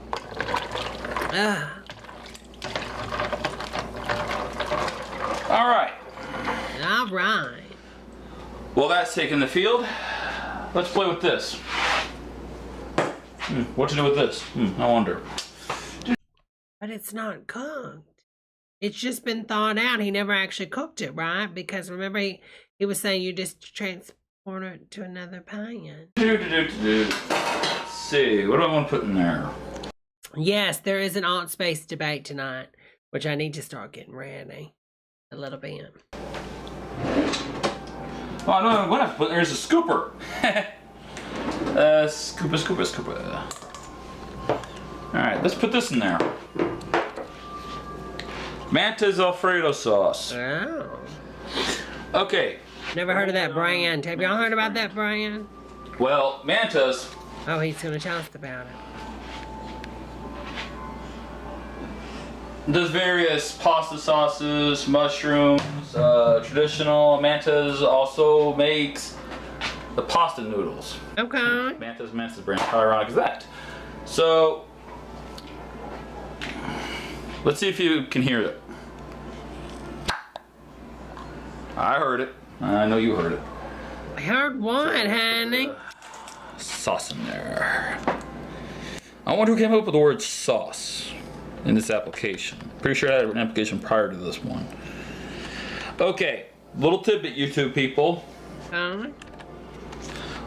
Alright. Alright. Well, that's taking the field. Let's play with this. What to do with this? I wonder. But it's not cooked. It's just been thawed out. He never actually cooked it, right? Because remember, he was saying you just transport it to another pan. Let's see. What do I want to put in there? Yes, there is an alt space debate tonight, which I need to start getting ready a little bit. Oh, I know what I have to put there is a scooper. Scooper. Alright, let's put this in there. Manta's Alfredo sauce. Oh. Okay. Never heard of that brand. Have y'all heard about that brand? Well, Manta's. Oh, he's going to tell us about it. There's various pasta sauces, mushrooms, traditional. Manta's also makes the pasta noodles. Okay. Manta's brand. How ironic is that? So, let's see if you can hear it. I heard it. I know you heard it. I heard what, honey? Sauce in there. I wonder who came up with the word sauce in this application. Pretty sure I had an application prior to this one. Okay, little tidbit, YouTube people.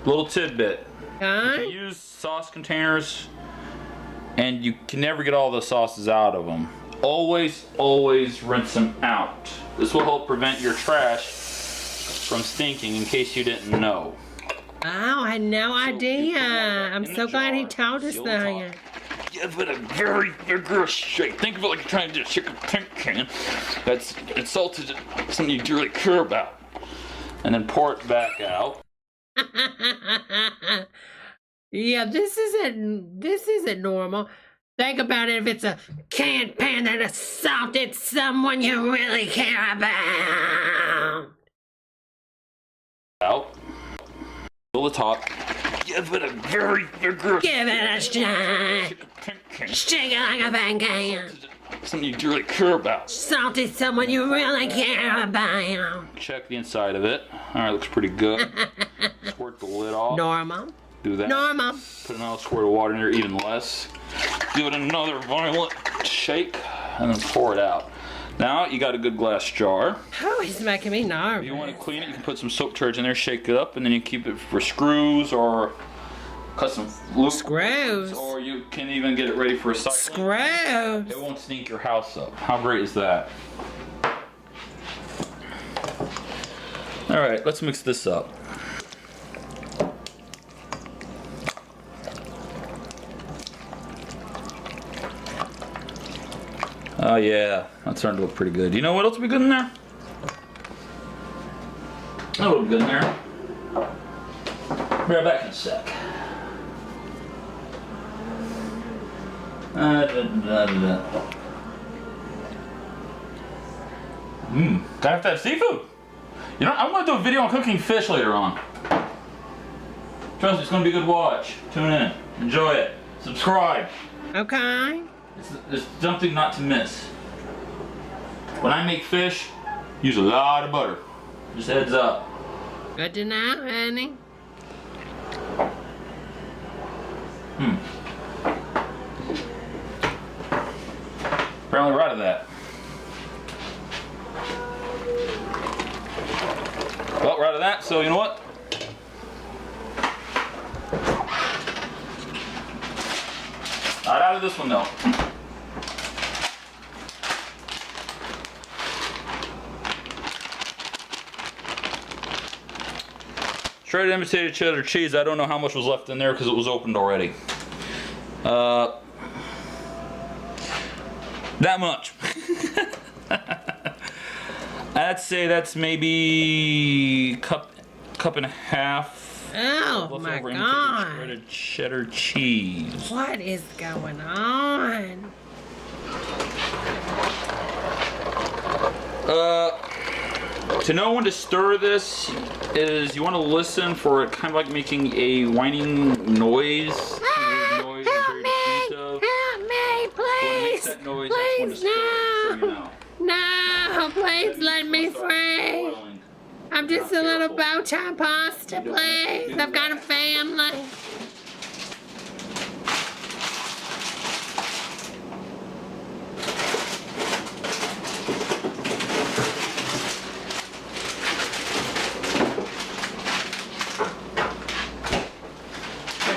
Little tidbit. You use sauce containers and you can never get all the sauces out of them. Always rinse them out. This will help prevent your trash from stinking, in case you didn't know. Oh, I had no idea. I'm so glad he told us that. Give it a very vigorous shake. Think of it like you're trying to shake a tin can that's salted, something you really care about. And then pour it back out. Yeah, this isn't normal. Think about it if it's a canned pan that assaulted someone you really care about. Out. Fill the top. Give it a very vigorous. Give it a shake. Shake it like a pan can. Something you really care about. Salted someone you really care about. Check the inside of it. Alright, looks pretty good. Squirt the lid off. Normal. Do that. Normal. Put another squirt of water in there, even less. Give it another violent shake, and then pour it out. Now you got a good glass jar. Oh, he's making me nervous. If you want to clean it, you can put some soap charge in there, shake it up, and then you keep it for screws or custom loop. Screws. Or you can even get it ready for recycling. Screws. It won't stink your house up. How great is that? All right, let's mix this up. Oh yeah, that's starting to look pretty good. You know what else would be good in there? That would be good in there. Be right back in a sec. Gotta have to have seafood. You know, I'm gonna do a video on cooking fish later on. Trust me, it's gonna be a good watch. Tune in, enjoy it, subscribe. Okay. It's something not to miss. When I make fish, use a lot of butter. Just heads up. Good to know, honey. Apparently we're out of that. Well, we're out of that, so you know what? Not out of this one, though. Shredded imitated cheddar cheese. I don't know how much was left in there because it was opened already. That much. I'd say that's maybe cup and a half. Oh my God! Shredded cheddar cheese. What is going on? To know when to stir this is you want to listen for it kind of like making a whining noise. Help me, please! Please, no! No, please let me free! I'm just a little bow tie pasta, please! I've got a family!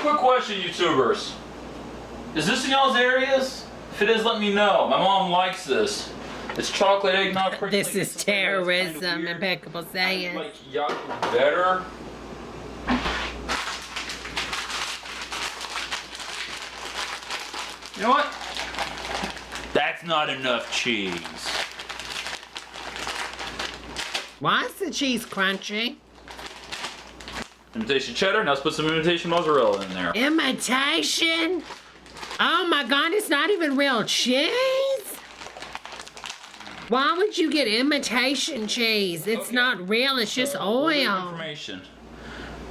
Quick question, YouTubers. Is this in y'all's areas? If it is, let me know. My mom likes this. It's chocolate eggnog. This is terrorism, impeccable saying. Like y'all better. You know what? That's not enough cheese. Why is the cheese crunchy? Imitation cheddar. Now let's put some imitation mozzarella in there. Imitation? Oh my God, it's not even real cheese? Why would you get imitation cheese? It's not real, it's just oil. Information.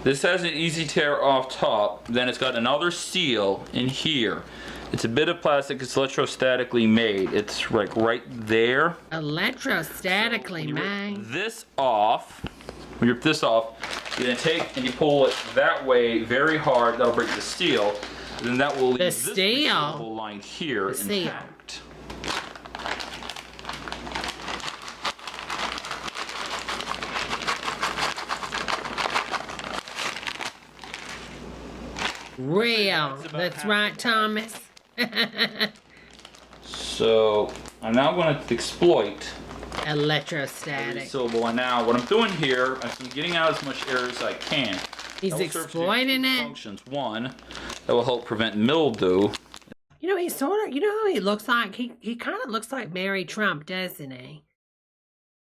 This has an easy tear off top. Then it's got another seal in here. It's a bit of plastic. It's electrostatically made. It's like right there. Electrostatically made. This off. When you rip this off, you then take and you pull it that way very hard. That'll break the seal. And then that will leave this resealable line here intact. Real. That's right, Thomas. So I'm now going to exploit electrostatic. Resealable. And now what I'm doing here, I'm getting out as much air as I can. He's exploiting it. Functions. One, that will help prevent mildew. You know, he's sort of, you know who he looks like? He kind of looks like Mary Trump, doesn't he?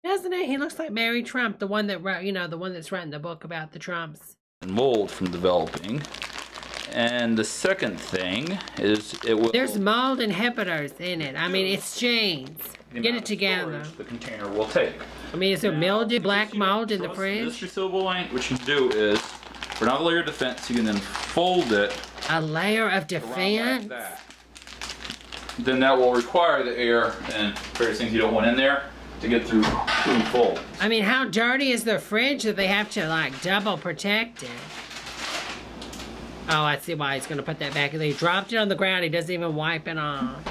Doesn't he? He looks like Mary Trump, the one that wrote, you know, the one that's writing the book about the Trumps. And mold from developing. And the second thing is it will... There's mold inhibitors in it. I mean, it's cheese. Get it together. The container will take. I mean, is there mildew, black mold in the fridge? This resealable line, what you do is, for another layer of defense, you can then fold it. A layer of defense? Like that. Then that will require the air and various things you don't want in there to get through and fold. I mean, how dirty is their fridge that they have to, like, double protect it? Oh, I see why he's going to put that back. He dropped it on the ground. He doesn't even wipe it off.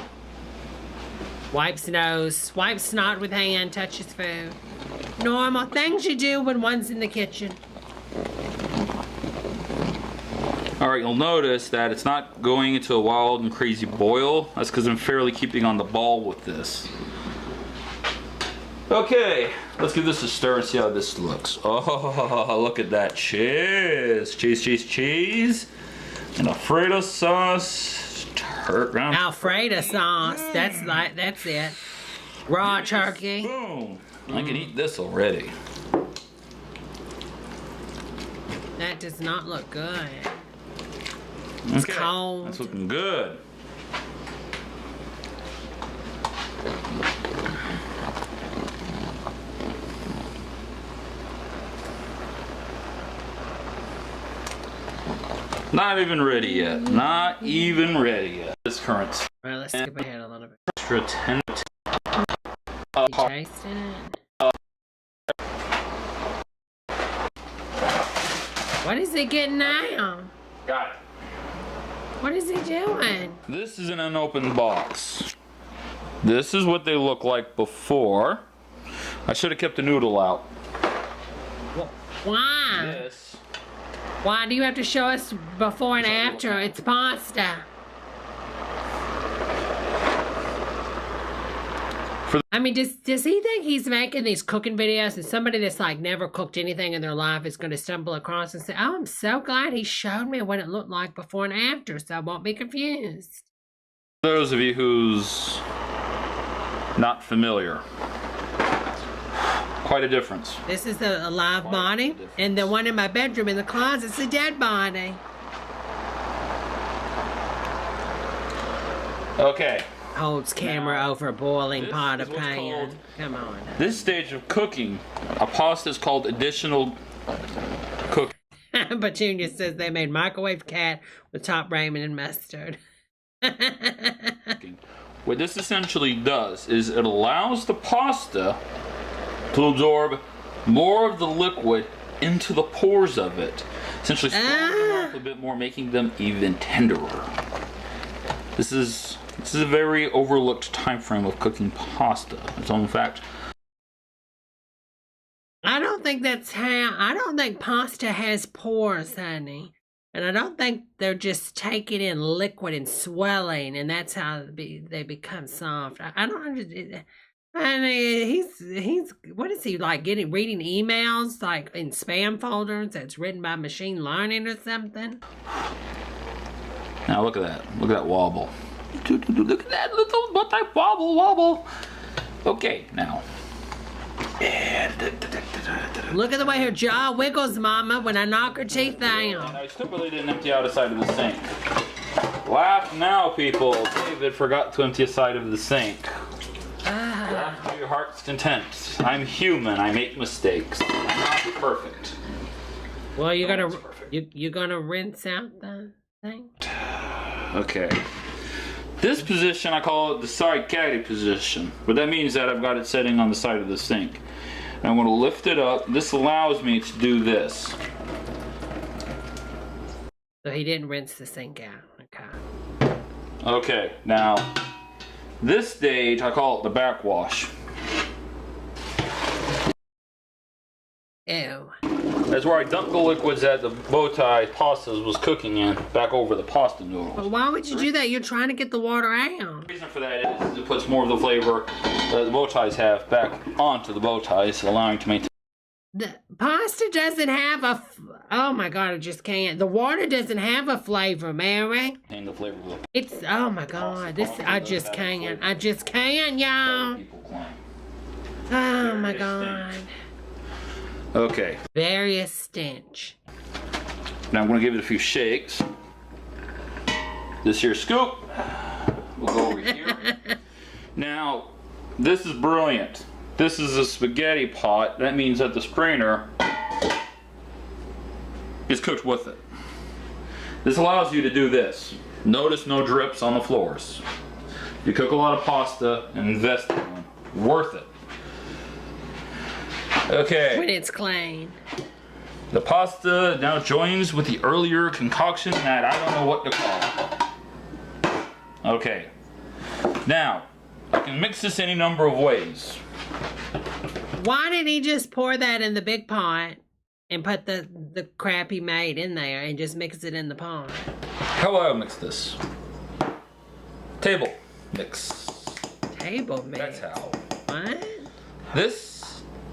Wipes nose, wipes snot with hand, touches food. Normal things you do when one's in the kitchen. Alright, you'll notice that it's not going into a wild and crazy boil. That's because I'm fairly keeping on the ball with this. Okay, let's give this a stir and see how this looks. Oh, look at that cheese. Cheese, cheese, cheese. And Alfredo sauce. Alfredo sauce. That's it. Raw turkey. Boom. I can eat this already. That does not look good. It's cold. That's looking good. Not even ready yet. Not even ready yet. This current. Well, let's skip ahead a little bit. Extra 10. You tasting it? he getting now? Got it. What is he doing? This is an unopened box. This is what they look like before. I should have kept the noodle out. Why? This. Why do you have to show us before and after? It's pasta. I mean, does he think he's making these cooking videos and somebody that's like never cooked anything in their life is going to stumble across and say, oh, I'm so glad he showed me what it looked like before and after so I won't be confused. Those of you who's not familiar. Quite a difference. This is a live body, and the one in my bedroom in the closet's a dead body. Okay. Holds camera over a boiling pot of pan. Come on. This stage of cooking, a pasta is called additional cooking. Petunia says they made microwave cat with top ramen and mustard. What this essentially does is it allows the pasta to absorb more of the liquid into the pores of it, essentially swelling them up a bit more, making them even tenderer. This is a very overlooked time frame of cooking pasta. So in fact, I don't think pasta has pores, honey. And I don't think they're just taking in liquid and swelling, and that's how they become soft. I don't understand. I mean, he's what is he like reading emails like in spam folders that's written by machine learning or something? Now look at that. Look at that wobble. Look at that little butt type wobble. Okay, now. Look at the way her jaw wiggles, Mama, when I knock her teeth down. I still really didn't empty out a side of the sink. Laugh now, people. David forgot to empty a side of the sink. Laugh to your heart's content. I'm human. I make mistakes. I'm not perfect. Well, you're gonna rinse out the thing. Okay. This position, I call it the side caddy position. But that means that I've got it sitting on the side of the sink. And I'm going to lift it up. This allows me to do this. So he didn't rinse the sink out. Okay. Okay, now, this stage, I call it the backwash. Ew. That's where I dump the liquids that the bow tie pastas was cooking in back over the pasta noodles. But why would you do that? You're trying to get the water out. The reason for that is it puts more of the flavor that the bow ties have back onto the bow ties, allowing to maintain. The pasta doesn't have a. Oh my God, I just can't. The water doesn't have a flavor, Mary. And the flavor will. It's. Oh my God, I just can't. I just can't, y'all. Oh my God. Okay. Various stench. Now I'm going to give it a few shakes. This here scoop. We'll go over here. Now, this is brilliant. This is a spaghetti pot. That means that the strainer is cooked with it. This allows you to do this. Notice no drips on the floors. If you cook a lot of pasta and invest in one, worth it. Okay. When it's clean. The pasta now joins with the earlier concoction that I don't know what to call. Okay. Now, I can mix this any number of ways. Why didn't he just pour that in the big pot and put the crap he made in there and just mix it in the pot? How will I mix this? Table mix. Table mix? That's how. What? This.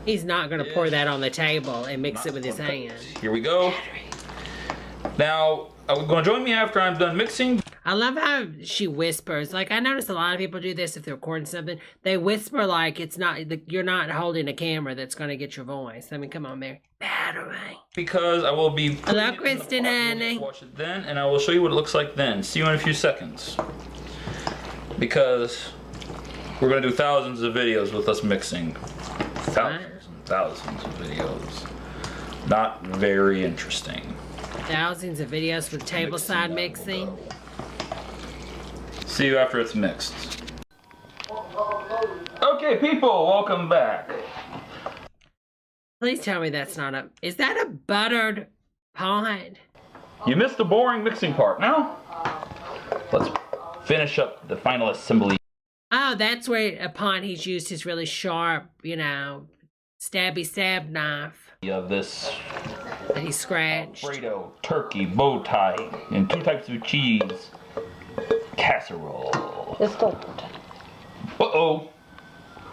He's not going to pour that on the table and mix it with his hand. Here we go. Now, are we going to join me after I'm done mixing? I love how she whispers. Like, I notice a lot of people do this if they're recording something. They whisper like it's not, you're not holding a camera that's going to get your voice. I mean, come on, Mary. Battery. Because I will be... Hello, Kristen, honey. Watch it then, and I will show you what it looks like then. See you in a few seconds. Because we're going to do thousands of videos with us mixing. Thousands of videos. Not very interesting. Thousands of videos with tableside mixing. See you after it's mixed. Okay, people, welcome back. Please tell me that's not a... Is that a buttered pot. You missed the boring mixing part. Now, let's finish up the final assembly. Oh, that's where upon he's used his really sharp, you know, stabby stab knife. Of this that he scratched. Alfredo turkey bow tie and 2 types of cheese. Casserole. Uh-oh.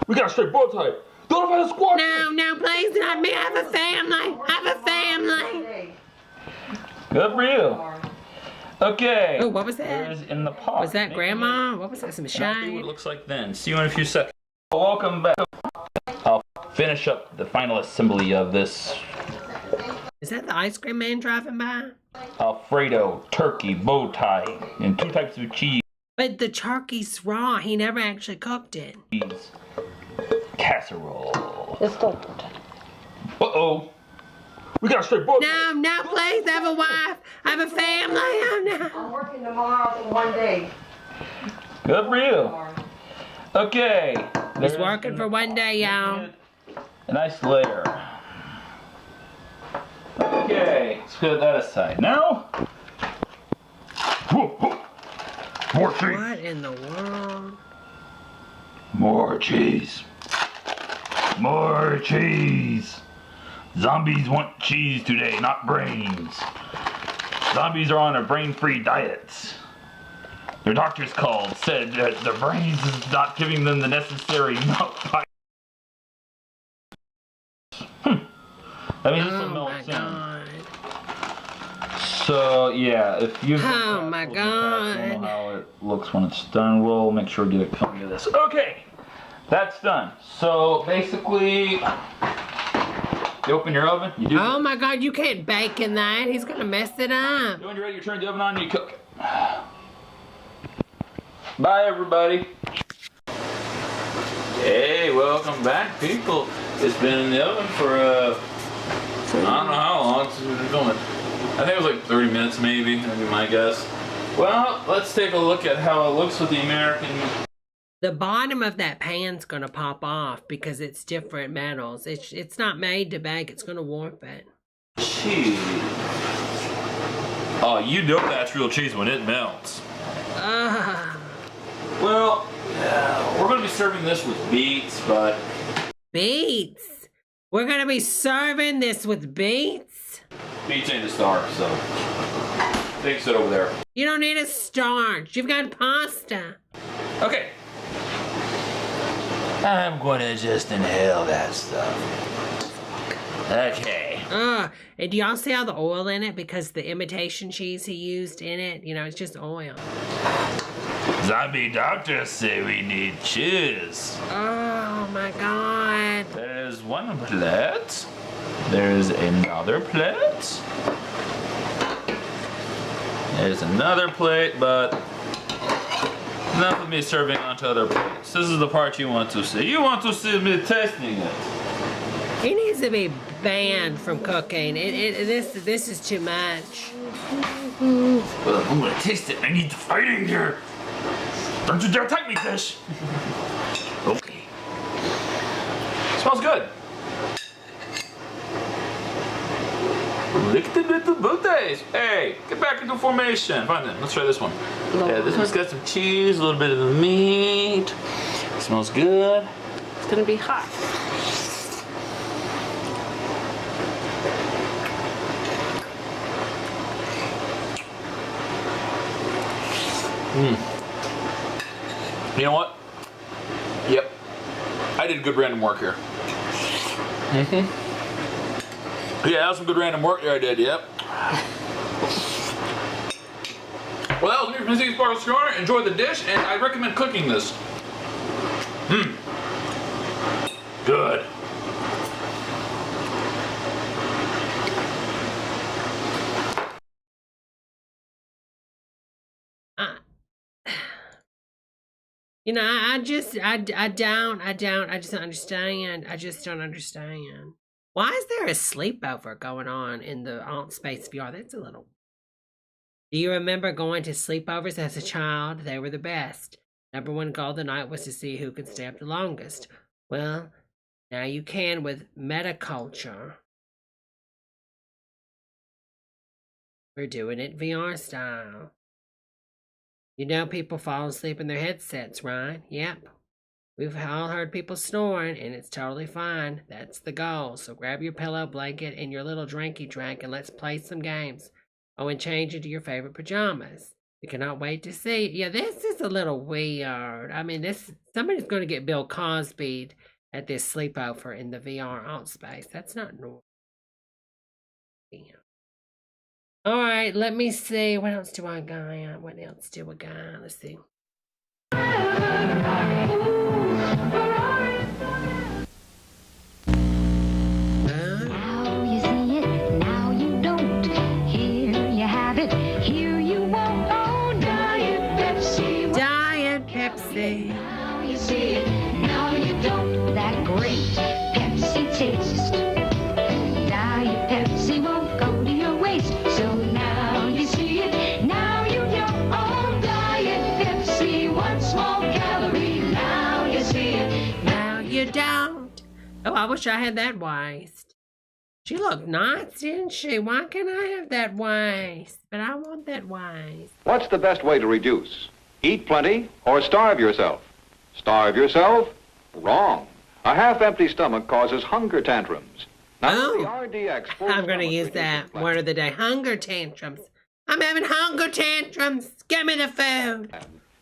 We got a straight bow tie. Don't have a squat. No, please, not me. I have a family. I have a family. Good for you. Okay. Oh, what was that? There's in the pot. Was that grandma? What was that? Some See shine? what it looks like then. See you in a few seconds. Welcome back. I'll finish up the final assembly of this. Is that the ice cream man driving by? Alfredo turkey bow tie and 2 types of cheese. But the turkey's raw. He never actually cooked it. Casserole. Uh-oh. We got a straight bow tie. No, please. I have a wife. I have a family. Oh, no. I'm working tomorrow for 1 day. Good for you. Okay. He's working for 1 day, y'all. A nice layer. Okay, let's put that aside. Now, more cheese. What in the world? More cheese. More cheese. Zombies want cheese today, not brains. Zombies are on a brain-free diet. Their doctors called, said that their brains is not giving them the necessary milk. I mean, this will melt soon. So, yeah, if you Oh my God. don't know how it looks when it's done, we'll make sure to get a film of this. Okay, that's done. So, basically, you open your oven, you do. Oh my God, you can't bake in that. He's gonna mess it up. When you're ready, you turn the oven on and you cook it. Bye, everybody. Hey, welcome back, people. It's been in the oven for, I don't know how long since we've been filming. I think it was like 30 minutes maybe, that'd be my guess. Well, let's take a look at how it looks with the American. The bottom of that pan's gonna pop off because it's different metals. It's not made to bake, it's gonna warp it. Cheese. Oh, you know that's real cheese when it melts. Well, we're gonna be serving this with beets, but... Beets? We're gonna be serving this with beets? Beets ain't a star, so they can sit over there. You don't need a starch. You've got pasta. Okay. I'm gonna just inhale that stuff. Okay. And do y'all see all the oil in it? Because the imitation cheese he used in it, you know, it's just oil. Zombie doctors say we need cheese. Oh my God. There's one plate. There's another plate. There's another plate, but enough of me serving onto other plates. This is the part you want to see. You want to see me tasting it. He needs to be banned from cooking. This is too much. Well, I'm gonna taste it. I need to fight in here. Don't you dare take me, fish. Okay. Smells good. Look at the little booties. Hey, get back into formation. Fine then, let's try this one. Yeah, this one's got some cheese, a little bit of the meat. Smells good. It's gonna be hot. You know what? Yep. I did good random work here. Yeah, that was some good random work there I did, yep. Well, that was me from Ziggy's Sparkle Corner. Enjoy the dish, and I recommend cooking this. Good. You know, I just don't understand. I just don't understand. Why is there a sleepover going on in the Alt Space VR? That's a little... Do you remember going to sleepovers as a child? They were the best. Number one goal of the night was to see who could stay up the longest. Well, now you can with metaculture. We're doing it VR style. You know people fall asleep in their headsets, right? Yep. We've all heard people snoring, and it's totally fine. That's the goal. So grab your pillow, blanket, and your little drinky drink, and let's play some games. Oh, and change into your favorite pajamas. We cannot wait to see. Yeah, this is a little weird. I mean, somebody's going to get Bill Cosby'd at this sleepover in the VR alt space. That's not normal. Yeah. All right, let me see. What else do I got? What else do we got? Let's see. Now you see it, now you don't. Here you have it, here you won't. Oh, Diet Pepsi. Diet Pepsi. Now you see it, now you don't. That great Pepsi taste. Diet Pepsi won't go to your waist. So now you see it, now you don't. Oh, Diet Pepsi, one small calorie. Now you see it, now you don't. Oh, I wish I had that waist. She looked nice, didn't she? Why can't I have that waist? But I want that waist. What's the best way to reduce? Eat plenty or starve yourself? Starve yourself? Wrong. A half-empty stomach causes hunger tantrums. Now, the RDX I'm going to use that word of the day. Hunger tantrums. I'm having hunger tantrums. Give me the food.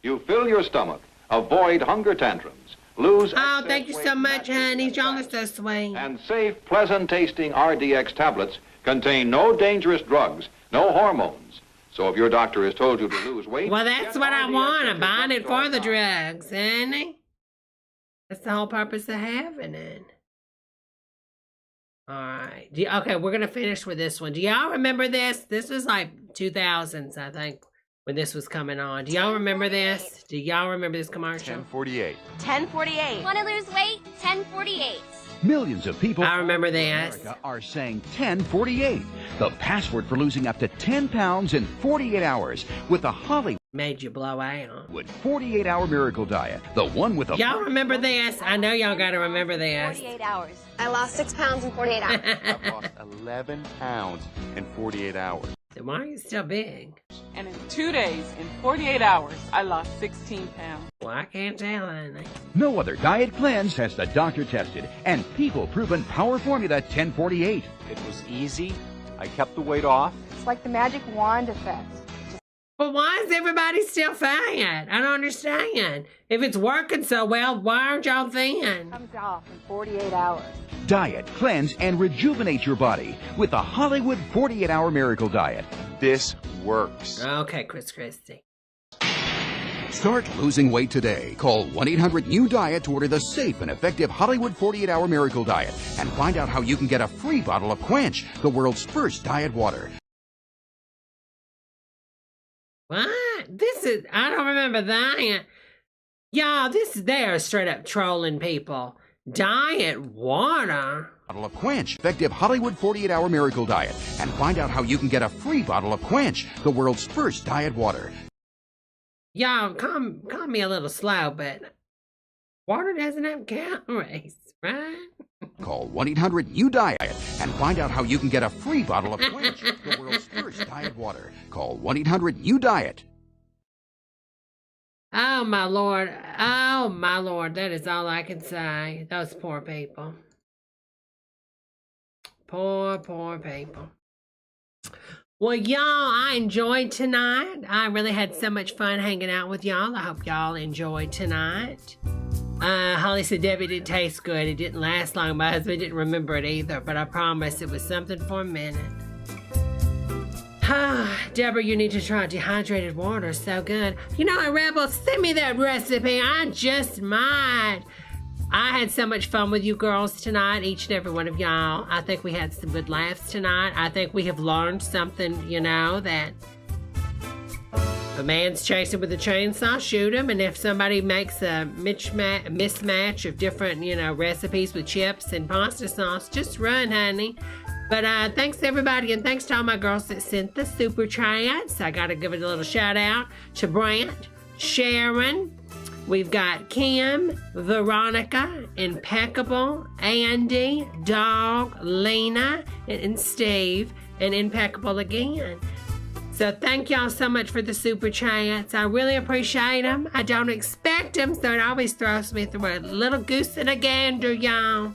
You fill your stomach. Avoid hunger tantrums. Lose. Oh, thank you so much, honey. Y'all are so sweet. And safe, pleasant-tasting RDX tablets contain no dangerous drugs, no hormones. So if your doctor has told you to lose weight... Well, that's what I want. I'm buying it for the drugs, honey. That's the whole purpose of having it. All right. Okay, we're going to finish with this one. Do y'all remember this? This was like 2000s, I think, when this was coming on. Do y'all remember this? Do y'all remember this commercial? 1048. 1048. Want to lose weight? 1048. Millions of people I remember this. America are saying 1048, the password for losing up to 10 pounds in 48 hours with a Hollywood made you blow out. 48-hour miracle diet. The one with a... Y'all remember this? I know y'all got to remember this. 48 hours. I lost 6 pounds in 48 hours. I've lost 11 pounds in 48 hours. Then why are you still big? And in 2 days, in 48 hours, I lost 16 pounds. Well, I can't tell anything. No other diet cleanse has the doctor tested and people-proven power formula 1048. It was easy. I kept the weight off. It's like the magic wand effect. But why is everybody still fat? I don't understand. If it's working so well, why aren't y'all thin? It comes off in 48 hours. Diet, cleanse, and rejuvenate your body with the Hollywood 48-hour miracle diet. This works. Okay, Chris Christie. Start losing weight today. Call 1-800-NEW-DIET to order the safe and effective Hollywood 48-hour miracle diet and find out how you can get a free bottle of Quench, the world's first diet water. What? I don't remember that. Y'all, they are straight up trolling people. Diet water? Bottle of Quench, effective Hollywood 48-hour miracle diet, and find out how you can get a free bottle of Quench, the world's first diet water. Y'all, call me a little slow, but water doesn't have calories, right? Call 1-800-NEW-DIET and find out how you can get a free bottle of Quench, the world's first diet water. Call 1-800-NEW-DIET. Oh, my Lord. Oh, my Lord. That is all I can say. Those poor people. Poor people. Well, y'all, I enjoyed tonight. I really had so much fun hanging out with y'all. I hope y'all enjoyed tonight. Holly said Debbie didn't taste good. It didn't last long. My husband didn't remember it either, but I promise it was something for a minute. Deborah, you need to try dehydrated water. So good. You know what, Rebel? Send me that recipe. I just might. I had so much fun with you girls tonight, each and every one of y'all. I think we had some good laughs tonight. I think we have learned something, that if a man's chasing with a chainsaw, shoot him. And if somebody makes a mismatch of different, recipes with chips and pasta sauce, just run, honey. But thanks to everybody, and thanks to all my girls that sent the super chats. I got to give it a little shout out to Brant, Sharon. We've got Kim, Veronica, Impeccable, Andy, Dog, Lena, and Steve, and Impeccable again. So thank y'all so much for the super chats. I really appreciate them. I don't expect them, so it always throws me through a little goose and a gander, y'all.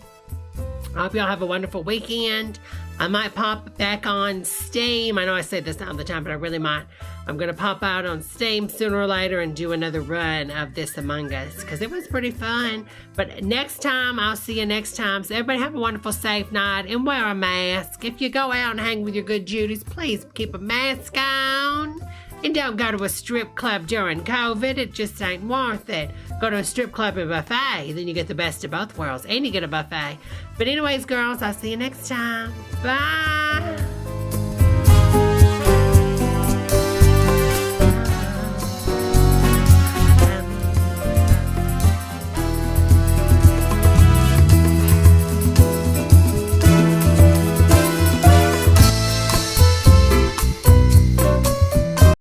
I hope y'all have a wonderful weekend. I might pop back on Steam. I know I say this all the time, but I really might. I'm going to pop out on Steam sooner or later and do another run of this Among Us because it was pretty fun. But next time, I'll see you next time. So everybody have a wonderful, safe night and wear a mask. If you go out and hang with your good Judies, please keep a mask on. And don't go to a strip club during COVID. It just ain't worth it. Go to a strip club and buffet. Then you get the best of both worlds. And you get a buffet. But anyways, girls, I'll see you next time. Bye.